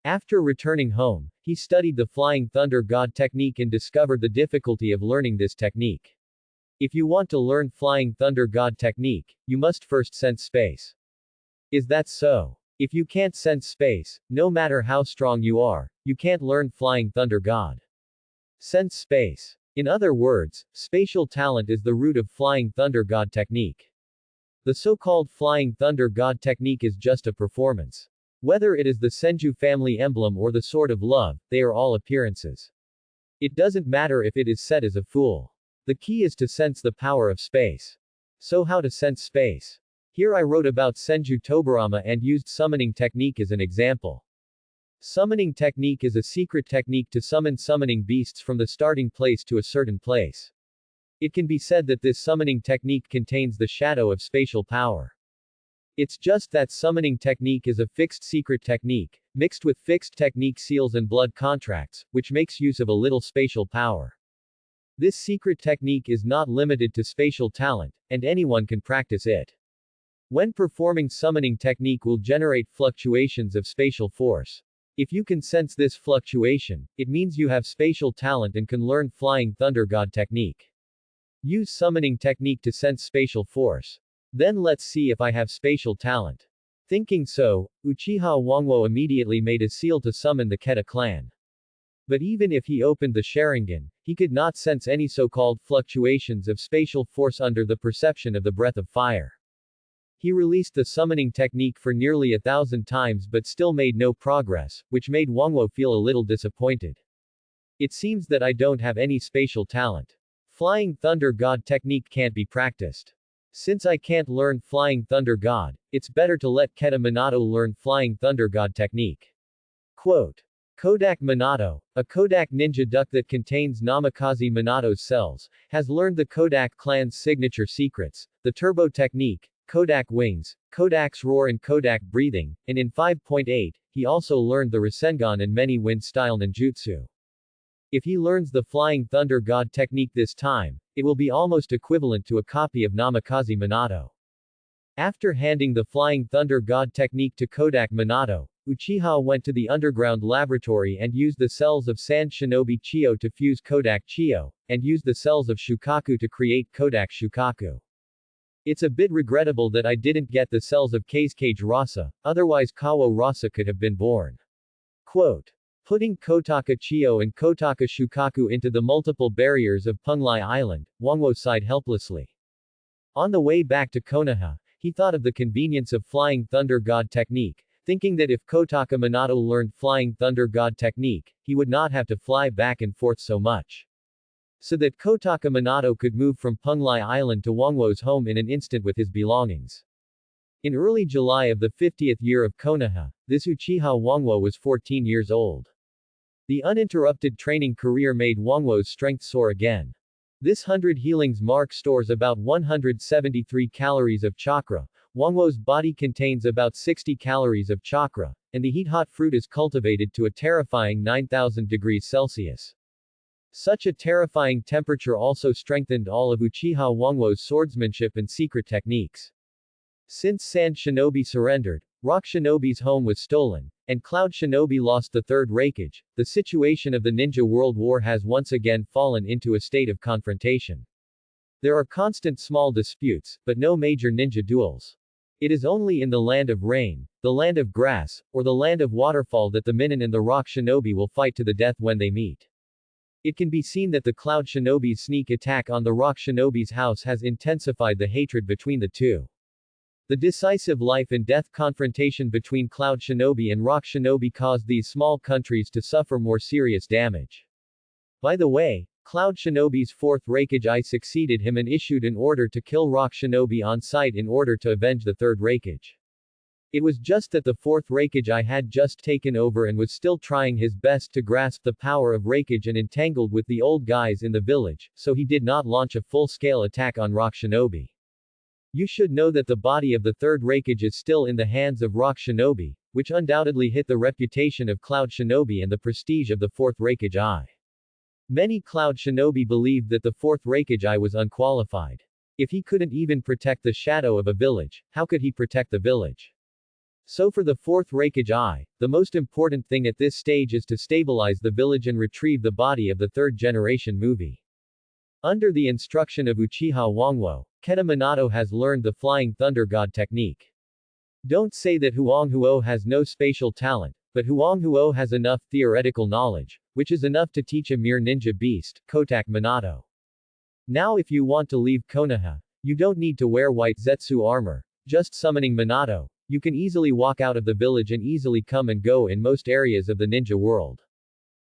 After returning home, he studied the Flying Thunder God technique and discovered the difficulty of learning this technique. If you want to learn Flying Thunder God technique, you must first sense space. Is that so? If you can't sense space, no matter how strong you are, you can't learn Flying Thunder God. Sense space. In other words, spatial talent is the root of Flying Thunder God technique. The so-called Flying Thunder God technique is just a performance. Whether it is the Senju family emblem or the Sword of Love, they are all appearances. It doesn't matter if it is set as a fool. The key is to sense the power of space. So how to sense space? Here I wrote about Senju Tobarama and used summoning technique as an example. Summoning technique is a secret technique to summon summoning beasts from the starting place to a certain place. It can be said that this summoning technique contains the shadow of spatial power. It's just that summoning technique is a fixed secret technique, mixed with fixed technique seals and blood contracts, which makes use of a little spatial power. This secret technique is not limited to spatial talent, and anyone can practice it. When performing summoning technique will generate fluctuations of spatial force. If you can sense this fluctuation, it means you have spatial talent and can learn Flying Thunder God technique. Use summoning technique to sense spatial force. Then let's see if I have spatial talent. Thinking so, Uchiha Wangwo immediately made a seal to summon the Keta clan. But even if he opened the Sharingan, he could not sense any so-called fluctuations of spatial force under the perception of the breath of fire. He released the summoning technique for nearly 1,000 times but still made no progress, which made Wangwo feel a little disappointed. It seems that I don't have any spatial talent. Flying Thunder God technique can't be practiced. Since I can't learn Flying Thunder God, it's better to let Keta Minato learn Flying Thunder God technique. Quote. Kodak Minato, a Kodak ninja duck that contains Namikaze Minato's cells, has learned the Kodak clan's signature secrets, the turbo technique, Kodak wings, Kodak's roar and Kodak breathing, and in 5.8, he also learned the Rasengan and many wind-style ninjutsu. If he learns the Flying Thunder God technique this time, it will be almost equivalent to a copy of Namikaze Minato. After handing the Flying Thunder God technique to Kodak Minato, Uchiha went to the underground laboratory and used the cells of Sand Shinobi Chiyo to fuse Kodak Chiyo, and used the cells of Shukaku to create Kodak Shukaku. It's a bit regrettable that I didn't get the cells of Kazekage Rasa, otherwise Kawo Rasa could have been born. Quote. Putting Kotaka Chiyo and Kotaka Shukaku into the multiple barriers of Punglai Island, Wangwo sighed helplessly. On the way back to Konoha, he thought of the convenience of Flying Thunder God technique, thinking that if Kotaka Minato learned Flying Thunder God technique, he would not have to fly back and forth so much. so that Kotaka Minato could move from Punglai Island to Wangwo's home in an instant with his belongings. In early July of the 50th year of Konoha, this Uchiha Wangwo was 14 years old. The uninterrupted training career made Wangwo's strength soar again. This 100 healings mark stores about 173 calories of chakra. Wangwo's body contains about 60 calories of chakra, and the heat-hot fruit is cultivated to a terrifying 9,000 degrees Celsius. Such a terrifying temperature also strengthened all of Uchiha Wangwo's swordsmanship and secret techniques. Since Sand Shinobi surrendered, Rock Shinobi's home was stolen, and Cloud Shinobi lost the third Raikage, the situation of the Ninja World War has once again fallen into a state of confrontation. There are constant small disputes, but no major ninja duels. It is only in the land of rain, the land of grass, or the land of waterfall that the Minin and the Rock Shinobi will fight to the death when they meet. It can be seen that the Cloud Shinobi's sneak attack on the Rock Shinobi's house has intensified the hatred between the two. The decisive life and death confrontation between Cloud Shinobi and Rock Shinobi caused these small countries to suffer more serious damage. By the way, Cloud Shinobi's fourth Raikage succeeded him and issued an order to kill Rock Shinobi on sight in order to avenge the third Raikage. It was just that the fourth Raikage had just taken over and was still trying his best to grasp the power of Raikage and entangled with the old guys in the village, so he did not launch a full-scale attack on Rock Shinobi. You should know that the body of the third Raikage is still in the hands of Rock Shinobi, which undoubtedly hit the reputation of Cloud Shinobi and the prestige of the fourth Raikage. Many Cloud Shinobi believed that the fourth Raikage was unqualified. If he couldn't even protect the shadow of a village, how could he protect the village? So for the fourth Raikage, the most important thing at this stage is to stabilize the village and retrieve the body of the third generation movie. Under the instruction of Uchiha Wangwo, Kena Minato has learned the Flying Thunder God technique. Don't say that Huang Huo has no spatial talent, but Huang Huo has enough theoretical knowledge, which is enough to teach a mere ninja beast, Kotak Minato. Now if you want to leave Konoha, you don't need to wear white Zetsu armor, just summoning Minato, you can easily walk out of the village and easily come and go in most areas of the ninja world.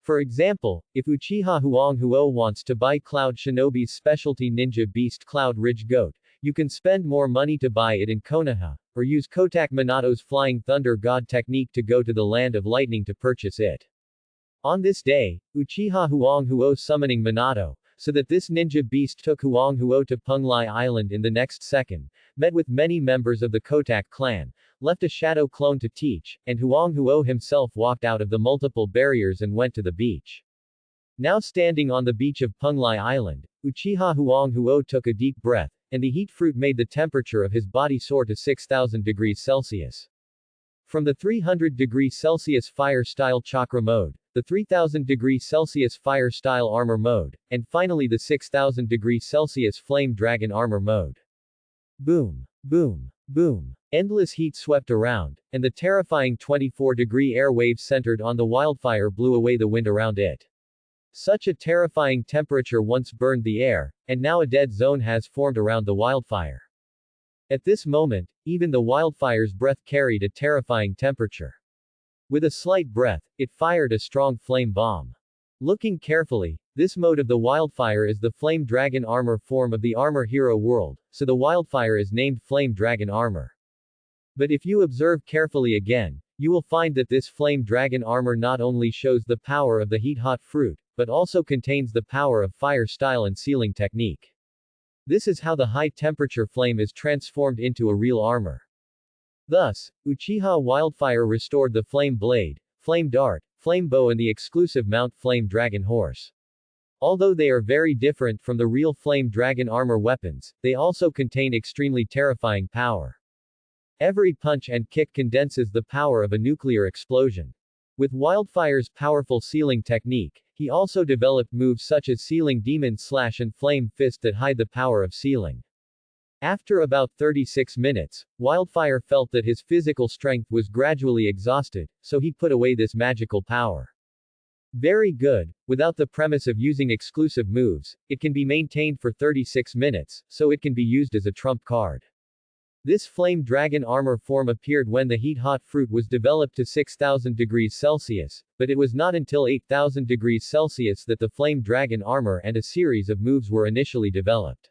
For example, if Uchiha Huang Huo wants to buy Cloud Shinobi's specialty ninja beast Cloud Ridge Goat, you can spend more money to buy it in Konoha, or use Kotak Minato's Flying Thunder God technique to go to the Land of Lightning to purchase it. On this day, Uchiha Huang Huo summoning Minato, so that this ninja beast took Huang Huo to Punglai Island in the next second, met with many members of the Kotak clan, left a shadow clone to teach, and Huang Huo himself walked out of the multiple barriers and went to the beach. Now standing on the beach of Punglai Island, Uchiha Huang Huo took a deep breath, and the heat fruit made the temperature of his body soar to 6,000 degrees Celsius. From the 300 degrees Celsius fire style chakra mode, the 3000 degrees Celsius fire style armor mode, and finally the 6000 degrees Celsius flame dragon armor mode. Boom, boom, boom. Endless heat swept around, and the terrifying 24-degree air waves centered on the wildfire blew away the wind around it. Such a terrifying temperature once burned the air, and now a dead zone has formed around the wildfire. At this moment, even the wildfire's breath carried a terrifying temperature. With a slight breath, it fired a strong flame bomb. Looking carefully, this mode of the wildfire is the Flame Dragon armor form of the Armor Hero world, so the wildfire is named Flame Dragon armor. But if you observe carefully again, you will find that this Flame Dragon armor not only shows the power of the heat-hot fruit, but also contains the power of fire style and sealing technique. This is how the high-temperature flame is transformed into a real armor. Thus, Uchiha Wildfire restored the Flame Blade, Flame Dart, Flame Bow and the exclusive mount Flame Dragon Horse. Although they are very different from the real Flame Dragon armor weapons, they also contain extremely terrifying power. Every punch and kick condenses the power of a nuclear explosion. With Wildfire's powerful sealing technique, he also developed moves such as Sealing Demon Slash and Flame Fist that hide the power of sealing. After about 36 minutes, Wildfire felt that his physical strength was gradually exhausted, so he put away this magical power. Very good, without the premise of using exclusive moves, it can be maintained for 36 minutes, so it can be used as a trump card. This flame dragon armor form appeared when the heat-hot fruit was developed to 6,000 degrees Celsius, but it was not until 8,000 degrees Celsius that the flame dragon armor and a series of moves were initially developed.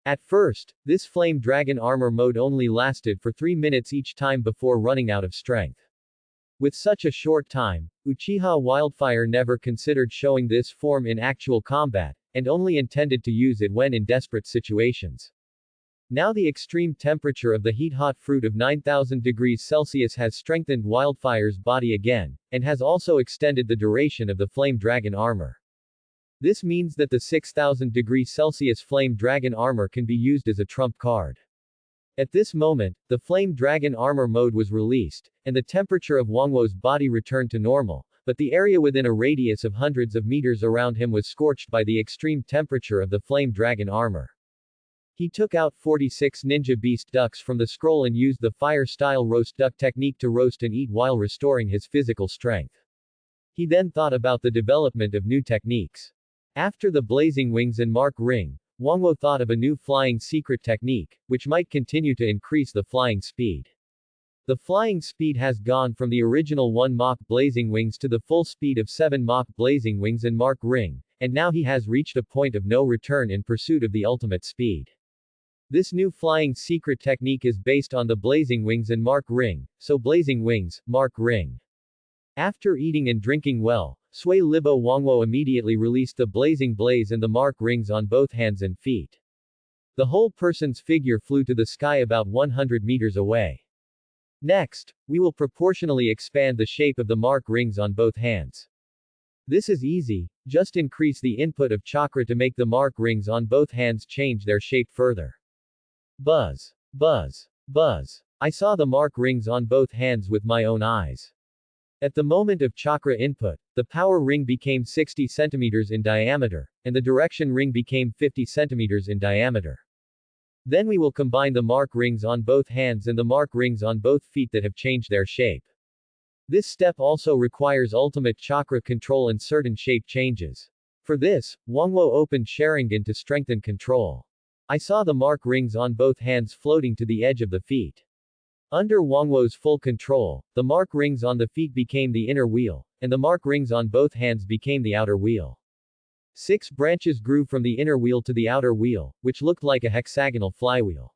At first, this flame dragon armor mode only lasted for 3 minutes each time before running out of strength. With such a short time, Uchiha Wildfire never considered showing this form in actual combat, and only intended to use it when in desperate situations. Now the extreme temperature of the heat-hot fruit of 9,000 degrees Celsius has strengthened Wildfire's body again, and has also extended the duration of the flame dragon armor. This means that the 6,000 degrees Celsius flame dragon armor can be used as a trump card. At this moment, the flame dragon armor mode was released, and the temperature of Wangwo's body returned to normal, but the area within a radius of hundreds of meters around him was scorched by the extreme temperature of the flame dragon armor. He took out 46 ninja beast ducks from the scroll and used the fire-style roast duck technique to roast and eat while restoring his physical strength. He then thought about the development of new techniques. After the blazing wings and mark ring, Wangwo thought of a new flying secret technique, which might continue to increase the flying speed. The flying speed has gone from the original 1 Mach blazing wings to the full speed of 7 Mach blazing wings and mark ring, and now he has reached a point of no return in pursuit of the ultimate speed. This new flying secret technique is based on the blazing wings and mark ring, so blazing wings, mark ring. After eating and drinking well, Sui Libo Wangwo immediately released the blazing blaze and the mark rings on both hands and feet. The whole person's figure flew to the sky about 100 meters away. Next, we will proportionally expand the shape of the mark rings on both hands. This is easy, just increase the input of chakra to make the mark rings on both hands change their shape further. Buzz. Buzz. Buzz. I saw the mark rings on both hands with my own eyes. At the moment of chakra input, the power ring became 60 centimeters in diameter, and the direction ring became 50 centimeters in diameter. Then we will combine the mark rings on both hands and the mark rings on both feet that have changed their shape. This step also requires ultimate chakra control and certain shape changes. For this, Wangwo opened Sharingan to strengthen control. I saw the mark rings on both hands floating to the edge of the feet. Under Wangwo's full control, the mark rings on the feet became the inner wheel, and the mark rings on both hands became the outer wheel. 6 branches grew from the inner wheel to the outer wheel, which looked like a hexagonal flywheel.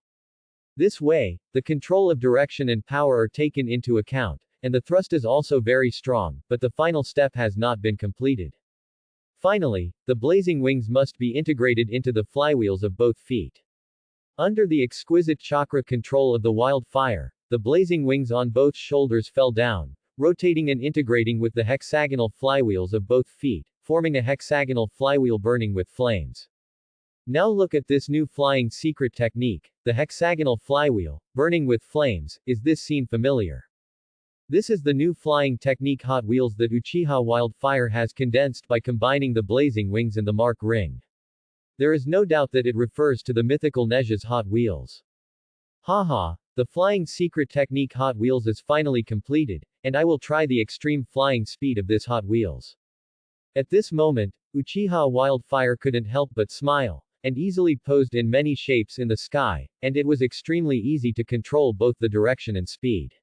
This way, the control of direction and power are taken into account, and the thrust is also very strong, but the final step has not been completed. Finally, the blazing wings must be integrated into the flywheels of both feet. Under the exquisite chakra control of the wildfire, the blazing wings on both shoulders fell down, rotating and integrating with the hexagonal flywheels of both feet, forming a hexagonal flywheel burning with flames. Now look at this new flying secret technique, the hexagonal flywheel, burning with flames. Is this scene familiar? This is the new flying technique Hot Wheels that Uchiha Wildfire has condensed by combining the blazing wings and the mark ring. There is no doubt that it refers to the mythical Neja's Hot Wheels. Haha, the flying secret technique Hot Wheels is finally completed, and I will try the extreme flying speed of this Hot Wheels. At this moment, Uchiha Wildfire couldn't help but smile, and easily posed in many shapes in the sky, and it was extremely easy to control both the direction and speed.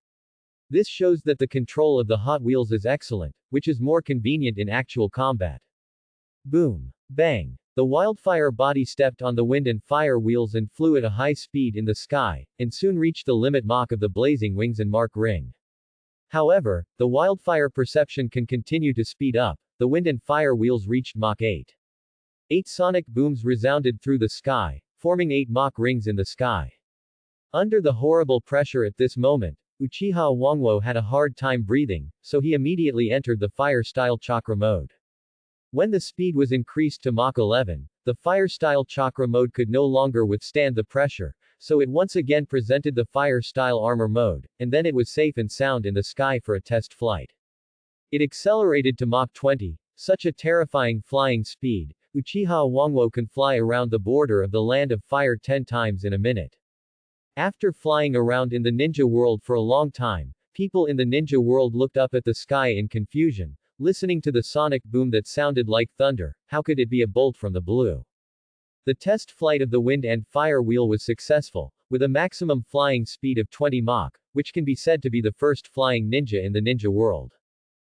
This shows that the control of the Hot Wheels is excellent, which is more convenient in actual combat. Boom. Bang. The wildfire body stepped on the wind and fire wheels and flew at a high speed in the sky, and soon reached the limit Mach of the blazing wings and mark ring. However, the wildfire perception can continue to speed up. The wind and fire wheels reached Mach 8. 8 sonic booms resounded through the sky, forming 8 Mach rings in the sky. Under the horrible pressure at this moment, Uchiha Wangwo had a hard time breathing, so he immediately entered the fire-style chakra mode. When the speed was increased to Mach 11, the fire-style chakra mode could no longer withstand the pressure, so it once again presented the fire-style armor mode, and then it was safe and sound in the sky for a test flight. It accelerated to Mach 20, such a terrifying flying speed. Uchiha Wangwo can fly around the border of the land of fire 10 times in a minute. After flying around in the ninja world for a long time, people in the ninja world looked up at the sky in confusion, listening to the sonic boom that sounded like thunder. How could it be a bolt from the blue? The test flight of the wind and fire wheel was successful, with a maximum flying speed of 20 Mach, which can be said to be the first flying ninja in the ninja world.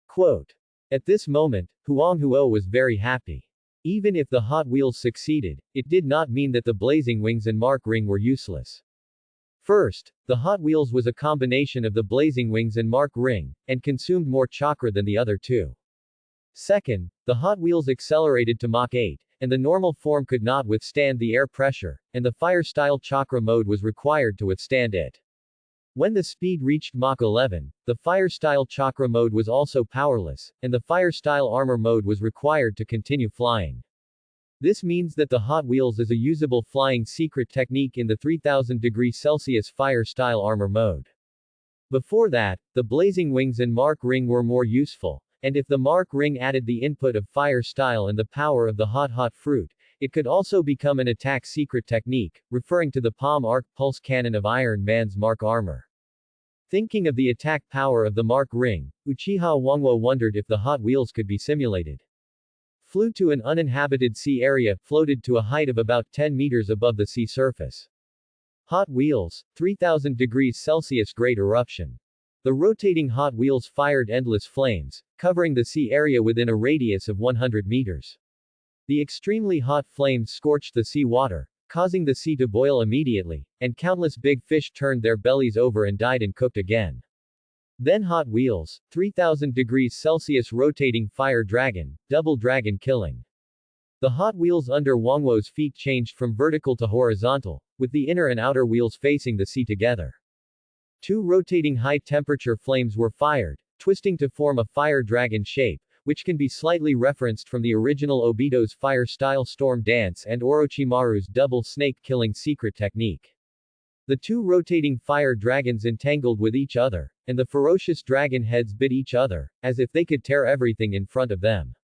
Quote. At this moment, Huang Huo was very happy. Even if the Hot Wheels succeeded, it did not mean that the Blazing Wings and Mark Ring were useless. First, the Hot Wheels was a combination of the Blazing Wings and Mark Ring, and consumed more chakra than the other two. Second, the Hot Wheels accelerated to Mach 8, and the normal form could not withstand the air pressure, and the Fire-style chakra mode was required to withstand it. When the speed reached Mach 11, the Fire-style chakra mode was also powerless, and the Fire-style armor mode was required to continue flying. This means that the Hot Wheels is a usable flying secret technique in the 3000°C Fire-style armor mode. Before that, the Blazing Wings and Mark Ring were more useful, and if the Mark Ring added the input of Fire-style and the power of the Hot Fruit, it could also become an attack secret technique, referring to the Palm Arc Pulse Cannon of Iron Man's Mark armor. Thinking of the attack power of the Mark Ring, Uchiha Wangwo wondered if the Hot Wheels could be simulated. Flew to an uninhabited sea area, floated to a height of about 10 meters above the sea surface. Hot Wheels, 3000°C Great Eruption. The rotating Hot Wheels fired endless flames, covering the sea area within a radius of 100 meters. The extremely hot flames scorched the sea water, causing the sea to boil immediately, and countless big fish turned their bellies over and died and cooked again. Then Hot Wheels, 3000°C rotating fire dragon, double dragon killing. The Hot Wheels under Wangwo's feet changed from vertical to horizontal, with the inner and outer wheels facing the sea together. Two rotating high-temperature flames were fired, twisting to form a fire dragon shape, which can be slightly referenced from the original Obito's fire-style storm dance and Orochimaru's double snake-killing secret technique. The two rotating fire dragons entangled with each other, and the ferocious dragon heads bit each other, as if they could tear everything in front of them.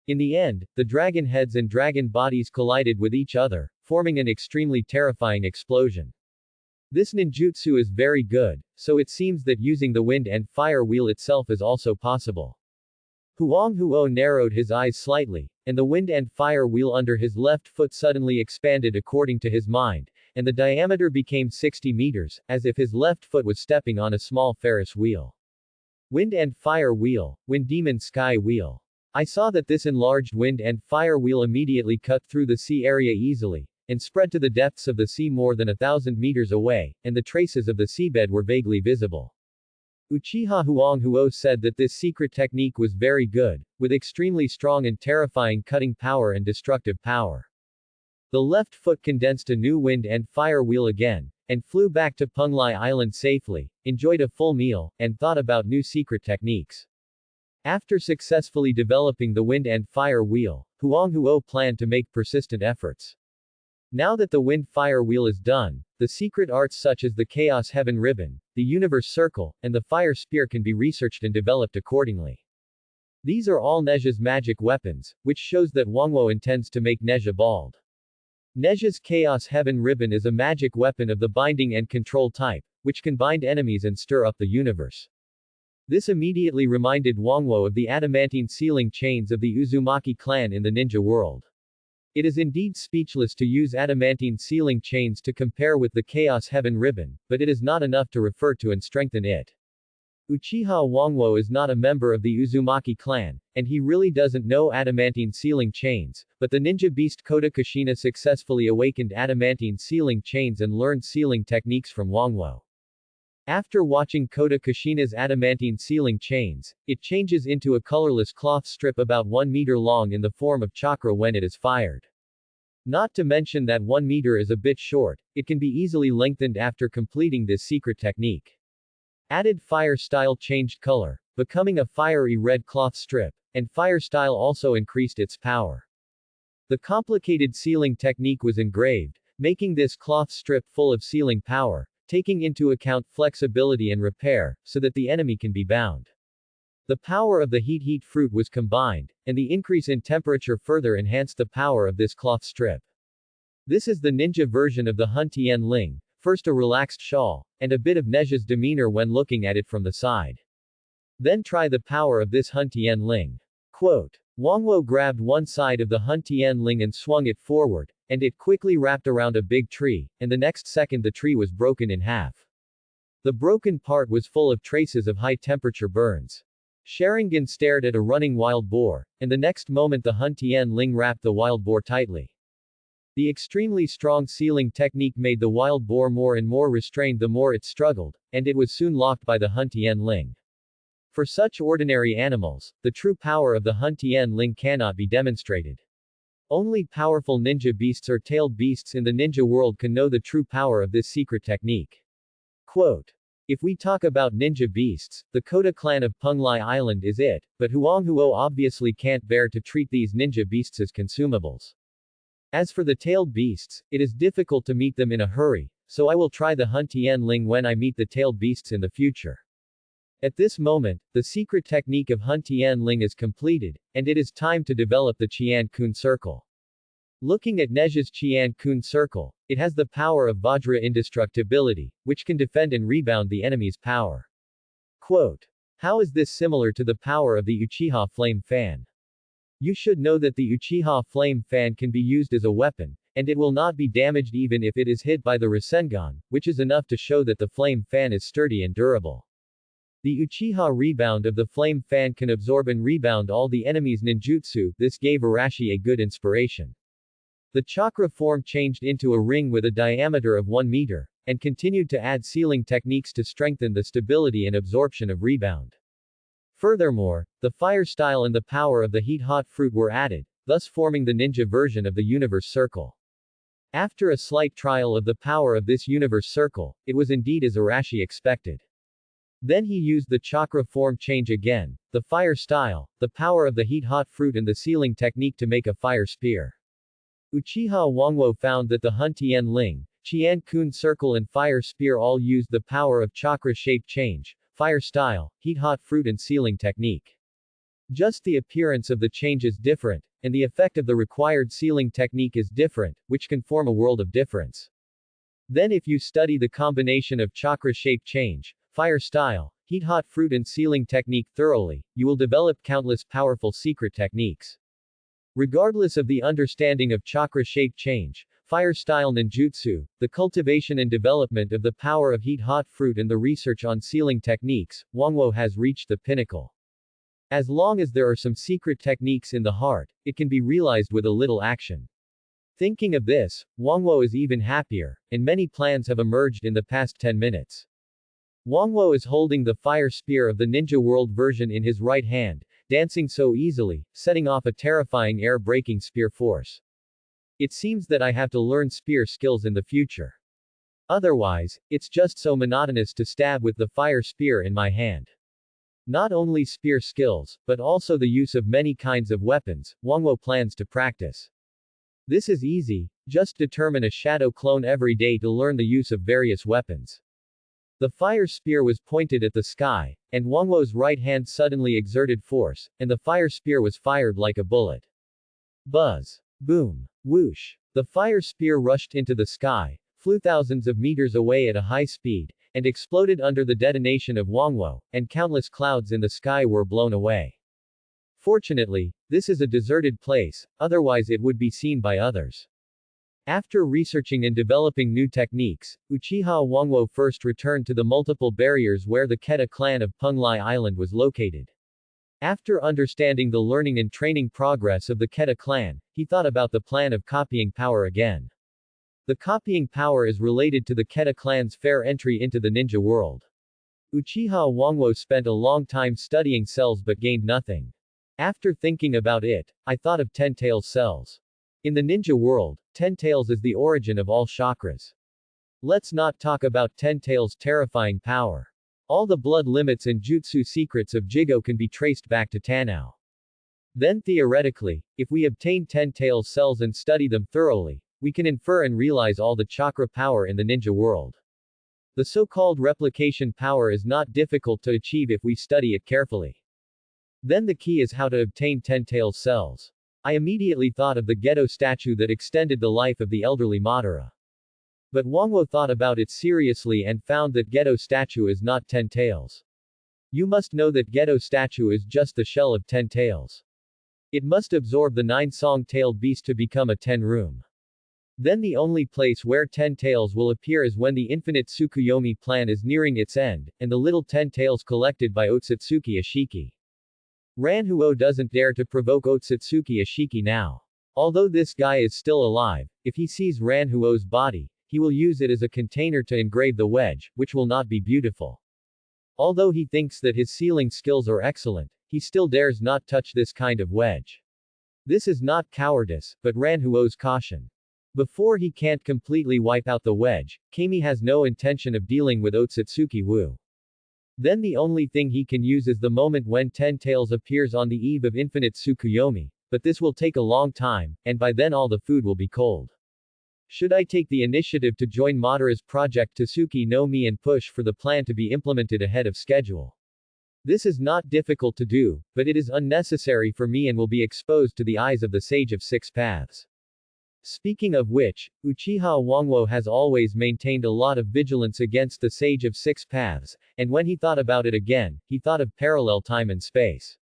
In the end, the dragon heads and dragon bodies collided with each other, forming an extremely terrifying explosion. This ninjutsu is very good, so it seems that using the wind and fire wheel itself is also possible. Huang Huo narrowed his eyes slightly, and the wind and fire wheel under his left foot suddenly expanded according to his mind, and the diameter became 60 meters, as if his left foot was stepping on a small Ferris wheel. Wind and fire wheel, wind demon sky wheel. I saw that this enlarged wind and fire wheel immediately cut through the sea area easily, and spread to the depths of the sea more than 1,000 meters away, and the traces of the seabed were vaguely visible. Uchiha Huang Huo said that this secret technique was very good, with extremely strong and terrifying cutting power and destructive power. The left foot condensed a new wind and fire wheel again, and flew back to Penglai Island safely, enjoyed a full meal, and thought about new secret techniques. After successfully developing the wind and fire wheel, Huang Huo planned to make persistent efforts. Now that the wind-fire wheel is done, the secret arts such as the Chaos Heaven Ribbon, the Universe Circle, and the Fire Spear can be researched and developed accordingly. These are all Neja's magic weapons, which shows that Wangwo intends to make Neja bald. Neja's Chaos Heaven Ribbon is a magic weapon of the binding and control type, which can bind enemies and stir up the universe. This immediately reminded Wangwo of the adamantine sealing chains of the Uzumaki clan in the ninja world. It is indeed speechless to use adamantine sealing chains to compare with the Chaos Heaven Ribbon, but it is not enough to refer to and strengthen it. Uchiha Wangwo is not a member of the Uzumaki clan, and he really doesn't know adamantine sealing chains, but the ninja beast Kota Kushina successfully awakened adamantine sealing chains and learned sealing techniques from Wangwo. After watching Kota Kushina's adamantine sealing chains, it changes into a colorless cloth strip about 1 meter long in the form of chakra when it is fired. Not to mention that 1 meter is a bit short, it can be easily lengthened after completing this secret technique. Added fire style changed color, becoming a fiery red cloth strip, and fire style also increased its power. The complicated sealing technique was engraved, making this cloth strip full of sealing power, taking into account flexibility and repair, so that the enemy can be bound. The power of the heat fruit was combined, and the increase in temperature further enhanced the power of this cloth strip. This is the ninja version of the Hun Tien Ling, first a relaxed shawl, and a bit of Neja's demeanor when looking at it from the side. Then try the power of this Hun Tien Ling. Quote. Wangwo grabbed one side of the Hun Tien Ling and swung it forward, and it quickly wrapped around a big tree, and the next second the tree was broken in half. The broken part was full of traces of high-temperature burns. Sharingan stared at a running wild boar, and the next moment the Hun Tien Ling wrapped the wild boar tightly. The extremely strong sealing technique made the wild boar more and more restrained the more it struggled, and it was soon locked by the Hun Tien Ling. For such ordinary animals, the true power of the Hun Tien Ling cannot be demonstrated. Only powerful ninja beasts or tailed beasts in the ninja world can know the true power of this secret technique. Quote. If we talk about ninja beasts, the Koda clan of Penglai Island is it, but Huanghuo obviously can't bear to treat these ninja beasts as consumables. As for the tailed beasts, it is difficult to meet them in a hurry, so I will try the Hun Tien Ling when I meet the tailed beasts in the future. At this moment, the secret technique of Hun Tien Ling is completed, and it is time to develop the Qian Kun Circle. Looking at Neji's Qian Kun Circle, it has the power of Vajra indestructibility, which can defend and rebound the enemy's power. Quote. How is this similar to the power of the Uchiha Flame Fan? You should know that the Uchiha Flame Fan can be used as a weapon, and it will not be damaged even if it is hit by the Rasengan, which is enough to show that the Flame Fan is sturdy and durable. The Uchiha Rebound of the Flame Fan can absorb and rebound all the enemy's ninjutsu. This gave Arashi a good inspiration. The chakra form changed into a ring with a diameter of 1 meter, and continued to add sealing techniques to strengthen the stability and absorption of rebound. Furthermore, the fire style and the power of the heat-hot fruit were added, thus forming the ninja version of the universe circle. After a slight trial of the power of this universe circle, it was indeed as Arashi expected. Then he used the chakra form change again, the fire style, the power of the heat-hot fruit and the sealing technique to make a fire spear. Uchiha Wangwo found that the Hun Tien Ling, Qian Kun Circle and Fire Spear all used the power of chakra shape change, fire style, heat-hot fruit and sealing technique. Just the appearance of the change is different, and the effect of the required sealing technique is different, which can form a world of difference. Then if you study the combination of chakra shape change, fire style, heat-hot fruit and sealing technique thoroughly, you will develop countless powerful secret techniques. Regardless of the understanding of chakra shape change, fire style ninjutsu, the cultivation and development of the power of heat-hot fruit and the research on sealing techniques, Wangwo has reached the pinnacle. As long as there are some secret techniques in the heart, it can be realized with a little action. Thinking of this, Wangwo is even happier, and many plans have emerged in the past 10 minutes. Wangwo is holding the fire spear of the Ninja World version in his right hand, dancing so easily, setting off a terrifying air-breaking spear force. It seems that I have to learn spear skills in the future. Otherwise, it's just so monotonous to stab with the fire spear in my hand. Not only spear skills, but also the use of many kinds of weapons, Wangwo plans to practice. This is easy, just determine a shadow clone every day to learn the use of various weapons. The fire spear was pointed at the sky, and Wangwo's right hand suddenly exerted force, and the fire spear was fired like a bullet. Buzz. Boom. Whoosh. The fire spear rushed into the sky, flew thousands of meters away at a high speed, and exploded under the detonation of Wangwo, and countless clouds in the sky were blown away. Fortunately, this is a deserted place, otherwise it would be seen by others. After researching and developing new techniques, Uchiha Wangwo first returned to the multiple barriers where the Keta clan of Penglai Island was located. After understanding the learning and training progress of the Keta clan, he thought about the plan of copying power again. The copying power is related to the Keta clan's fair entry into the ninja world. Uchiha Wangwo spent a long time studying cells but gained nothing. After thinking about it, I thought of 10 tails cells. In the ninja world, 10 tails is the origin of all chakras. Let's not talk about 10 tails' terrifying power. All the blood limits and jutsu secrets of Jigo can be traced back to Tanao. Then theoretically, if we obtain 10 tails cells and study them thoroughly, we can infer and realize all the chakra power in the ninja world. The so-called replication power is not difficult to achieve if we study it carefully. Then the key is how to obtain 10 tails cells. I immediately thought of the Gedo statue that extended the life of the elderly Madara. But Wangwo thought about it seriously and found that Gedo statue is not 10 tails. You must know that Gedo statue is just the shell of 10 tails. It must absorb the 9 song-tailed beast to become a 10 room. Then the only place where 10 tails will appear is when the infinite Tsukuyomi plan is nearing its end, and the little 10 tails collected by Otsutsuki Ashiki. Ranhuo doesn't dare to provoke Otsutsuki Ashiki now. Although this guy is still alive, if he sees Ranhuo's body, he will use it as a container to engrave the wedge, which will not be beautiful. Although he thinks that his sealing skills are excellent, he still dares not touch this kind of wedge. This is not cowardice, but Ranhuo's caution. Before he can't completely wipe out the wedge, Kami has no intention of dealing with Otsutsuki Wu. Then the only thing he can use is the moment when 10 tails appears on the eve of infinite Tsukuyomi, but this will take a long time, and by then all the food will be cold. Should I take the initiative to join Madara's project Tsuki no Mi and push for the plan to be implemented ahead of schedule? This is not difficult to do, but it is unnecessary for me and will be exposed to the eyes of the Sage of Six Paths. Speaking of which, Uchiha Wangwo has always maintained a lot of vigilance against the Sage of Six Paths, and when he thought about it again, he thought of parallel time and space.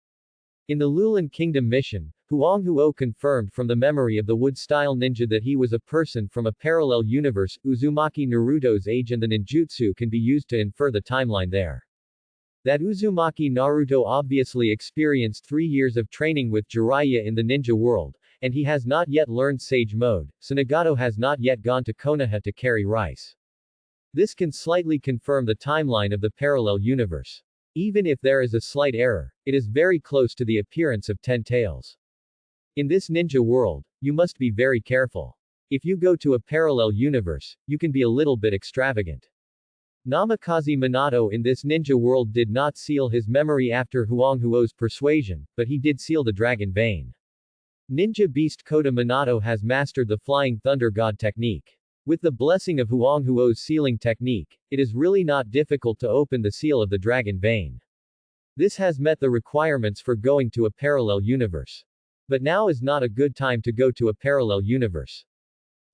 In the Lulan Kingdom mission, Huang Huo confirmed from the memory of the wood-style ninja that he was a person from a parallel universe. Uzumaki Naruto's age and the ninjutsu can be used to infer the timeline there. That Uzumaki Naruto obviously experienced 3 years of training with Jiraiya in the ninja world, and he has not yet learned Sage Mode, so Nagato has not yet gone to Konoha to carry rice. This can slightly confirm the timeline of the parallel universe. Even if there is a slight error, it is very close to the appearance of 10 tails. In this ninja world, you must be very careful. If you go to a parallel universe, you can be a little bit extravagant. Namikaze Minato in this ninja world did not seal his memory after Huang Huo's persuasion, but he did seal the dragon vein. Ninja beast Kota Minato has mastered the Flying Thunder God technique. With the blessing of Huang Huo's sealing technique, it is really not difficult to open the seal of the dragon vein. This has met the requirements for going to a parallel universe. But now is not a good time to go to a parallel universe.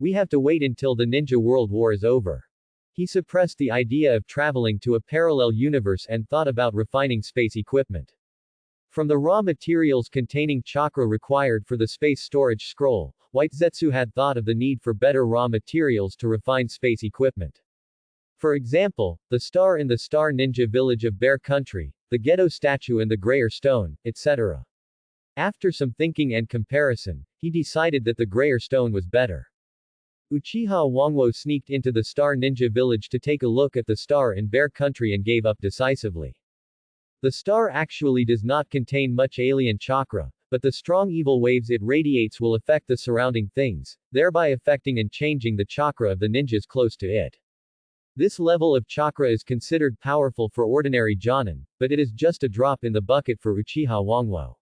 We have to wait until the Ninja World War is over. He suppressed the idea of traveling to a parallel universe and thought about refining space equipment. From the raw materials containing chakra required for the space storage scroll, White Zetsu had thought of the need for better raw materials to refine space equipment. For example, the star in the Star Ninja village of Bear Country, the ghetto statue and the Grayer stone, etc. After some thinking and comparison, he decided that the Grayer stone was better. Uchiha Wangwo sneaked into the Star Ninja village to take a look at the star in Bear Country and gave up decisively. The star actually does not contain much alien chakra, but the strong evil waves it radiates will affect the surrounding things, thereby affecting and changing the chakra of the ninjas close to it. This level of chakra is considered powerful for ordinary Jonin, but it is just a drop in the bucket for Uchiha Wangwo.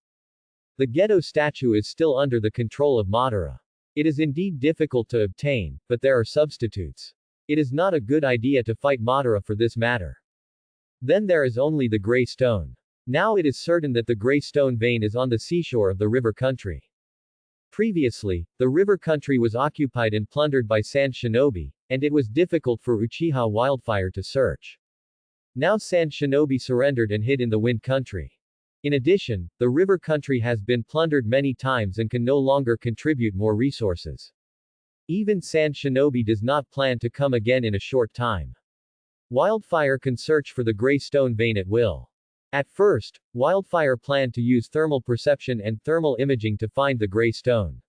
The ghetto statue is still under the control of Madara. It is indeed difficult to obtain, but there are substitutes. It is not a good idea to fight Madara for this matter. Then there is only the Grey Stone. Now it is certain that the Grey Stone vein is on the seashore of the river country. Previously, the river country was occupied and plundered by Sand Shinobi, and it was difficult for Uchiha Wildfire to search. Now Sand Shinobi surrendered and hid in the Wind Country. In addition, the river country has been plundered many times and can no longer contribute more resources. Even Sand Shinobi does not plan to come again in a short time. Wildfire can search for the Grey Stone vein at will. At first, Wildfire planned to use thermal perception and thermal imaging to find the Grey Stone.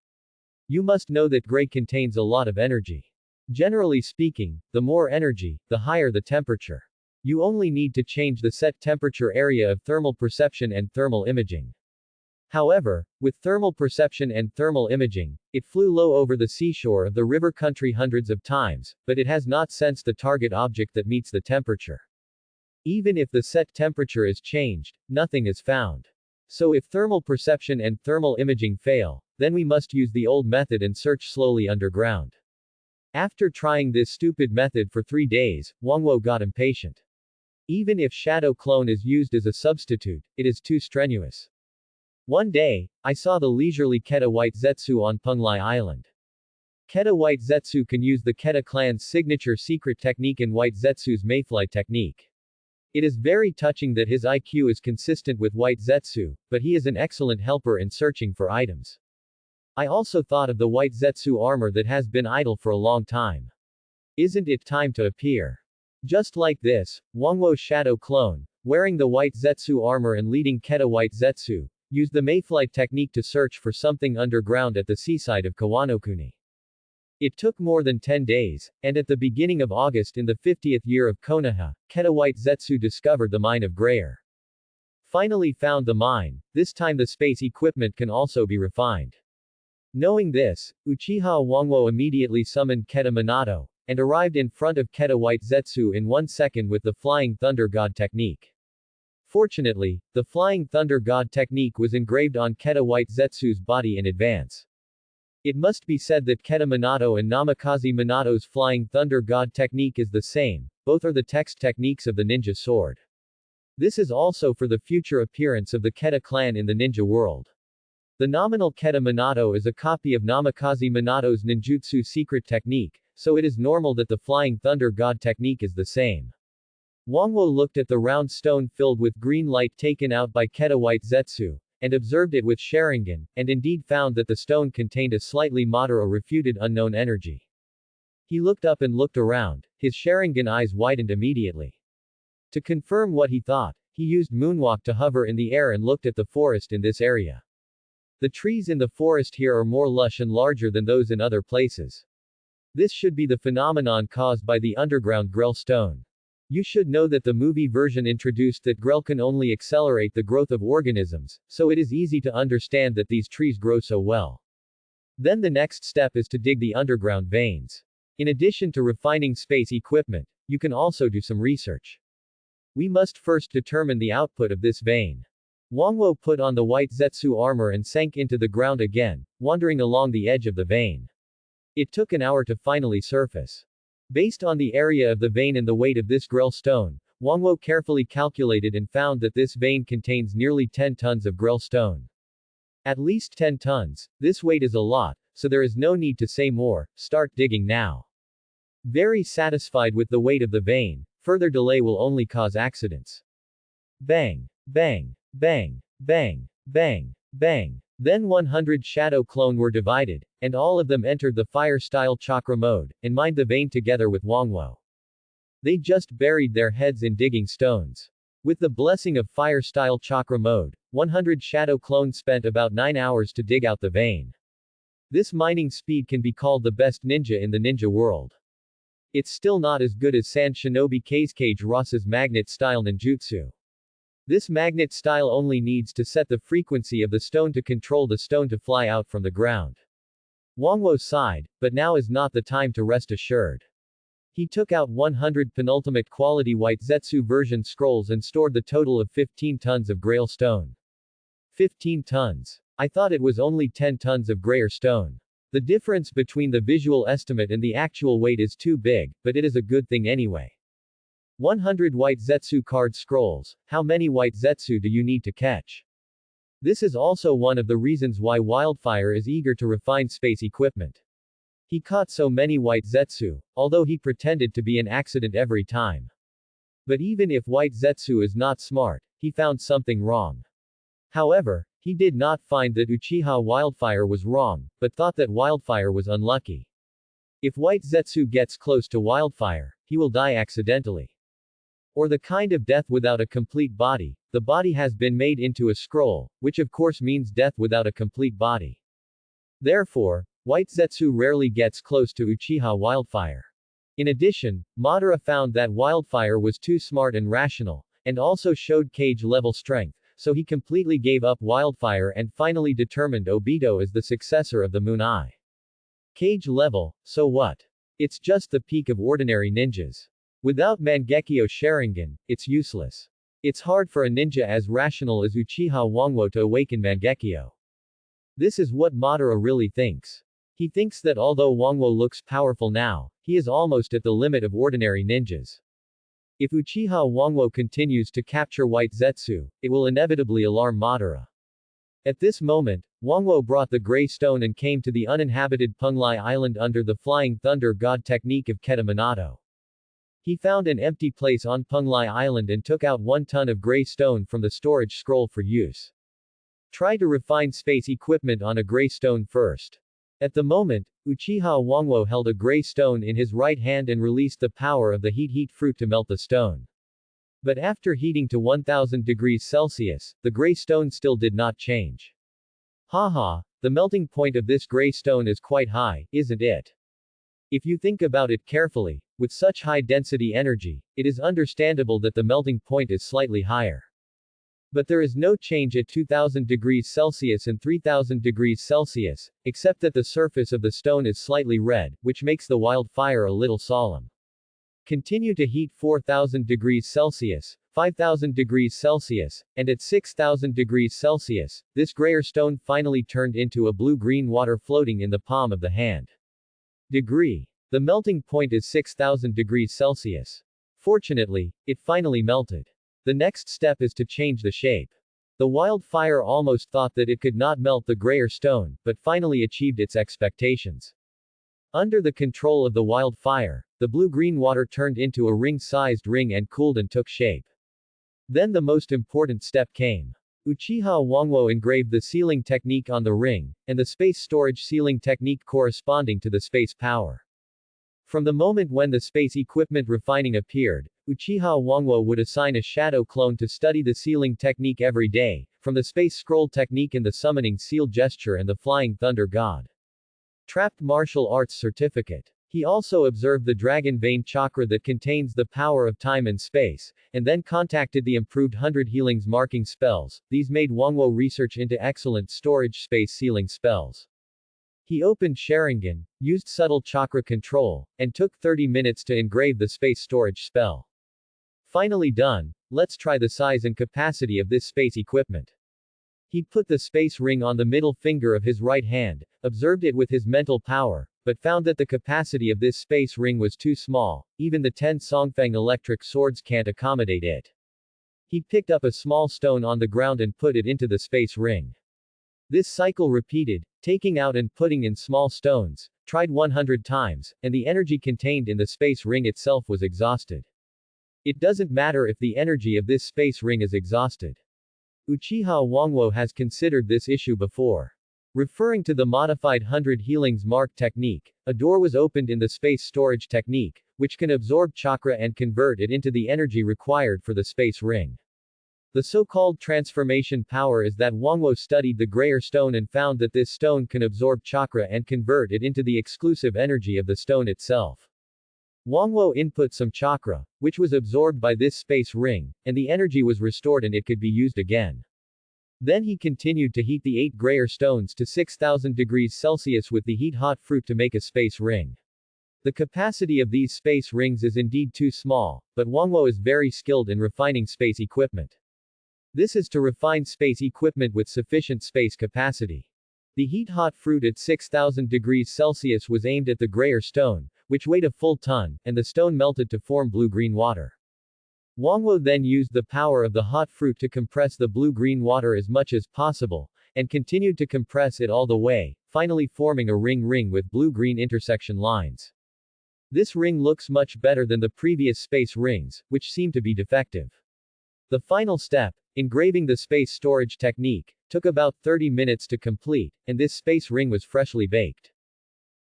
You must know that Grey contains a lot of energy. Generally speaking, the more energy, the higher the temperature. You only need to change the set temperature area of thermal perception and thermal imaging. However, with thermal perception and thermal imaging, it flew low over the seashore of the river country hundreds of times, but it has not sensed the target object that meets the temperature. Even if the set temperature is changed, nothing is found. So if thermal perception and thermal imaging fail, then we must use the old method and search slowly underground. After trying this stupid method for 3 days, Wangwo got impatient. Even if Shadow Clone is used as a substitute, it is too strenuous. One day, I saw the leisurely Keta White Zetsu on Punglai Island. Keta White Zetsu can use the Keta clan's signature secret technique and White Zetsu's Mayfly technique. It is very touching that his IQ is consistent with White Zetsu, but he is an excellent helper in searching for items. I also thought of the white Zetsu armor that has been idle for a long time. Isn't it time to appear? Just like this, Wangwo shadow clone, wearing the white Zetsu armor and leading Keta white Zetsu, used the Mayflight technique to search for something underground at the seaside of Kawanokuni. It took more than 10 days, and at the beginning of August in the 50th year of Konoha, Keta white Zetsu discovered the mine of Grayer. Finally found the mine, this time the space equipment can also be refined. Knowing this, Uchiha Wangwo immediately summoned Keta Minato, and arrived in front of Keta white Zetsu in 1 second with the Flying Thunder God technique. Fortunately, the Flying Thunder God technique was engraved on Keta white Zetsu's body in advance. It must be said that Keta Minato and Namikaze Minato's Flying Thunder God technique is the same, both are the text techniques of the ninja sword. This is also for the future appearance of the Keta clan in the ninja world. The nominal Keta Minato is a copy of Namikaze Minato's ninjutsu secret technique, so it is normal that the Flying Thunder God technique is the same. Wangwo looked at the round stone filled with green light taken out by Keta white Zetsu, and observed it with Sharingan, and indeed found that the stone contained a slightly Madara refuted unknown energy. He looked up and looked around, his Sharingan eyes widened immediately. To confirm what he thought, he used Moonwalk to hover in the air and looked at the forest in this area. The trees in the forest here are more lush and larger than those in other places. This should be the phenomenon caused by the underground Grell stone. You should know that the movie version introduced that Grell can only accelerate the growth of organisms, so it is easy to understand that these trees grow so well. Then the next step is to dig the underground veins. In addition to refining space equipment, you can also do some research. We must first determine the output of this vein. Wangwo put on the white Zetsu armor and sank into the ground again, wandering along the edge of the vein. It took an hour to finally surface. Based on the area of the vein and the weight of this Grell stone, Wangwo carefully calculated and found that this vein contains nearly 10 tons of Grell stone. At least 10 tons, this weight is a lot, so there is no need to say more, start digging now. Very satisfied with the weight of the vein, further delay will only cause accidents. Bang, bang, bang, bang, bang, bang. Then 100 shadow clone were divided, and all of them entered the fire-style chakra mode, and mined the vein together with Wangwo. They just buried their heads in digging stones. With the blessing of fire-style chakra mode, 100 shadow clones spent about 9 hours to dig out the vein. This mining speed can be called the best ninja in the ninja world. It's still not as good as Sand Shinobi Kazekage Ross's magnet-style ninjutsu. This magnet style only needs to set the frequency of the stone to control the stone to fly out from the ground. Wangwo sighed, but now is not the time to rest assured. He took out 100 penultimate quality white Zetsu version scrolls and stored the total of 15 tons of Grail stone. 15 tons. I thought it was only 10 tons of Grayer stone. The difference between the visual estimate and the actual weight is too big, but it is a good thing anyway. 100 white Zetsu card scrolls, how many white Zetsu do you need to catch? This is also one of the reasons why Wildfire is eager to refine space equipment. He caught so many white Zetsu, although he pretended to be an accident every time. But even if white Zetsu is not smart, he found something wrong. However, he did not find that Uchiha Wildfire was wrong, but thought that Wildfire was unlucky. If white Zetsu gets close to Wildfire, he will die accidentally. Or the kind of death without a complete body, the body has been made into a scroll, which of course means death without a complete body. Therefore, white Zetsu rarely gets close to Uchiha Wildfire. In addition, Madara found that Wildfire was too smart and rational, and also showed cage-level strength, so he completely gave up Wildfire and finally determined Obito as the successor of the Moon Eye. Cage level, so what? It's just the peak of ordinary ninjas. Without Mangekyo Sharingan, it's useless. It's hard for a ninja as rational as Uchiha Wangwo to awaken Mangekyo. This is what Madara really thinks. He thinks that although Wangwo looks powerful now, he is almost at the limit of ordinary ninjas. If Uchiha Wangwo continues to capture white Zetsu, it will inevitably alarm Madara. At this moment, Wangwo brought the gray stone and came to the uninhabited Punglai Island under the Flying Thunder God technique of Keta Minato. He found an empty place on Punglai Island and took out 1 ton of gray stone from the storage scroll for use. Try to refine space equipment on a gray stone first. At the moment, Uchiha Wangwo held a gray stone in his right hand and released the power of the heat fruit to melt the stone. But after heating to 1000 degrees Celsius, the gray stone still did not change. Haha, the melting point of this gray stone is quite high, isn't it? If you think about it carefully, with such high density energy, it is understandable that the melting point is slightly higher. But there is no change at 2000 degrees Celsius and 3000 degrees Celsius, except that the surface of the stone is slightly red, which makes the wildfire a little solemn. Continue to heat 4000 degrees Celsius, 5000 degrees Celsius, and at 6000 degrees Celsius, this grayer stone finally turned into a blue-green water floating in the palm of the hand. Degree. The melting point is 6000 degrees Celsius. Fortunately, it finally melted. The next step is to change the shape. The wildfire almost thought that it could not melt the grayer stone, but finally achieved its expectations. Under the control of the wildfire, the blue-green water turned into a ring-sized ring and cooled and took shape. Then the most important step came. Uchiha Wangwo engraved the sealing technique on the ring, and the space storage sealing technique corresponding to the space power. From the moment when the space equipment refining appeared, Uchiha Wangwo would assign a shadow clone to study the sealing technique every day, from the space scroll technique and the summoning seal gesture and the flying thunder god. Trapped martial arts certificate. He also observed the dragon vein chakra that contains the power of time and space, and then contacted the improved 100 healings marking spells. These made Wangwo research into excellent storage space sealing spells. He opened Sharingan, used subtle chakra control, and took 30 minutes to engrave the space storage spell. Finally done, let's try the size and capacity of this space equipment. He put the space ring on the middle finger of his right hand, observed it with his mental power, but found that the capacity of this space ring was too small, even the 10 Songfeng electric swords can't accommodate it. He picked up a small stone on the ground and put it into the space ring. This cycle repeated, taking out and putting in small stones, tried 100 times, and the energy contained in the space ring itself was exhausted. It doesn't matter if the energy of this space ring is exhausted. Uchiha Wangwo has considered this issue before. Referring to the modified 100 healings mark technique, a door was opened in the space storage technique, which can absorb chakra and convert it into the energy required for the space ring. The so-called transformation power is that Wangwo studied the grayer stone and found that this stone can absorb chakra and convert it into the exclusive energy of the stone itself. Wangwo input some chakra, which was absorbed by this space ring, and the energy was restored and it could be used again. Then he continued to heat the 8 grayer stones to 6000 degrees Celsius with the heat-hot fruit to make a space ring. The capacity of these space rings is indeed too small, but Wangwo is very skilled in refining space equipment. This is to refine space equipment with sufficient space capacity. The heat-hot fruit at 6000 degrees Celsius was aimed at the grayer stone, which weighed a full ton, and the stone melted to form blue-green water. Wangwo then used the power of the hot fruit to compress the blue-green water as much as possible, and continued to compress it all the way, finally forming a ring with blue-green intersection lines. This ring looks much better than the previous space rings, which seem to be defective. The final step, engraving the space storage technique, took about 30 minutes to complete, and this space ring was freshly baked.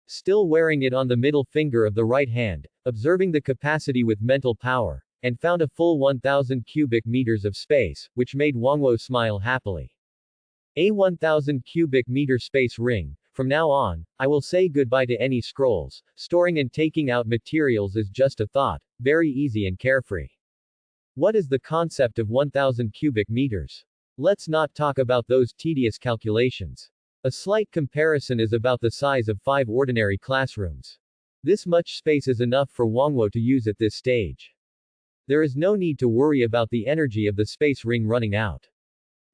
Still wearing it on the middle finger of the right hand, observing the capacity with mental power, and found a full 1000 cubic meters of space, which made Wangwo smile happily. A 1000 cubic meter space ring. From now on, I will say goodbye to any scrolls. Storing and taking out materials is just a thought, very easy and carefree. What is the concept of 1000 cubic meters? Let's not talk about those tedious calculations. A slight comparison is about the size of 5 ordinary classrooms. This much space is enough for Wangwo to use at this stage. There is no need to worry about the energy of the space ring running out.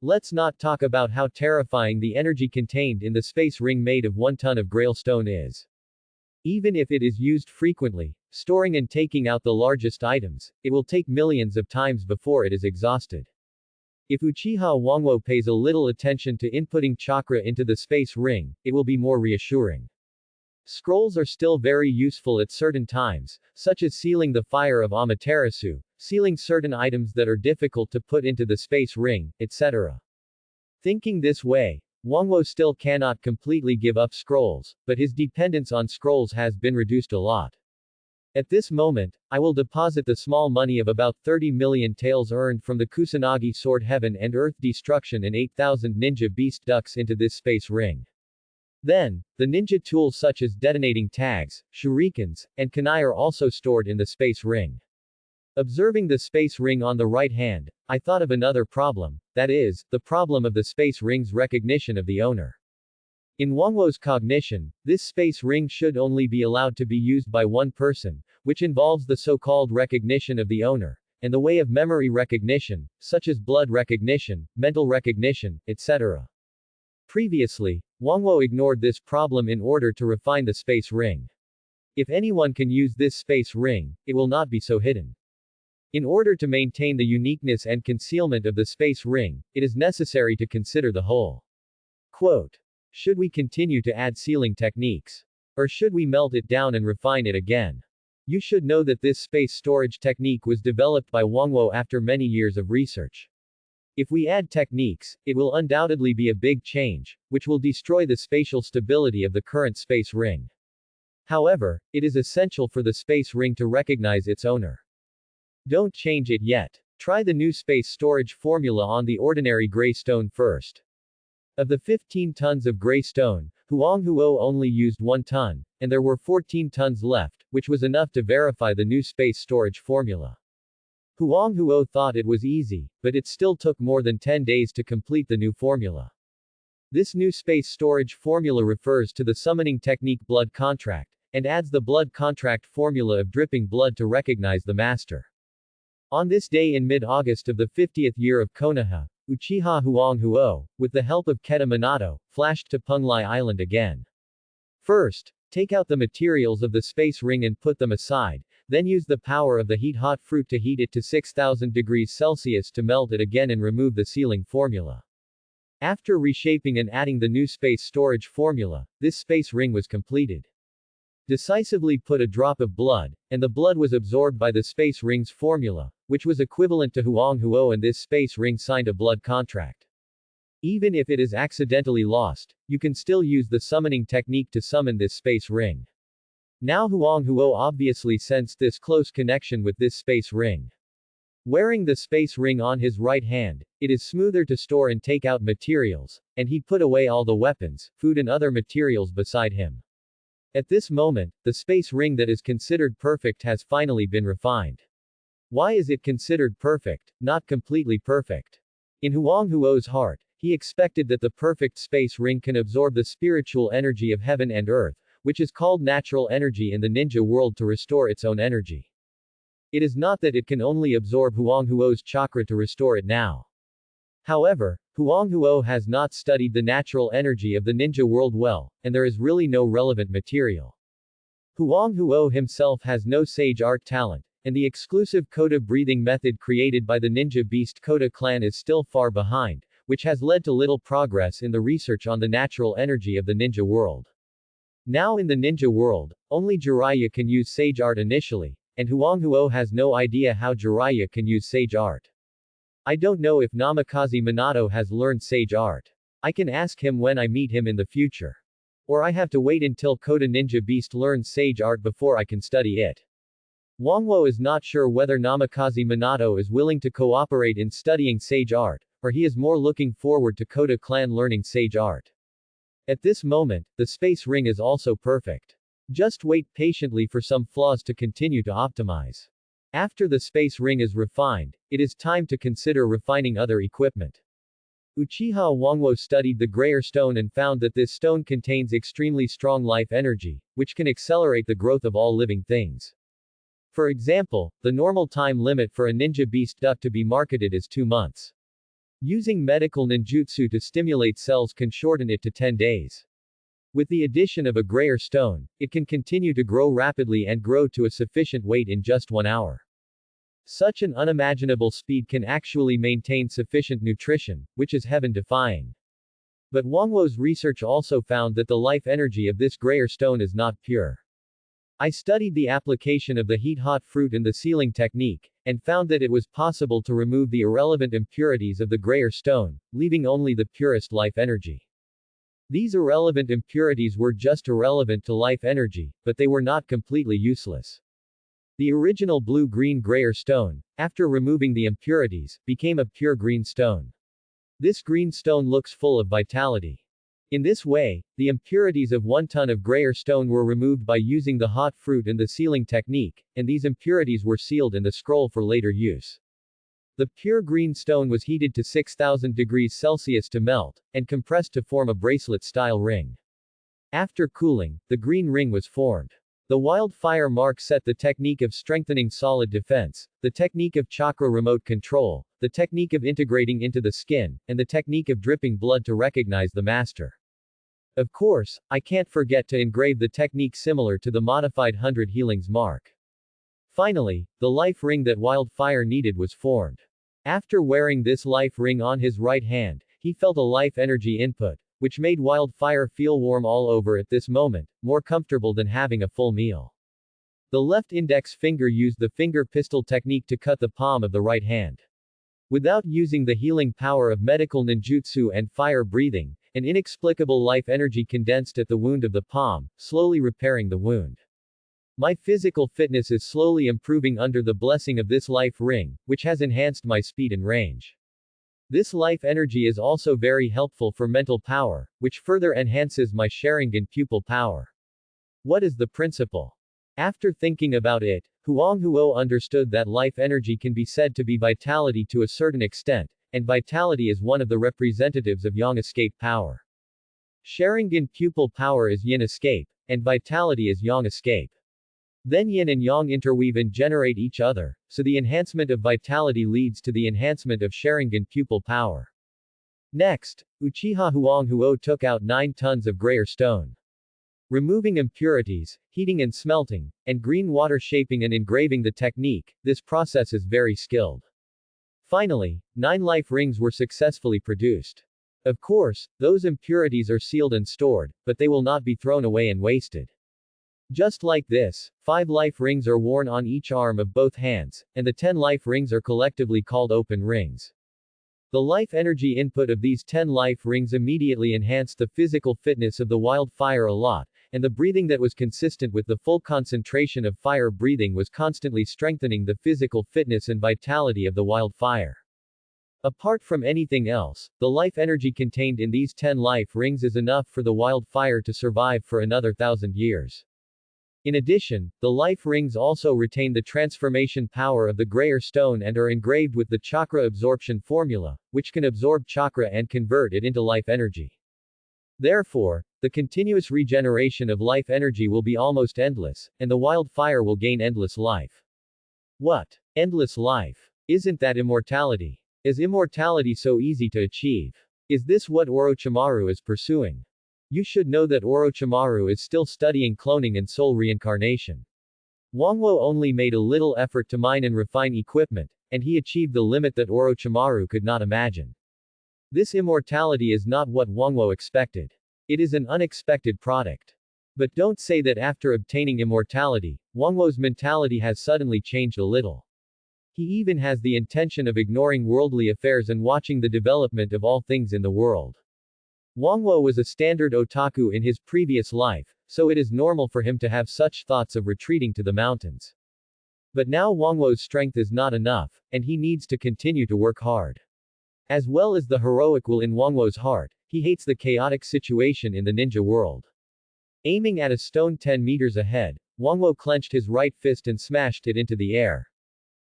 Let's not talk about how terrifying the energy contained in the space ring made of 1 ton of grail stone is. Even if it is used frequently, storing and taking out the largest items, it will take millions of times before it is exhausted. If Uchiha Wangwo pays a little attention to inputting chakra into the space ring, it will be more reassuring. Scrolls are still very useful at certain times, such as sealing the fire of Amaterasu, sealing certain items that are difficult to put into the space ring, etc. Thinking this way, Wangwo still cannot completely give up scrolls, but his dependence on scrolls has been reduced a lot. At this moment, I will deposit the small money of about 30 million taels earned from the Kusanagi sword heaven and earth destruction and 8,000 ninja beast ducks into this space ring. Then, the ninja tools such as detonating tags, shurikens, and kunai are also stored in the space ring. Observing the space ring on the right hand, I thought of another problem, that is, the problem of the space ring's recognition of the owner. In Wangwo's cognition, this space ring should only be allowed to be used by one person, which involves the so-called recognition of the owner, and the way of memory recognition, such as blood recognition, mental recognition, etc. Previously, Wangwo ignored this problem in order to refine the space ring. If anyone can use this space ring, it will not be so hidden. In order to maintain the uniqueness and concealment of the space ring, it is necessary to consider the whole. Quote. Should we continue to add sealing techniques? Or should we melt it down and refine it again? You should know that this space storage technique was developed by Wangwo after many years of research. If we add techniques, it will undoubtedly be a big change, which will destroy the spatial stability of the current space ring. However, it is essential for the space ring to recognize its owner. Don't change it yet. Try the new space storage formula on the ordinary gray stone first. Of the 15 tons of gray stone, Huang Huo only used 1 ton, and there were 14 tons left, which was enough to verify the new space storage formula. Huang Huo thought it was easy, but it still took more than 10 days to complete the new formula. This new space storage formula refers to the summoning technique blood contract, and adds the blood contract formula of dripping blood to recognize the master. On this day in mid-August of the 50th year of Konoha, Uchiha Huang Huo, with the help of Keta Minato, flashed to Penglai Island again. First, take out the materials of the space ring and put them aside, then use the power of the heat-hot fruit to heat it to 6,000 degrees Celsius to melt it again and remove the sealing formula. After reshaping and adding the new space storage formula, this space ring was completed. Decisively put a drop of blood, and the blood was absorbed by the space ring's formula, which was equivalent to Huang Huo, and this space ring signed a blood contract. Even if it is accidentally lost, you can still use the summoning technique to summon this space ring. Now Huang Huo obviously sensed this close connection with this space ring. Wearing the space ring on his right hand, it is smoother to store and take out materials, and he put away all the weapons, food and other materials beside him. At this moment, the space ring that is considered perfect has finally been refined. Why is it considered perfect, not completely perfect? In Huang Huo's heart, he expected that the perfect space ring can absorb the spiritual energy of heaven and earth, which is called natural energy in the ninja world, to restore its own energy. It is not that it can only absorb Huang Huo's chakra to restore it now. However, Huang Huo has not studied the natural energy of the ninja world well, and there is really no relevant material. Huang Huo himself has no sage art talent, and the exclusive Kota breathing method created by the ninja beast Kota clan is still far behind, which has led to little progress in the research on the natural energy of the ninja world. Now in the ninja world, only Jiraiya can use sage art initially, and Huang Huo has no idea how Jiraiya can use sage art. I don't know if Namikaze Minato has learned sage art. I can ask him when I meet him in the future. Or I have to wait until Kota Ninja Beast learns sage art before I can study it. Wangwo is not sure whether Namikaze Minato is willing to cooperate in studying sage art, or he is more looking forward to Kota clan learning sage art. At this moment, the space ring is also perfect. Just wait patiently for some flaws to continue to optimize. After the space ring is refined, it is time to consider refining other equipment. Uchiha Wangwo studied the grayer stone and found that this stone contains extremely strong life energy, which can accelerate the growth of all living things. For example, the normal time limit for a ninja beast duck to be marketed is 2 months. Using medical ninjutsu to stimulate cells can shorten it to 10 days. With the addition of a grayer stone, it can continue to grow rapidly and grow to a sufficient weight in just 1 hour. Such an unimaginable speed can actually maintain sufficient nutrition, which is heaven-defying. But Wangwo's research also found that the life energy of this grayer stone is not pure. I studied the application of the heat-hot fruit in the sealing technique, and found that it was possible to remove the irrelevant impurities of the grayer stone, leaving only the purest life energy. These irrelevant impurities were just irrelevant to life energy, but they were not completely useless. The original blue-green grayer stone, after removing the impurities, became a pure green stone. This green stone looks full of vitality. In this way, the impurities of 1 ton of grayer stone were removed by using the hot fruit and the sealing technique, and these impurities were sealed in the scroll for later use. The pure green stone was heated to 6,000 degrees Celsius to melt, and compressed to form a bracelet-style ring. After cooling, the green ring was formed. The wildfire mark set the technique of strengthening solid defense, the technique of chakra remote control, the technique of integrating into the skin, and the technique of dripping blood to recognize the master. Of course, I can't forget to engrave the technique similar to the modified 100 healings mark. Finally, the life ring that wildfire needed was formed. After wearing this life ring on his right hand, he felt a life energy input, which made wildfire feel warm all over at this moment, more comfortable than having a full meal. The left index finger used the finger pistol technique to cut the palm of the right hand. Without using the healing power of medical ninjutsu and fire breathing, an inexplicable life energy condensed at the wound of the palm, slowly repairing the wound. My physical fitness is slowly improving under the blessing of this life ring, which has enhanced my speed and range. This life energy is also very helpful for mental power, which further enhances my Sharingan pupil power. What is the principle? After thinking about it, Huang Huo understood that life energy can be said to be vitality to a certain extent, and vitality is one of the representatives of yang escape power. Sharingan pupil power is yin escape, and vitality is yang escape. Then yin and yang interweave and generate each other, so the enhancement of vitality leads to the enhancement of Sharingan pupil power. Next, Uchiha Huang Huo took out 9 tons of grayer stone. Removing impurities, heating and smelting, and green water shaping and engraving the technique, this process is very skilled. Finally, 9 life rings were successfully produced. Of course, those impurities are sealed and stored, but they will not be thrown away and wasted. Just like this, 5 life rings are worn on each arm of both hands, and the 10 life rings are collectively called open rings. The life energy input of these 10 life rings immediately enhanced the physical fitness of the wildfire a lot, and the breathing that was consistent with the full concentration of fire breathing was constantly strengthening the physical fitness and vitality of the wildfire. Apart from anything else, the life energy contained in these 10 life rings is enough for the wildfire to survive for another 1,000 years. In addition, the life rings also retain the transformation power of the grayer stone and are engraved with the chakra absorption formula, which can absorb chakra and convert it into life energy. Therefore, the continuous regeneration of life energy will be almost endless, and the wildfire will gain endless life. What? Endless life? Isn't that immortality? Is immortality so easy to achieve? Is this what Orochimaru is pursuing? You should know that Orochimaru is still studying cloning and soul reincarnation. Wangwo only made a little effort to mine and refine equipment, and he achieved the limit that Orochimaru could not imagine. This immortality is not what Wangwo expected. It is an unexpected product. But don't say that after obtaining immortality, Wangwo's mentality has suddenly changed a little. He even has the intention of ignoring worldly affairs and watching the development of all things in the world. Wangwo was a standard otaku in his previous life, so it is normal for him to have such thoughts of retreating to the mountains. But now Wangwo's strength is not enough, and he needs to continue to work hard. As well as the heroic will in Wangwo's heart, he hates the chaotic situation in the ninja world. Aiming at a stone 10 meters ahead, Wangwo clenched his right fist and smashed it into the air.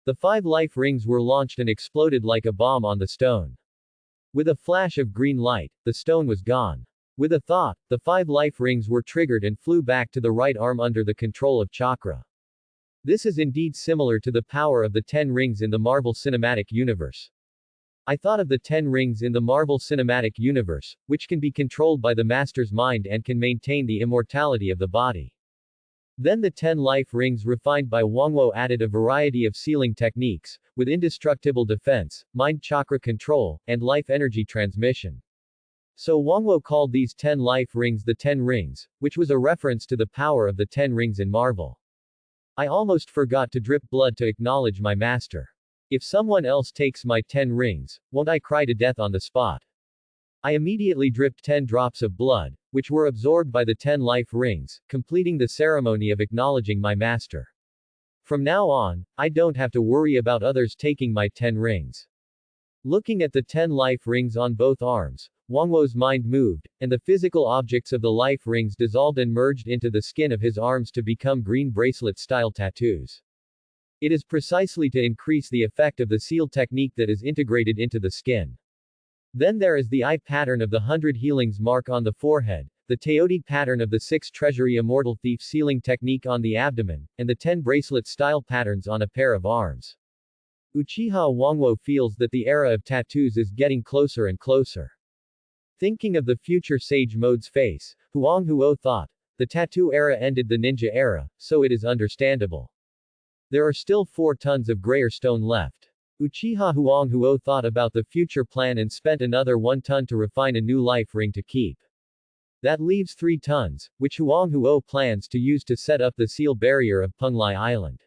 The 5 life rings were launched and exploded like a bomb on the stone. With a flash of green light, the stone was gone. With a thought, the 5 life rings were triggered and flew back to the right arm under the control of chakra. This is indeed similar to the power of the 10 rings in the Marvel Cinematic Universe. I thought of the 10 rings in the Marvel Cinematic Universe, which can be controlled by the Master's mind and can maintain the immortality of the body. Then the 10 life rings refined by Wangwo added a variety of sealing techniques, with indestructible defense, mind chakra control, and life energy transmission. So Wangwo called these 10 life rings the 10 rings, which was a reference to the power of the 10 rings in Marvel. I almost forgot to drip blood to acknowledge my master. If someone else takes my 10 rings, won't I cry to death on the spot? I immediately dripped 10 drops of blood, which were absorbed by the 10 life rings, completing the ceremony of acknowledging my master. From now on, I don't have to worry about others taking my 10 rings. Looking at the 10 life rings on both arms, Wangwo's mind moved, and the physical objects of the life rings dissolved and merged into the skin of his arms to become green bracelet-style tattoos. It is precisely to increase the effect of the seal technique that is integrated into the skin. Then there is the eye pattern of the 100 healings mark on the forehead, the Teodi pattern of the 6 treasury immortal thief sealing technique on the abdomen, and the 10 bracelet-style patterns on a pair of arms. Uchiha Wangwo feels that the era of tattoos is getting closer and closer. Thinking of the future Sage Mode's face, Huang Huo thought, the tattoo era ended the ninja era, so it is understandable. There are still 4 tons of grayer stone left. Uchiha Huang Huo thought about the future plan and spent another 1 ton to refine a new life ring to keep. That leaves 3 tons, which Huang Huo plans to use to set up the seal barrier of Penglai Island.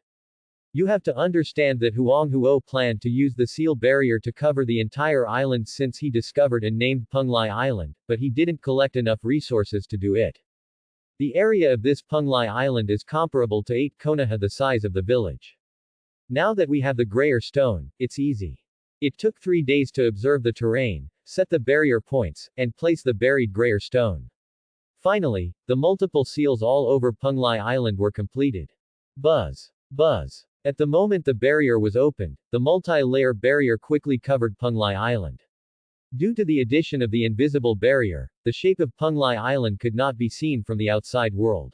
You have to understand that Huang Huo planned to use the seal barrier to cover the entire island since he discovered and named Penglai Island, but he didn't collect enough resources to do it. The area of this Penglai Island is comparable to 8 Konoha the size of the village. Now that we have the grayer stone, it's easy. It took 3 days to observe the terrain, set the barrier points, and place the buried grayer stone. Finally, the multiple seals all over Penglai Island were completed. Buzz. Buzz. At the moment the barrier was opened, the multi-layer barrier quickly covered Penglai Island. Due to the addition of the invisible barrier, the shape of Penglai Island could not be seen from the outside world.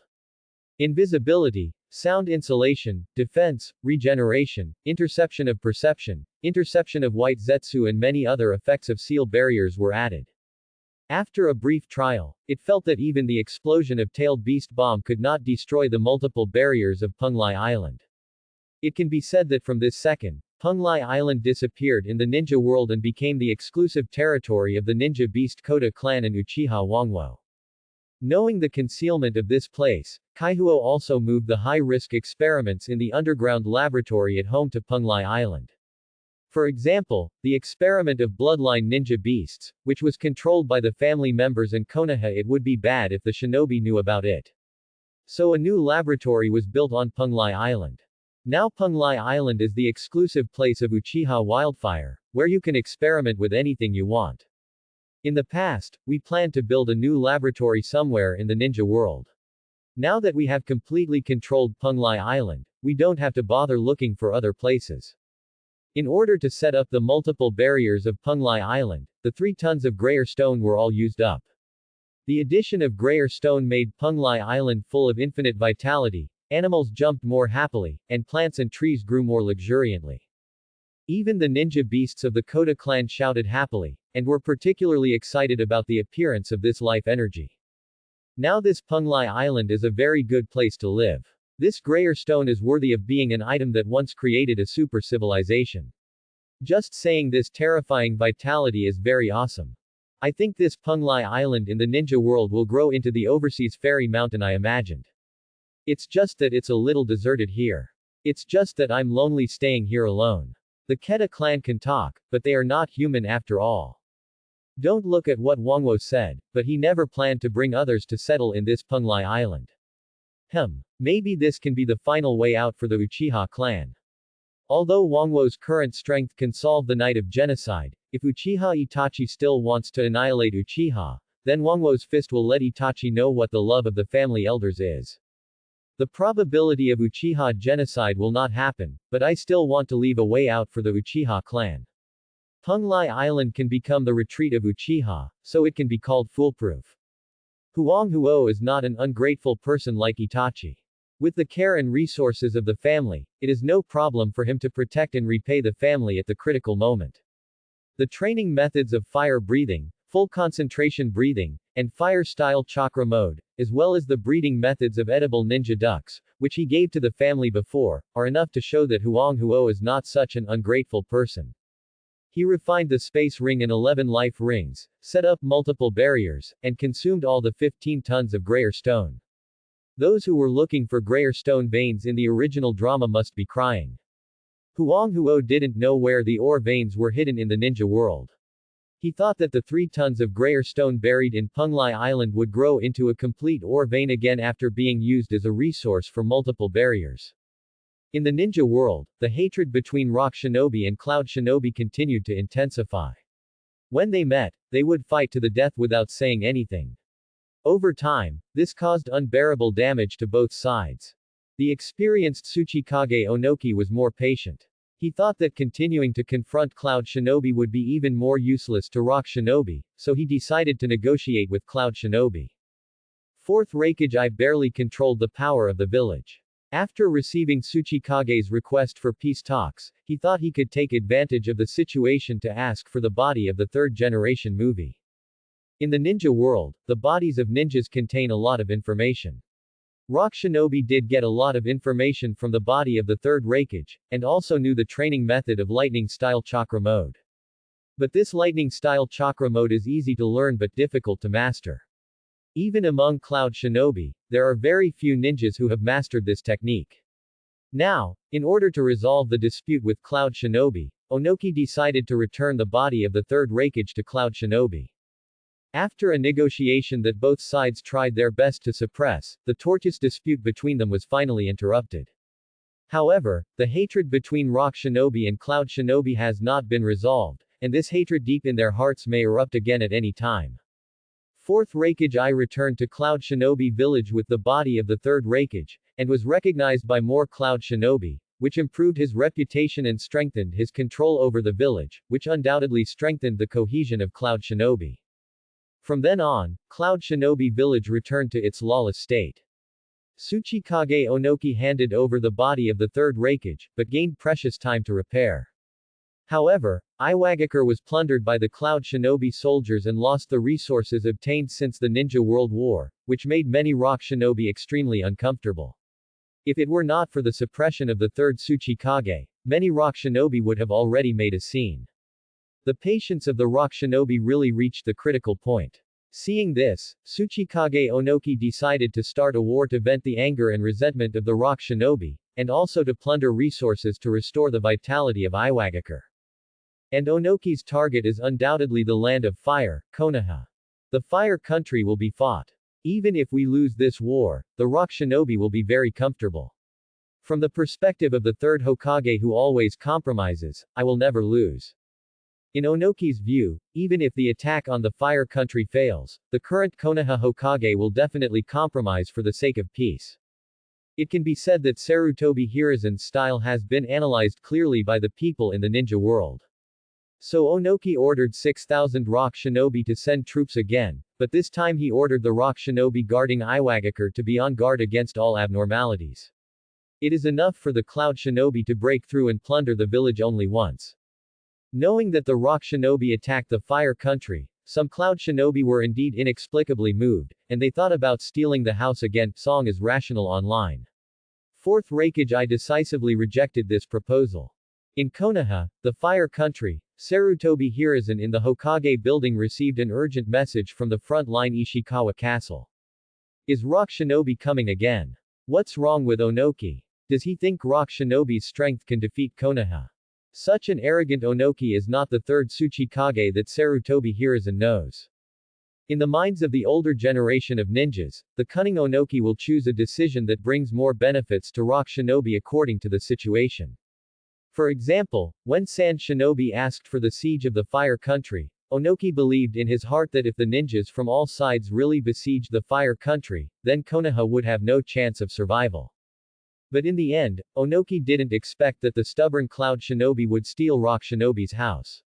Invisibility, sound insulation, defense, regeneration, interception of perception, interception of white zetsu and many other effects of seal barriers were added. After a brief trial, it felt that even the explosion of tailed beast bomb could not destroy the multiple barriers of Penglai Island. It can be said that from this second, Penglai Island disappeared in the ninja world and became the exclusive territory of the ninja beast Koda clan and Uchiha Wangwo. Knowing the concealment of this place, Kaihuo also moved the high-risk experiments in the underground laboratory at home to Penglai Island. For example, the experiment of bloodline ninja beasts, which was controlled by the family members and Konoha, it would be bad if the shinobi knew about it. So a new laboratory was built on Penglai Island. Now Penglai Island is the exclusive place of Uchiha Wildfire, where you can experiment with anything you want. In the past, we planned to build a new laboratory somewhere in the ninja world. Now that we have completely controlled Penglai Island, we don't have to bother looking for other places. In order to set up the multiple barriers of Penglai Island, the 3 tons of grayer stone were all used up. The addition of grayer stone made Penglai Island full of infinite vitality, animals jumped more happily, and plants and trees grew more luxuriantly. Even the ninja beasts of the Koda clan shouted happily, and were particularly excited about the appearance of this life energy. Now this Penglai Island is a very good place to live. This grayer stone is worthy of being an item that once created a super civilization. Just saying this terrifying vitality is very awesome. I think this Penglai Island in the ninja world will grow into the overseas fairy mountain I imagined. It's just that it's a little deserted here. It's just that I'm lonely staying here alone. The Keta clan can talk, but they are not human after all. Don't look at what Wangwo said, but he never planned to bring others to settle in this Penglai Island. Maybe this can be the final way out for the Uchiha clan. Although Wangwo's current strength can solve the night of genocide, if Uchiha Itachi still wants to annihilate Uchiha, then Wangwo's fist will let Itachi know what the love of the family elders is. The probability of Uchiha genocide will not happen, but I still want to leave a way out for the Uchiha clan. Penglai Island can become the retreat of Uchiha, so it can be called foolproof. Huang Huo is not an ungrateful person like Itachi. With the care and resources of the family, it is no problem for him to protect and repay the family at the critical moment. The training methods of fire breathing, full concentration breathing, and fire-style chakra mode, as well as the breeding methods of edible ninja ducks, which he gave to the family before, are enough to show that Huang Huo is not such an ungrateful person. He refined the space ring and 11 life rings, set up multiple barriers, and consumed all the 15 tons of grayer stone. Those who were looking for grayer stone veins in the original drama must be crying. Huang Huo didn't know where the ore veins were hidden in the ninja world. He thought that the 3 tons of grayer stone buried in Penglai Island would grow into a complete ore vein again after being used as a resource for multiple barriers. In the ninja world, the hatred between Rock Shinobi and Cloud Shinobi continued to intensify. When they met, they would fight to the death without saying anything. Over time, this caused unbearable damage to both sides. The experienced Tsuchikage Onoki was more patient. He thought that continuing to confront Cloud Shinobi would be even more useless to Rock Shinobi, so he decided to negotiate with Cloud Shinobi. Fourth Raikage I barely controlled the power of the village. After receiving Tsuchikage's request for peace talks, he thought he could take advantage of the situation to ask for the body of the third-generation movie. In the ninja world, the bodies of ninjas contain a lot of information. Rock Shinobi did get a lot of information from the body of the third Raikage, and also knew the training method of lightning-style chakra mode. But this lightning-style chakra mode is easy to learn but difficult to master. Even among Cloud Shinobi, there are very few ninjas who have mastered this technique. Now, in order to resolve the dispute with Cloud Shinobi, Onoki decided to return the body of the third Raikage to Cloud Shinobi. After a negotiation that both sides tried their best to suppress, the torturous dispute between them was finally interrupted. However, the hatred between Rock Shinobi and Cloud Shinobi has not been resolved, and this hatred deep in their hearts may erupt again at any time. Fourth Raikage I returned to Cloud Shinobi village with the body of the third Raikage, and was recognized by more Cloud Shinobi, which improved his reputation and strengthened his control over the village, which undoubtedly strengthened the cohesion of Cloud Shinobi. From then on, Cloud Shinobi village returned to its lawless state. Tsuchikage Onoki handed over the body of the third Raikage, but gained precious time to repair. However, Iwagakure was plundered by the Cloud Shinobi soldiers and lost the resources obtained since the Ninja World War, which made many Rock Shinobi extremely uncomfortable. If it were not for the suppression of the third Tsuchikage, many Rock Shinobi would have already made a scene. The patience of the Rock Shinobi really reached the critical point. Seeing this, Tsuchikage Onoki decided to start a war to vent the anger and resentment of the Rock Shinobi, and also to plunder resources to restore the vitality of Iwagakure. And Onoki's target is undoubtedly the land of fire, Konoha. The fire country will be fought. Even if we lose this war, the Rock Shinobi will be very comfortable. From the perspective of the third Hokage who always compromises, I will never lose. In Onoki's view, even if the attack on the fire country fails, the current Konoha Hokage will definitely compromise for the sake of peace. It can be said that Sarutobi Hiruzen's style has been analyzed clearly by the people in the ninja world. So Onoki ordered 6,000 Rock Shinobi to send troops again, but this time he ordered the Rock Shinobi guarding Iwagakure to be on guard against all abnormalities. It is enough for the Cloud Shinobi to break through and plunder the village only once. Knowing that the Rock Shinobi attacked the fire country, some Cloud Shinobi were indeed inexplicably moved, and they thought about stealing the house again. Song is rational online. Fourth Raikage I decisively rejected this proposal. In Konoha, the fire country, Sarutobi Hiruzen in the Hokage building received an urgent message from the front line Ishikawa Castle. Is Rock Shinobi coming again? What's wrong with Onoki? Does he think Rock Shinobi's strength can defeat Konoha? Such an arrogant Onoki is not the third Tsuchikage that Sarutobi Hiruzen knows. In the minds of the older generation of ninjas, the cunning Onoki will choose a decision that brings more benefits to Rock Shinobi according to the situation. For example, when Sand Shinobi asked for the siege of the fire country, Onoki believed in his heart that if the ninjas from all sides really besieged the fire country, then Konoha would have no chance of survival. But in the end, Onoki didn't expect that the stubborn Cloud Shinobi would steal Rock Shinobi's house.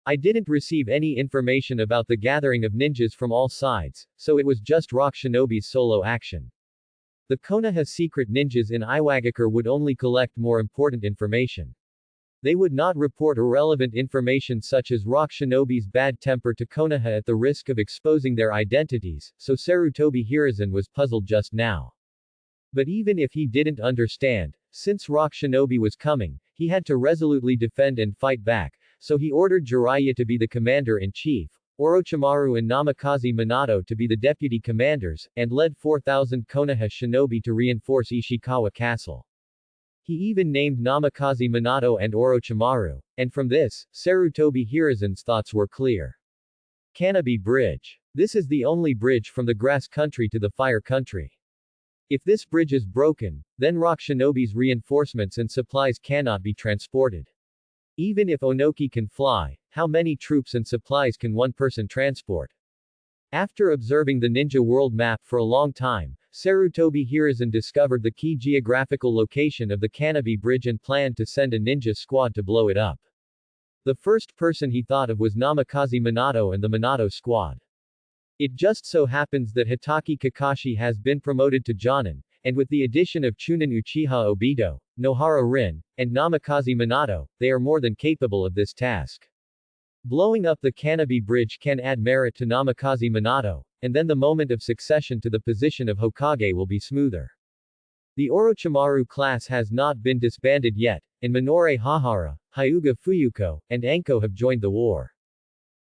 I didn't receive any information about the gathering of ninjas from all sides, so it was just Rock Shinobi's solo action. The Konoha secret ninjas in Iwagakure would only collect more important information. They would not report irrelevant information such as Rock Shinobi's bad temper to Konoha at the risk of exposing their identities, so Sarutobi Hiruzen was puzzled just now. But even if he didn't understand, since Rock Shinobi was coming, he had to resolutely defend and fight back, so he ordered Jiraiya to be the commander-in-chief, Orochimaru and Namikaze Minato to be the deputy commanders, and led 4,000 Konoha shinobi to reinforce Ishikawa Castle. He even named Namikaze Minato and Orochimaru, and from this, Sarutobi Hiruzen's thoughts were clear. Canopy Bridge. This is the only bridge from the grass country to the fire country. If this bridge is broken, then rock shinobi's reinforcements and supplies cannot be transported. Even if Onoki can fly, how many troops and supplies can one person transport? After observing the ninja world map for a long time, Sarutobi Hiruzen discovered the key geographical location of the Canopy Bridge and planned to send a ninja squad to blow it up. The first person he thought of was Namikaze Minato and the Minato squad. It just so happens that Hitaki Kakashi has been promoted to Jonin, and with the addition of Chunin Uchiha Obito, Nohara Rin, and Namikaze Minato, they are more than capable of this task. Blowing up the Canopy Bridge can add merit to Namikaze Minato, and then the moment of succession to the position of Hokage will be smoother. The Orochimaru class has not been disbanded yet, and Minoru Hahara, Hyuga Fuyuko, and Anko have joined the war.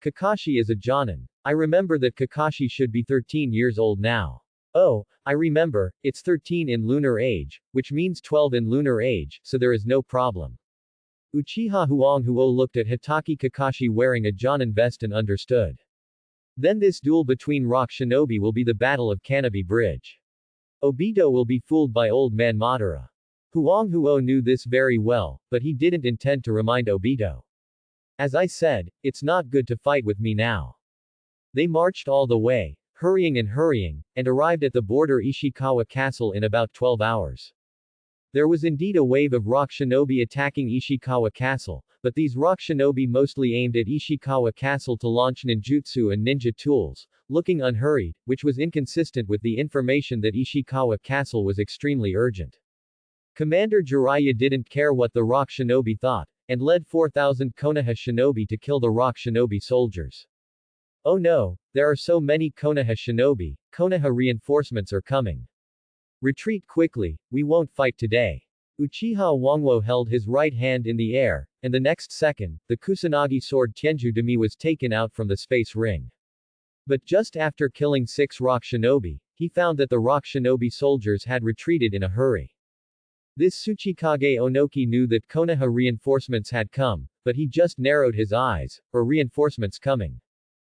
Kakashi is a Jonin. I remember that Kakashi should be 13 years old now. Oh, I remember, it's 13 in lunar age, which means 12 in lunar age, so there is no problem. Uchiha Huanghuo looked at Hitaki Kakashi wearing a Jonin vest and understood. Then this duel between rock shinobi will be the Battle of Canopy Bridge. Obito will be fooled by old man Madara. Huanghuo knew this very well, but he didn't intend to remind Obito. As I said, it's not good to fight with me now. They marched all the way, hurrying, and arrived at the border Ishikawa Castle in about 12 hours. There was indeed a wave of rock shinobi attacking Ishikawa Castle, but these rock shinobi mostly aimed at Ishikawa Castle to launch ninjutsu and ninja tools, looking unhurried, which was inconsistent with the information that Ishikawa Castle was extremely urgent. Commander Jiraiya didn't care what the rock shinobi thought, and led 4,000 Konoha shinobi to kill the rock shinobi soldiers. Oh no, there are so many Konoha shinobi, Konoha reinforcements are coming. Retreat quickly, we won't fight today. Uchiha Wangwo held his right hand in the air, and the next second, the Kusanagi sword Tianju Demi was taken out from the space ring. But just after killing 6 rock shinobi, he found that the rock shinobi soldiers had retreated in a hurry. This Tsuchikage Onoki knew that Konoha reinforcements had come, but he just narrowed his eyes, or reinforcements coming.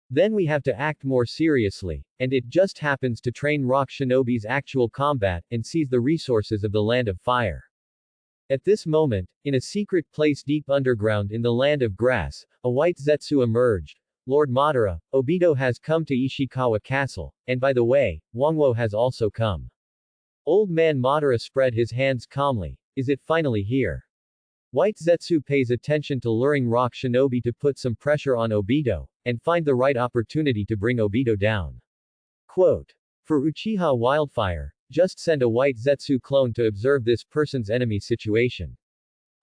Then we have to act more seriously, and it just happens to train rock shinobi's actual combat, and seize the resources of the Land of Fire. At this moment, in a secret place deep underground in the Land of Grass, a white Zetsu emerged. Lord Madara, Obito has come to Ishikawa Castle, and by the way, Wangwo has also come. Old man Madara spread his hands calmly. Is it finally here? White Zetsu pays attention to luring rock shinobi to put some pressure on Obito, and find the right opportunity to bring Obito down. Quote. For Uchiha Wildfire, just send a white Zetsu clone to observe this person's enemy situation.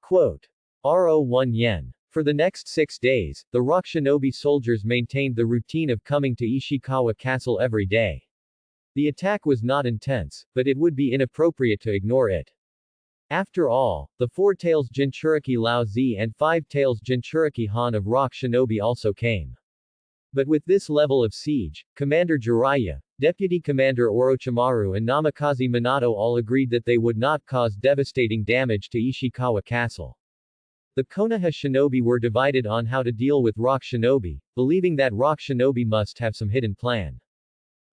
Quote. Ro1 yen. For the next 6 days, the rock shinobi soldiers maintained the routine of coming to Ishikawa Castle every day. The attack was not intense, but it would be inappropriate to ignore it. After all, the 4 Tails Jinchuriki Lao Zi and 5 Tails Jinchuriki Han of rock shinobi also came. But with this level of siege, Commander Jiraiya, Deputy Commander Orochimaru and Namikaze Minato all agreed that they would not cause devastating damage to Ishikawa Castle. The Konoha shinobi were divided on how to deal with rock shinobi, believing that rock shinobi must have some hidden plan.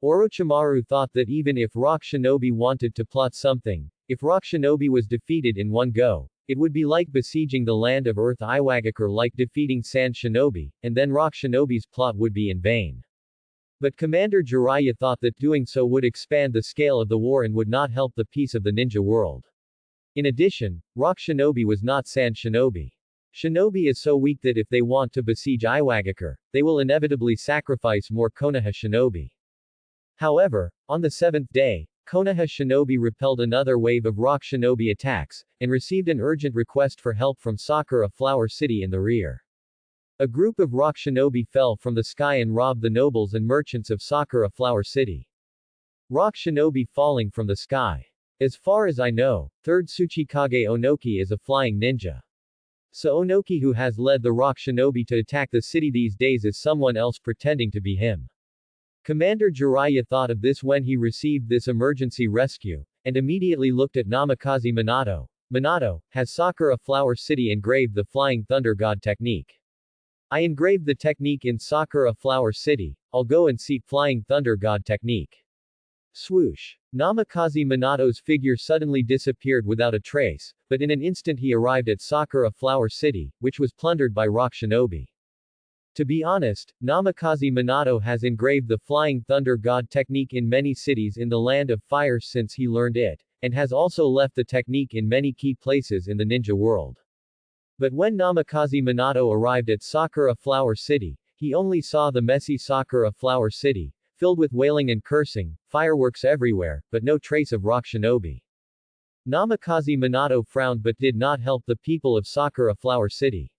Orochimaru thought that even if rock shinobi wanted to plot something, if rock shinobi was defeated in one go, it would be like besieging the land of Earth Iwagakure like defeating sand shinobi, and then rock shinobi's plot would be in vain. But Commander Jiraiya thought that doing so would expand the scale of the war and would not help the peace of the ninja world. In addition, rock shinobi was not sand shinobi. Shinobi is so weak that if they want to besiege Iwagakure, they will inevitably sacrifice more Konoha shinobi. However, on the 7th day, Konoha shinobi repelled another wave of rock shinobi attacks, and received an urgent request for help from Sakura Flower City in the rear. A group of rock shinobi fell from the sky and robbed the nobles and merchants of Sakura Flower City. Rock shinobi falling from the sky. As far as I know, 3rd Tsuchikage Onoki is a flying ninja. So Onoki, who has led the rock shinobi to attack the city these days, is someone else pretending to be him. Commander Jiraiya thought of this when he received this emergency rescue, and immediately looked at Namikaze Minato. Minato, has Sakura Flower City engraved the Flying Thunder God technique? I engraved the technique in Sakura Flower City, I'll go and see Flying Thunder God technique. Swoosh. Namikaze Minato's figure suddenly disappeared without a trace, but in an instant he arrived at Sakura Flower City, which was plundered by rock shinobi. To be honest, Namikaze Minato has engraved the Flying Thunder God technique in many cities in the Land of Fire since he learned it, and has also left the technique in many key places in the ninja world. But when Namikaze Minato arrived at Sakura Flower City, he only saw the messy Sakura Flower City, filled with wailing and cursing, fireworks everywhere, but no trace of rock shinobi. Namikaze Minato frowned but did not help the people of Sakura Flower City.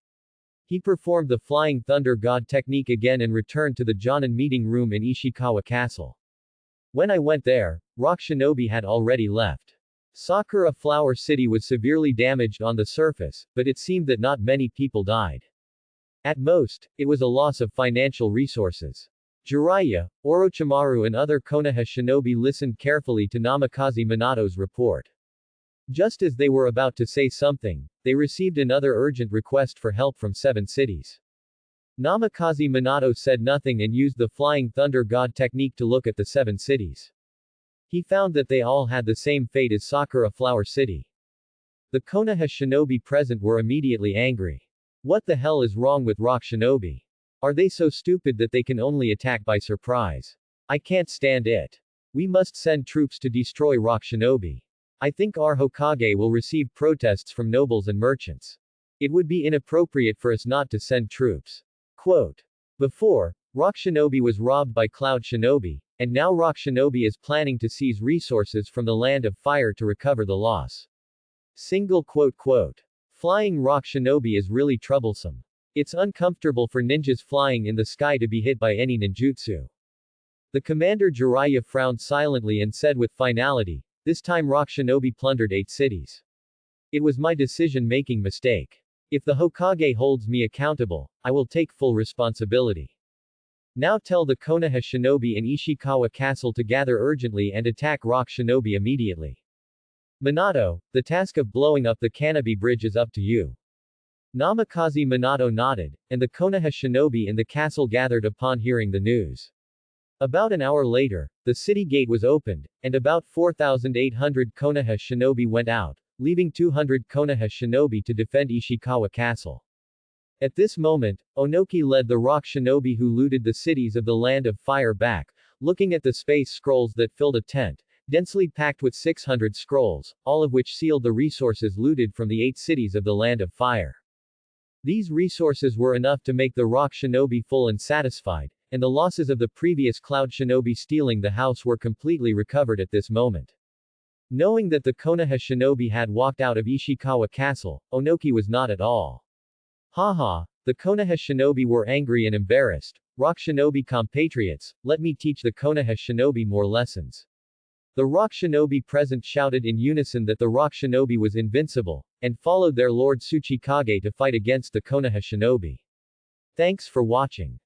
He performed the Flying Thunder God technique again and returned to the Jonin meeting room in Ishikawa Castle. When I went there, rock shinobi had already left. Sakura Flower City was severely damaged on the surface, but it seemed that not many people died. At most, it was a loss of financial resources. Jiraiya, Orochimaru and other Konoha shinobi listened carefully to Namikaze Minato's report. Just as they were about to say something, they received another urgent request for help from 7 cities. Namikaze Minato said nothing and used the Flying Thunder God technique to look at the 7 cities. He found that they all had the same fate as Sakura Flower City. The Konoha shinobi present were immediately angry. What the hell is wrong with rock shinobi? Are they so stupid that they can only attack by surprise? I can't stand it. We must send troops to destroy rock shinobi. I think our Hokage will receive protests from nobles and merchants. It would be inappropriate for us not to send troops. Quote. Before, rock shinobi was robbed by cloud shinobi, and now rock shinobi is planning to seize resources from the Land of Fire to recover the loss. Single quote. Flying rock shinobi is really troublesome. It's uncomfortable for ninjas flying in the sky to be hit by any ninjutsu. The commander Jiraiya frowned silently and said with finality, this time rock shinobi plundered 8 cities. It was my decision-making mistake. If the Hokage holds me accountable, I will take full responsibility. Now tell the Konoha shinobi in Ishikawa Castle to gather urgently and attack rock shinobi immediately. Minato, the task of blowing up the Kanabi Bridge is up to you. Namikaze Minato nodded, and the Konoha shinobi in the castle gathered upon hearing the news. About an hour later, the city gate was opened, and about 4,800 Konoha shinobi went out, leaving 200 Konoha shinobi to defend Ishikawa Castle. At this moment, Onoki led the rock shinobi who looted the cities of the Land of Fire back, looking at the space scrolls that filled a tent, densely packed with 600 scrolls, all of which sealed the resources looted from the 8 cities of the Land of Fire. These resources were enough to make the rock shinobi full and satisfied, and the losses of the previous cloud shinobi stealing the house were completely recovered at this moment. Knowing that the Konoha shinobi had walked out of Ishikawa Castle, Onoki was not at all. Haha, the Konoha shinobi were angry and embarrassed. Rock shinobi compatriots, let me teach the Konoha shinobi more lessons. The rock shinobi present shouted in unison that the rock shinobi was invincible, and followed their lord Tsuchikage to fight against the Konoha shinobi. Thanks for watching.